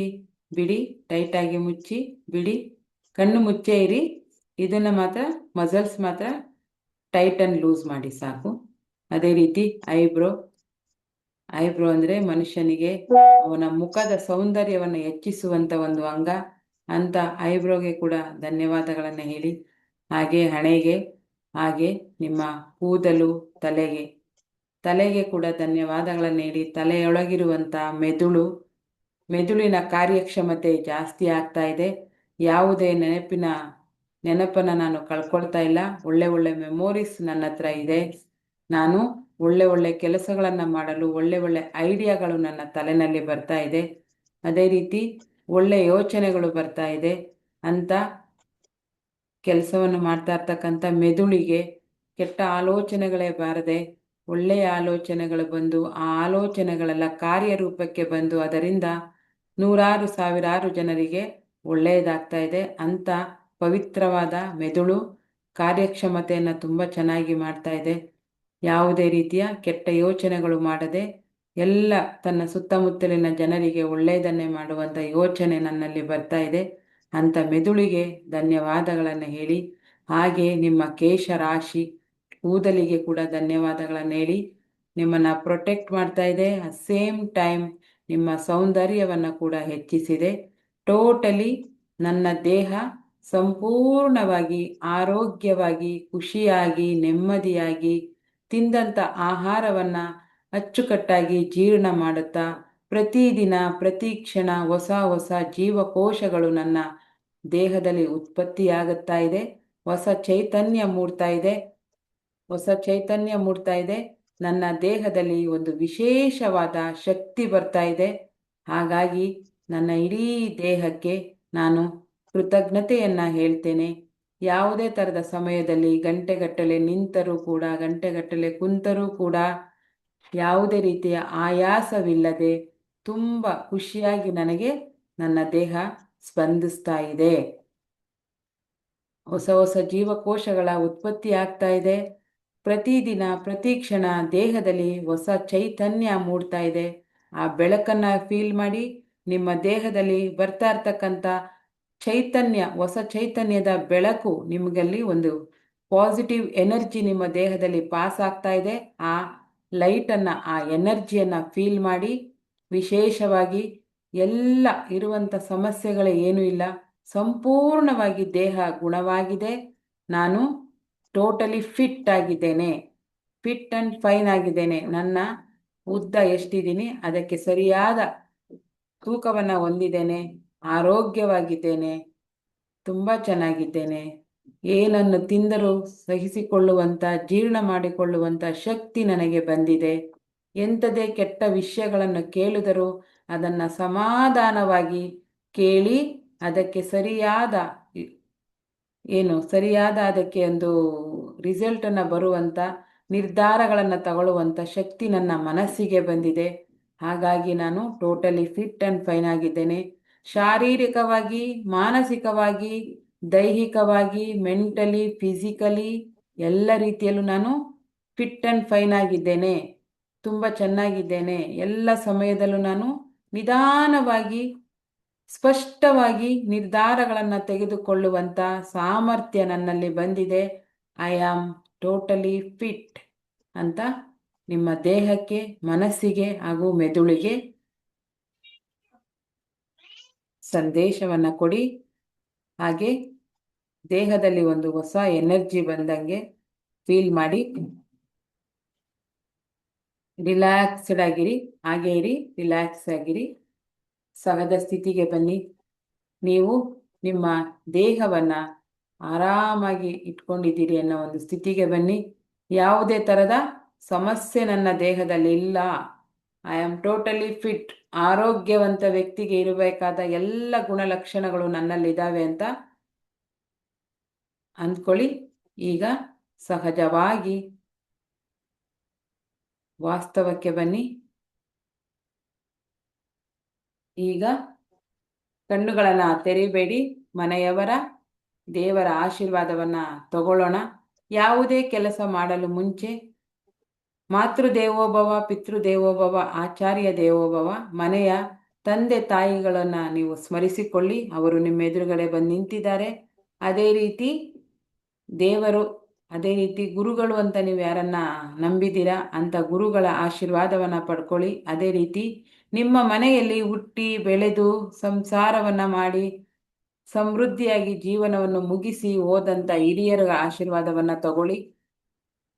ಬಿಡಿ, ಟೈಟಾಗಿ ಮುಚ್ಚಿ ಬಿಡಿ, ಕಣ್ಣು ಮುಚ್ಚೇ ಇರಿ. ಇದನ್ನು ಮಾತ್ರ, ಮಸಲ್ಸ್ ಮಾತ್ರ ಟೈಟ್ ಆ್ಯಂಡ್ ಲೂಸ್ ಮಾಡಿ ಸಾಕು. ಅದೇ ರೀತಿ ಐಬ್ರೋ ಅಂದರೆ ಮನುಷ್ಯನಿಗೆ ಅವನ ಮುಖದ ಸೌಂದರ್ಯವನ್ನು ಹೆಚ್ಚಿಸುವಂಥ ಒಂದು ಅಂಗ ಅಂತ ಐಬ್ರೋಗೆ ಕೂಡ ಧನ್ಯವಾದಗಳನ್ನು ಹೇಳಿ. ಹಾಗೆ ಹಣೆಗೆ, ಹಾಗೆ ನಿಮ್ಮ ಕೂದಲು, ತಲೆಗೆ ಕೂಡ ಧನ್ಯವಾದಗಳನ್ನು ಹೇಳಿ. ತಲೆಯೊಳಗಿರುವಂಥ ಮೆದುಳಿನ ಕಾರ್ಯಕ್ಷಮತೆ ಜಾಸ್ತಿ ಆಗ್ತಾ ಇದೆ. ಯಾವುದೇ ನೆನಪನ್ನು ನಾನು ಕಳ್ಕೊಳ್ತಾ ಇಲ್ಲ. ಒಳ್ಳೆ ಒಳ್ಳೆ ಮೆಮೊರೀಸ್ ನನ್ನ ಹತ್ರ ಇದೆ. ನಾನು ಒಳ್ಳೆ ಒಳ್ಳೆ ಕೆಲಸಗಳನ್ನು ಮಾಡಲು ಒಳ್ಳೆ ಒಳ್ಳೆ ಐಡಿಯಾಗಳು ನನ್ನ ತಲೆಯಲ್ಲಿ ಬರ್ತಾ ಇದೆ. ಅದೇ ರೀತಿ ಒಳ್ಳೆ ಯೋಚನೆಗಳು ಬರ್ತಾ ಇದೆ ಅಂತ ಕೆಲಸವನ್ನು ಮಾಡ್ತಾ ಇರ್ತಕ್ಕಂಥ ಮೆದುಳಿಗೆ ಕೆಟ್ಟ ಆಲೋಚನೆಗಳೇ ಬಾರದೆ ಒಳ್ಳೆಯ ಆಲೋಚನೆಗಳು ಬಂದು, ಆ ಆಲೋಚನೆಗಳೆಲ್ಲ ಕಾರ್ಯರೂಪಕ್ಕೆ ಬಂದು ಅದರಿಂದ ನೂರಾರು ಸಾವಿರಾರು ಜನರಿಗೆ ಒಳ್ಳೆಯದಾಗ್ತಾ ಇದೆ ಅಂತ ಪವಿತ್ರವಾದ ಮೆದುಳು ಕಾರ್ಯಕ್ಷಮತೆಯನ್ನು ತುಂಬ ಚೆನ್ನಾಗಿ ಮಾಡ್ತಾ ಇದೆ. ಯಾವುದೇ ರೀತಿಯ ಕೆಟ್ಟ ಯೋಚನೆಗಳು ಮಾಡದೆ ಎಲ್ಲ ತನ್ನ ಸುತ್ತಮುತ್ತಲಿನ ಜನರಿಗೆ ಒಳ್ಳೆಯದನ್ನೇ ಮಾಡುವಂಥ ಯೋಚನೆ ನನ್ನಲ್ಲಿ ಬರ್ತಾ ಇದೆ ಅಂತ ಮೆದುಳಿಗೆ ಧನ್ಯವಾದಗಳನ್ನು ಹೇಳಿ. ಹಾಗೆ ನಿಮ್ಮ ಕೇಶ ರಾಶಿ, ಕೂದಲಿಗೆ ಕೂಡ ಧನ್ಯವಾದಗಳನ್ನು ಹೇಳಿ. ನಿಮ್ಮನ್ನು ಪ್ರೊಟೆಕ್ಟ್ ಮಾಡ್ತಾ ಇದೆ, ಸೇಮ್ ಟೈಮ್ ನಿಮ್ಮ ಸೌಂದರ್ಯವನ್ನು ಕೂಡ ಹೆಚ್ಚಿಸಿದೆ. ಟೋಟಲಿ ನನ್ನ ದೇಹ ಸಂಪೂರ್ಣವಾಗಿ ಆರೋಗ್ಯವಾಗಿ, ಖುಷಿಯಾಗಿ, ನೆಮ್ಮದಿಯಾಗಿ, ತಿಂದಂಥ ಆಹಾರವನ್ನು ಅಚ್ಚುಕಟ್ಟಾಗಿ ಜೀರ್ಣ ಮಾಡುತ್ತಾ ಪ್ರತಿದಿನ ಪ್ರತಿ ಕ್ಷಣ ಹೊಸ ಹೊಸ ಜೀವಕೋಶಗಳು ನನ್ನ ದೇಹದಲ್ಲಿ ಉತ್ಪತ್ತಿಯಾಗುತ್ತಾ ಇದೆ. ಹೊಸ ಚೈತನ್ಯ ಮೂಡ್ತಾ ಇದೆ. ನನ್ನ ದೇಹದಲ್ಲಿ ಒಂದು ವಿಶೇಷವಾದ ಶಕ್ತಿ ಬರ್ತಾ ಇದೆ. ಹಾಗಾಗಿ ನನ್ನ ಇಡೀ ದೇಹಕ್ಕೆ ನಾನು ಕೃತಜ್ಞತೆಯನ್ನು ಹೇಳ್ತೇನೆ. ಯಾವುದೇ ಥರದ ಸಮಯದಲ್ಲಿ ಗಂಟೆಗಟ್ಟಲೆ ನಿಂತರೂ ಕೂಡ, ಗಂಟೆಗಟ್ಟಲೆ ಕುಂತರೂ ಕೂಡ ಯಾವುದೇ ರೀತಿಯ ಆಯಾಸವಿಲ್ಲದೆ ತುಂಬ ಖುಷಿಯಾಗಿ ನನಗೆ ನನ್ನ ದೇಹ ಸ್ಪಂದಿಸ್ತಾ ಇದೆ. ಹೊಸ ಹೊಸ ಜೀವಕೋಶಗಳ ಉತ್ಪತ್ತಿ ಆಗ್ತಾ ಇದೆ. ಪ್ರತಿದಿನ ಪ್ರತಿ ಕ್ಷಣ ದೇಹದಲ್ಲಿ ಹೊಸ ಚೈತನ್ಯ ಮೂಡ್ತಾ ಇದೆ. ಆ ಬೆಳಕನ್ನು ಫೀಲ್ ಮಾಡಿ. ನಿಮ್ಮ ದೇಹದಲ್ಲಿ ಬರ್ತಾ ಇರ್ತಕ್ಕಂಥ ಚೈತನ್ಯ, ಹೊಸ ಚೈತನ್ಯದ ಬೆಳಕು ನಿಮಗಲ್ಲಿ ಒಂದು ಪಾಸಿಟಿವ್ ಎನರ್ಜಿ ನಿಮ್ಮ ದೇಹದಲ್ಲಿ ಪಾಸ್ ಆಗ್ತಾ ಇದೆ. ಆ ಲೈಟನ್ನು, ಆ ಎನರ್ಜಿಯನ್ನು ಫೀಲ್ ಮಾಡಿ. ವಿಶೇಷವಾಗಿ ಎಲ್ಲ ಇರುವಂಥ ಸಮಸ್ಯೆಗಳೇ ಏನೂ ಇಲ್ಲ, ಸಂಪೂರ್ಣವಾಗಿ ದೇಹ ಗುಣವಾಗಿದೆ. ನಾನು ಟೋಟಲಿ ಫಿಟ್ ಆಗಿದ್ದೇನೆ, ಫಿಟ್ ಆ್ಯಂಡ್ ಫೈನ್ ಆಗಿದ್ದೇನೆ. ನನ್ನ ಉದ್ದ ಎಷ್ಟಿದ್ದೀನಿ ಅದಕ್ಕೆ ಸರಿಯಾದ ತೂಕವನ್ನು ಹೊಂದಿದ್ದೇನೆ, ಆರೋಗ್ಯವಾಗಿದ್ದೇನೆ, ತುಂಬ ಚೆನ್ನಾಗಿದ್ದೇನೆ. ಏನನ್ನು ತಿಂದರೂ ಸಹಿಸಿಕೊಳ್ಳುವಂಥ, ಜೀರ್ಣ ಮಾಡಿಕೊಳ್ಳುವಂಥ ಶಕ್ತಿ ನನಗೆ ಬಂದಿದೆ. ಎಂಥದೇ ಕೆಟ್ಟ ವಿಷಯಗಳನ್ನು ಕೇಳಿದರೂ ಅದನ್ನು ಸಮಾಧಾನವಾಗಿ ಕೇಳಿ ಅದಕ್ಕೆ ಸರಿಯಾದ ಅದಕ್ಕೆ ಒಂದು ರಿಸಲ್ಟನ್ನು ಬರುವಂಥ ನಿರ್ಧಾರಗಳನ್ನು ತಗೊಳ್ಳುವಂಥ ಶಕ್ತಿ ನನ್ನ ಮನಸ್ಸಿಗೆ ಬಂದಿದೆ. ಹಾಗಾಗಿ ನಾನು ಟೋಟಲಿ ಫಿಟ್ ಆ್ಯಂಡ್ ಫೈನ್ ಆಗಿದ್ದೇನೆ. ಶಾರೀರಿಕವಾಗಿ, ಮಾನಸಿಕವಾಗಿ, ದೈಹಿಕವಾಗಿ, ಮೆಂಟಲಿ, ಫಿಸಿಕಲಿ ಎಲ್ಲ ರೀತಿಯಲ್ಲೂ ನಾನು ಫಿಟ್ ಆ್ಯಂಡ್ ಫೈನ್ ಆಗಿದ್ದೇನೆ. ತುಂಬ ಚೆನ್ನಾಗಿದ್ದೇನೆ. ಎಲ್ಲ ಸಮಯದಲ್ಲೂ ನಾನು ನಿಧಾನವಾಗಿ, ಸ್ಪಷ್ಟವಾಗಿ ನಿರ್ಧಾರಗಳನ್ನು ತೆಗೆದುಕೊಳ್ಳುವಂಥ ಸಾಮರ್ಥ್ಯ ನನ್ನಲ್ಲಿ ಬಂದಿದೆ. ಐ ಆಮ್ ಟೋಟಲಿ ಫಿಟ್ ಅಂತ ನಿಮ್ಮ ದೇಹಕ್ಕೆ, ಮನಸ್ಸಿಗೆ ಹಾಗೂ ಮೆದುಳಿಗೆ ಸಂದೇಶವನ್ನು ಕೊಡಿ. ಹಾಗೆ ದೇಹದಲ್ಲಿ ಒಂದು ಹೊಸ ಎನರ್ಜಿ ಬಂದಂಗೆ ಫೀಲ್ ಮಾಡಿ. ರಿಲ್ಯಾಕ್ಸ್ಡ್ ಆಗಿರಿ, ಹಾಗೆ ಇರಿ, ರಿಲ್ಯಾಕ್ಸ್ ಆಗಿರಿ, ಸಹಜ ಸ್ಥಿತಿಗೆ ಬನ್ನಿ. ನೀವು ನಿಮ್ಮ ದೇಹವನ್ನು ಆರಾಮಾಗಿ ಇಟ್ಕೊಂಡಿದ್ದೀರಿ ಅನ್ನೋ ಒಂದು ಸ್ಥಿತಿಗೆ ಬನ್ನಿ. ಯಾವುದೇ ಥರದ ಸಮಸ್ಯೆ ನನ್ನ ದೇಹದಲ್ಲಿ ಇಲ್ಲ. I am totally fit. ಆರೋಗ್ಯವಂತ ವ್ಯಕ್ತಿಗೆ ಇರಬೇಕಾದ ಎಲ್ಲ ಗುಣಲಕ್ಷಣಗಳು ನನ್ನಲ್ಲಿದ್ದಾವೆ ಅಂತ ಅಂದ್ಕೊಳ್ಳಿ. ಈಗ ಸಹಜವಾಗಿ ವಾಸ್ತವಕ್ಕೆ ಬನ್ನಿ. ಈಗ ಕಣ್ಣುಗಳನ್ನು ತೆರೆಯಬೇಡಿ. ಮನೆಯವರ, ದೇವರ ಆಶೀರ್ವಾದವನ್ನು ತಗೊಳ್ಳೋಣ. ಯಾವುದೇ ಕೆಲಸ ಮಾಡಲು ಮುಂಚೆ ಮಾತೃದೇವೋಭವ, ಪಿತೃದೇವೋಭವ, ಆಚಾರ್ಯ ದೇವೋಭವ, ಮನೆಯ ತಂದೆ ತಾಯಿಗಳನ್ನು ನೀವು ಸ್ಮರಿಸಿಕೊಳ್ಳಿ. ಅವರು ನಿಮ್ಮ ಎದುರುಗಡೆ ಬಂದು ನಿಂತಿದ್ದಾರೆ. ಅದೇ ರೀತಿ ದೇವರು, ಅದೇ ರೀತಿ ಗುರುಗಳು ಅಂತ ನೀವು ಯಾರನ್ನ ನಂಬಿದ್ದೀರಾ ಅಂಥ ಗುರುಗಳ ಆಶೀರ್ವಾದವನ್ನು ಪಡ್ಕೊಳ್ಳಿ. ಅದೇ ರೀತಿ ನಿಮ್ಮ ಮನೆಯಲ್ಲಿ ಹುಟ್ಟಿ ಬೆಳೆದು ಸಂಸಾರವನ್ನು ಮಾಡಿ ಸಮೃದ್ಧಿಯಾಗಿ ಜೀವನವನ್ನು ಮುಗಿಸಿ ಹೋದಂಥ ಹಿರಿಯರ ಆಶೀರ್ವಾದವನ್ನು ತಗೊಳ್ಳಿ.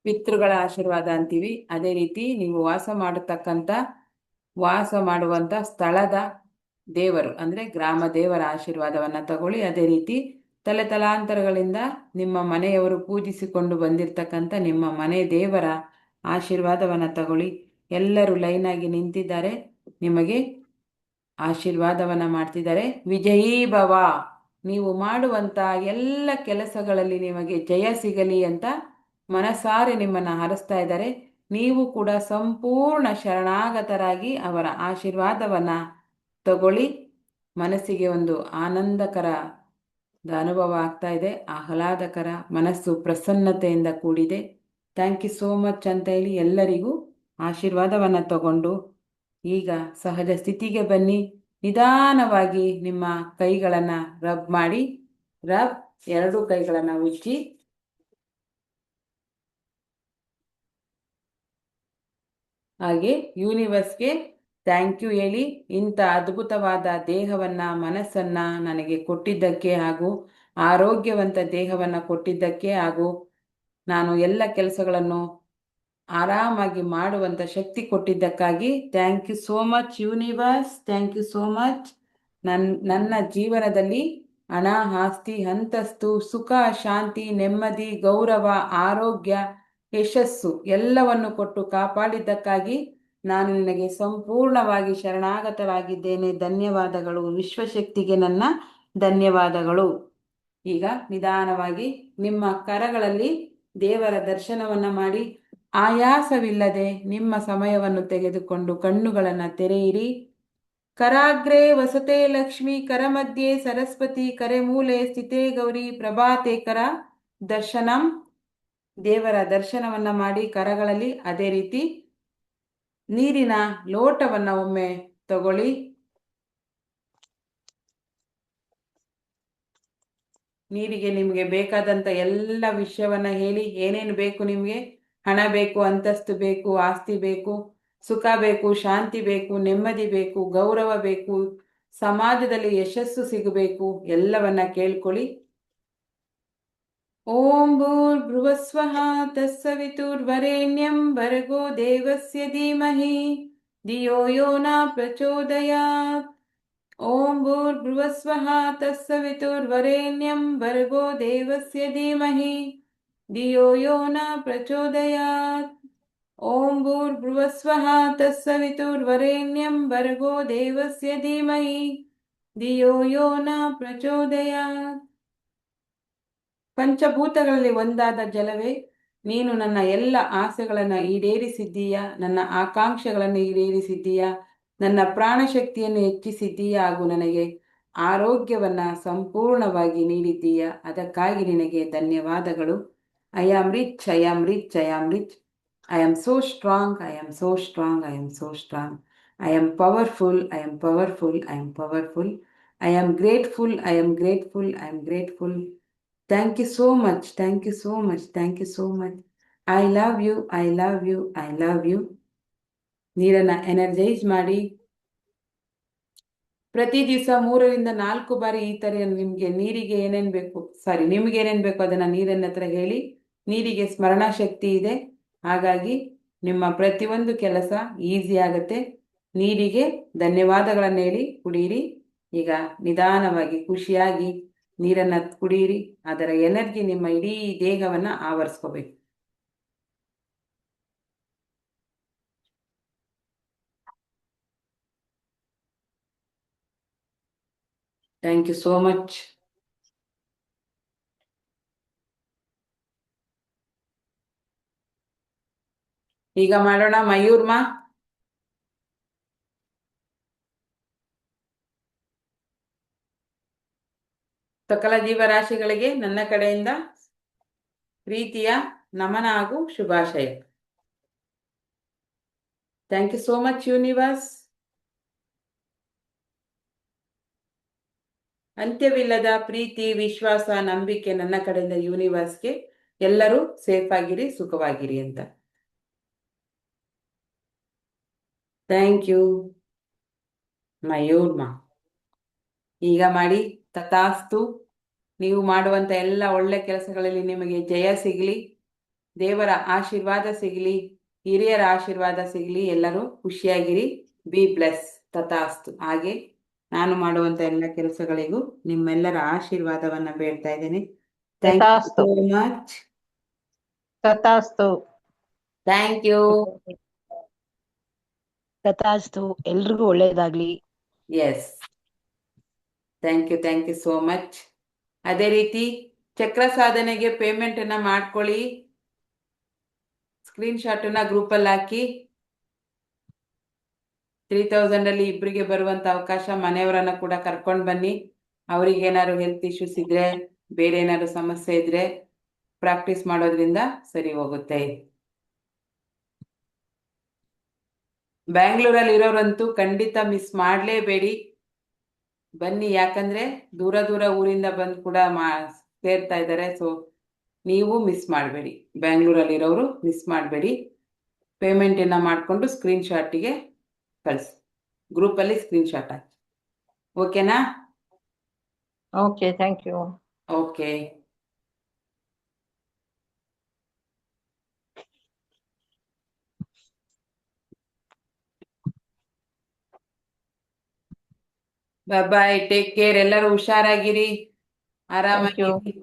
ಪಿತೃಗಳ ಆಶೀರ್ವಾದ ಅಂತೀವಿ. ಅದೇ ರೀತಿ ನೀವು ವಾಸ ಮಾಡುವಂಥ ಸ್ಥಳದ ದೇವರು ಅಂದರೆ ಗ್ರಾಮ ದೇವರ ಆಶೀರ್ವಾದವನ್ನು ತಗೊಳ್ಳಿ. ಅದೇ ರೀತಿ ತಲೆತಲಾಂತರಗಳಿಂದ ನಿಮ್ಮ ಮನೆಯವರು ಪೂಜಿಸಿಕೊಂಡು ಬಂದಿರತಕ್ಕಂಥ ನಿಮ್ಮ ಮನೆ ದೇವರ ಆಶೀರ್ವಾದವನ್ನು ತಗೊಳ್ಳಿ. ಎಲ್ಲರೂ ಲೈನಾಗಿ ನಿಂತಿದ್ದಾರೆ, ನಿಮಗೆ ಆಶೀರ್ವಾದವನ್ನು ಮಾಡ್ತಿದ್ದಾರೆ. ವಿಜಯೀ ಭವ. ನೀವು ಮಾಡುವಂಥ ಎಲ್ಲ ಕೆಲಸಗಳಲ್ಲಿ ನಿಮಗೆ ಜಯ ಸಿಗಲಿ ಅಂತ ಮನಸಾರೆ ನಿಮ್ಮನ್ನು ಹರಸ್ತಾ ಇದ್ದಾರೆ. ನೀವು ಕೂಡ ಸಂಪೂರ್ಣ ಶರಣಾಗತರಾಗಿ ಅವರ ಆಶೀರ್ವಾದವನ್ನು ತಗೊಳ್ಳಿ. ಮನಸ್ಸಿಗೆ ಒಂದು ಆನಂದಕರದ ಅನುಭವ ಆಗ್ತಾ ಇದೆ, ಆಹ್ಲಾದಕರ, ಮನಸ್ಸು ಪ್ರಸನ್ನತೆಯಿಂದ ಕೂಡಿದೆ. ಥ್ಯಾಂಕ್ ಯು ಸೋ ಮಚ್ ಅಂತ ಹೇಳಿ ಎಲ್ಲರಿಗೂ ಆಶೀರ್ವಾದವನ್ನು ತಗೊಂಡು ಈಗ ಸಹಜ ಸ್ಥಿತಿಗೆ ಬನ್ನಿ. ನಿಧಾನವಾಗಿ ನಿಮ್ಮ ಕೈಗಳನ್ನು ರಬ್ ಮಾಡಿ. ಎರಡು ಕೈಗಳನ್ನು ಉಜ್ಜಿ ಹಾಗೆ ಯೂನಿವರ್ಸ್ಗೆ ಥ್ಯಾಂಕ್ ಯು ಹೇಳಿ. ಇಂಥ ಅದ್ಭುತವಾದ ದೇಹವನ್ನು, ಮನಸ್ಸನ್ನು ನನಗೆ ಕೊಟ್ಟಿದ್ದಕ್ಕೆ ಹಾಗೂ ಆರೋಗ್ಯವಂತ ದೇಹವನ್ನು ಕೊಟ್ಟಿದ್ದಕ್ಕೆ ಹಾಗೂ ನಾನು ಎಲ್ಲ ಕೆಲಸಗಳನ್ನು ಆರಾಮಾಗಿ ಮಾಡುವಂಥ ಶಕ್ತಿ ಕೊಟ್ಟಿದ್ದಕ್ಕಾಗಿ thank you so much universe. Thank you so much. ನನ್ನ ಜೀವನದಲ್ಲಿ ಹಣ, ಆಸ್ತಿ, ಅಂತಸ್ತು, ಸುಖ, ಶಾಂತಿ, ನೆಮ್ಮದಿ, ಗೌರವ, ಆರೋಗ್ಯ, ಯಶಸ್ಸು ಎಲ್ಲವನ್ನು ಕೊಟ್ಟು ಕಾಪಾಡಿದ್ದಕ್ಕಾಗಿ ನಾನು ನಿನಗೆ ಸಂಪೂರ್ಣವಾಗಿ ಶರಣಾಗತವಾಗಿದ್ದೇನೆ. ಧನ್ಯವಾದಗಳು. ವಿಶ್ವಶಕ್ತಿಗೆ ನನ್ನ ಧನ್ಯವಾದಗಳು. ಈಗ ನಿಧಾನವಾಗಿ ನಿಮ್ಮ ಕರಗಳಲ್ಲಿ ದೇವರ ದರ್ಶನವನ್ನ ಮಾಡಿ ಆಯಾಸವಿಲ್ಲದೆ ನಿಮ್ಮ ಸಮಯವನ್ನು ತೆಗೆದುಕೊಂಡು ಕಣ್ಣುಗಳನ್ನು ತೆರೆಯಿರಿ. ಕರಾಗ್ರೆ ವಸತೆ ಲಕ್ಷ್ಮಿ, ಕರಮಧ್ಯೆ ಸರಸ್ವತಿ, ಕರೆಮೂಲೆ ಸ್ಥಿತೇ ಗೌರಿ, ಪ್ರಭಾತೆ ಕರ ದರ್ಶನಂ. ದೇವರ ದರ್ಶನವನ್ನ ಮಾಡಿ ಕರಗಳಲ್ಲಿ. ಅದೇ ರೀತಿ ನೀರಿನ ಲೋಟವನ್ನ ಒಮ್ಮೆ ತಗೊಳ್ಳಿ. ನೀರಿಗೆ ನಿಮಗೆ ಬೇಕಾದಂಥ ಎಲ್ಲ ವಿಷಯವನ್ನ ಹೇಳಿ. ಏನೇನು ಬೇಕು ನಿಮಗೆ? ಹಣ ಬೇಕು, ಅಂತಸ್ತು ಬೇಕು, ಆಸ್ತಿ ಬೇಕು, ಸುಖ ಬೇಕು, ಶಾಂತಿ ಬೇಕು, ನೆಮ್ಮದಿ ಬೇಕು, ಗೌರವ ಬೇಕು, ಸಮಾಜದಲ್ಲಿ ಯಶಸ್ಸು ಸಿಗಬೇಕು, ಎಲ್ಲವನ್ನ ಕೇಳ್ಕೊಳ್ಳಿ. ಓಂ ಭೂರ್ಭುವಸ್ವಃ ತತ್ಸವಿತುರ್ವರೆಣ್ಯಂ ಭರ್ಗೋ ದೇವಸ್ಯ ಧೀಮಹಿ ಧಿಯೋ ಯೋ ನ ಪ್ರಚೋದಯಾತ್. ಓಂ ಭೂರ್ಭುವಸ್ವಃ ತತ್ಸವಿತುರ್ವರೆಣ್ಯಂ ಭರ್ಗೋ ದೇವಸ್ಯ ಧೀಮಹಿ ಧಿಯೋ ಯೋ ನ ಪ್ರಚೋದಯಾತ್. ಓಂ ಭೂರ್ಭುವಸ್ವಃ ತತ್ಸವಿತುರ್ವರೆಣ್ಯಂ ಭರ್ಗೋ ದೇವಸ್ಯ ಧೀಮಹಿ ಧಿಯೋ ಯೋ ನ ಪ್ರಚೋದಯಾತ್. ಪಂಚಭೂತಗಳಲ್ಲಿ ಒಂದಾದ ಜಲವೇ, ನೀನು ನನ್ನ ಎಲ್ಲ ಆಸೆಗಳನ್ನು ಈಡೇರಿಸಿದ್ದೀಯಾ, ನನ್ನ ಆಕಾಂಕ್ಷೆಗಳನ್ನು ಈಡೇರಿಸಿದ್ದೀಯಾ, ನನ್ನ ಪ್ರಾಣಶಕ್ತಿಯನ್ನು ಹೆಚ್ಚಿಸಿದ್ದೀಯಾ, ಹಾಗೂ ನನಗೆ ಆರೋಗ್ಯವನ್ನ ಸಂಪೂರ್ಣವಾಗಿ ನೀಡಿದ್ದೀಯಾ. ಅದಕ್ಕಾಗಿ ನಿನಗೆ ಧನ್ಯವಾದಗಳು. I am rich, I am rich, I am rich. I am so strong, I am so strong, I am so strong. I am powerful, I am powerful, I am powerful. I am grateful, I am grateful, I am grateful. Thank you so much. Thank you so much. Thank you so much. I love you. I love you. I love you. ನೀರನ್ನ energise ಮಾಡಿ. ಪ್ರತಿ ದಿವಸ 3 ರಿಂದ 4 ಬಾರಿ ಈ ತರ ನಿಮ್ಗೆ ನೀರಿಗೆ ಏನೇನ್ ಬೇಕು, ನಿಮ್ಗೆ ಏನೇನ್ ಬೇಕು ಅದನ್ನ ನೀರನ್ನ ಹತ್ರ ಹೇಳಿ. ನೀರಿಗೆ ಸ್ಮರಣ ಶಕ್ತಿ ಇದೆ, ಹಾಗಾಗಿ ನಿಮ್ಮ ಪ್ರತಿಯೊಂದು ಕೆಲಸ ಈಸಿ ಆಗುತ್ತೆ. ನೀರಿಗೆ ಧನ್ಯವಾದಗಳನ್ನ ಹೇಳಿ ಕುಡೀರಿ. ಈಗ ನಿಧಾನವಾಗಿ ಖುಷಿಯಾಗಿ ನೀರನ್ನ ಕುಡಿಯಿರಿ. ಅದರ ಎನರ್ಜಿ ನಿಮ್ಮ ಇಡೀ ದೇಹವನ್ನ ಆವರಿಸ್ಕೋಬೇಕು. Thank you so much. ಈಗ ಮಾಡೋಣ ಮಯೂರ್ಮಾ. ಸಕಲ ಜೀವರಾಶಿಗಳಿಗೆ ನನ್ನ ಕಡೆಯಿಂದ ಪ್ರೀತಿಯ ನಮನ ಹಾಗೂ ಶುಭಾಶಯ. Thank you so much universe. ಅಂತ್ಯವಿಲ್ಲದ ಪ್ರೀತಿ, ವಿಶ್ವಾಸ, ನಂಬಿಕೆ ನನ್ನ ಕಡೆಯಿಂದ ಯೂನಿವರ್ಸ್ಗೆ. ಎಲ್ಲರೂ ಸೇಫ್ ಆಗಿರಿ, ಸುಖವಾಗಿರಿ ಅಂತ. ಥ್ಯಾಂಕ್ ಯು ಮಯೂರ್ಮಾ. ಈಗ ಮಾಡಿ. ತಥಾಸ್ತು. ನೀವು ಮಾಡುವಂತ ಎಲ್ಲ ಒಳ್ಳೆ ಕೆಲಸಗಳಲ್ಲಿ ನಿಮಗೆ ಜಯ ಸಿಗಲಿ, ದೇವರ ಆಶೀರ್ವಾದ ಸಿಗಲಿ, ಹಿರಿಯರ ಆಶೀರ್ವಾದ ಸಿಗಲಿ. ಎಲ್ಲರೂ ಖುಷಿಯಾಗಿರಿ. B bless. ತಥಾಸ್ತು. ಹಾಗೆ ನಾನು ಮಾಡುವಂತ ಎಲ್ಲ ಕೆಲಸಗಳಿಗೂ ನಿಮ್ಮೆಲ್ಲರ ಆಶೀರ್ವಾದವನ್ನ ಬೇಡ್ತಾ ಇದ್ದೇನೆ. Thank you so much. ತಥಾಸ್ತು. Thank you. ತಥಾಸ್ತು. ಎಲ್ರಿಗೂ ಒಳ್ಳೇದಾಗ್ಲಿ. Yes, thank you, thank you so much. ಅದೇ ರೀತಿ ಚಕ್ರ ಸಾಧನೆಗೆ ಪೇಮೆಂಟ್ ಅನ್ನ ಮಾಡ್ಕೊಳ್ಳಿ. ಸ್ಕ್ರೀನ್ ಶಾಟ್ ಅನ್ನ ಗ್ರೂಪ್ ಅಲ್ಲಿ ಹಾಕಿ. 3000 ಅಲ್ಲಿ ಇಬ್ಬರಿಗೆ ಬರುವಂತ ಅವಕಾಶ. ಮನೆಯವರನ್ನ ಕೂಡ ಕರ್ಕೊಂಡು ಬನ್ನಿ. ಅವ್ರಿಗೆ ಏನಾದ್ರು ಹೆಲ್ತ್ ಇಶ್ಯೂಸ್ ಇದ್ರೆ, ಬೇರೆ ಏನಾದ್ರು ಸಮಸ್ಯೆ ಇದ್ರೆ ಪ್ರಾಕ್ಟೀಸ್ ಮಾಡೋದ್ರಿಂದ ಸರಿ ಹೋಗುತ್ತೆ. ಬ್ಯಾಂಗ್ಳೂರಲ್ಲಿ ಇರೋರಂತೂ ಖಂಡಿತ ಮಿಸ್ ಮಾಡಲೇಬೇಡಿ. ಬನ್ನಿ, ಯಾಕಂದ್ರೆ ದೂರ ದೂರ ಊರಿಂದ ಬಂದು ಕೂಡ ಸೇರ್ತಾ ಇದ್ದಾರೆ. ಸೊ ನೀವು ಮಿಸ್ ಮಾಡಬೇಡಿ. ಬ್ಯಾಂಗ್ಳೂರಲ್ಲಿ ಇರೋರು ಮಿಸ್ ಮಾಡಬೇಡಿ. ಪೇಮೆಂಟ್ ಅನ್ನ ಮಾಡಿಕೊಂಡು ಸ್ಕ್ರೀನ್ ಶಾಟಿಗೆ ಕಳಿಸಿ. ಗ್ರೂಪಲ್ಲಿ ಸ್ಕ್ರೀನ್ ಶಾಟ್ ಹಾಕಿ. ಓಕೆನಾ? Okay, thank you. Okay. Bye bye. Take care. ಎಲ್ಲರೂ ಹುಷಾರಾಗಿರಿ, ಆರಾಮಾಗಿರಿ.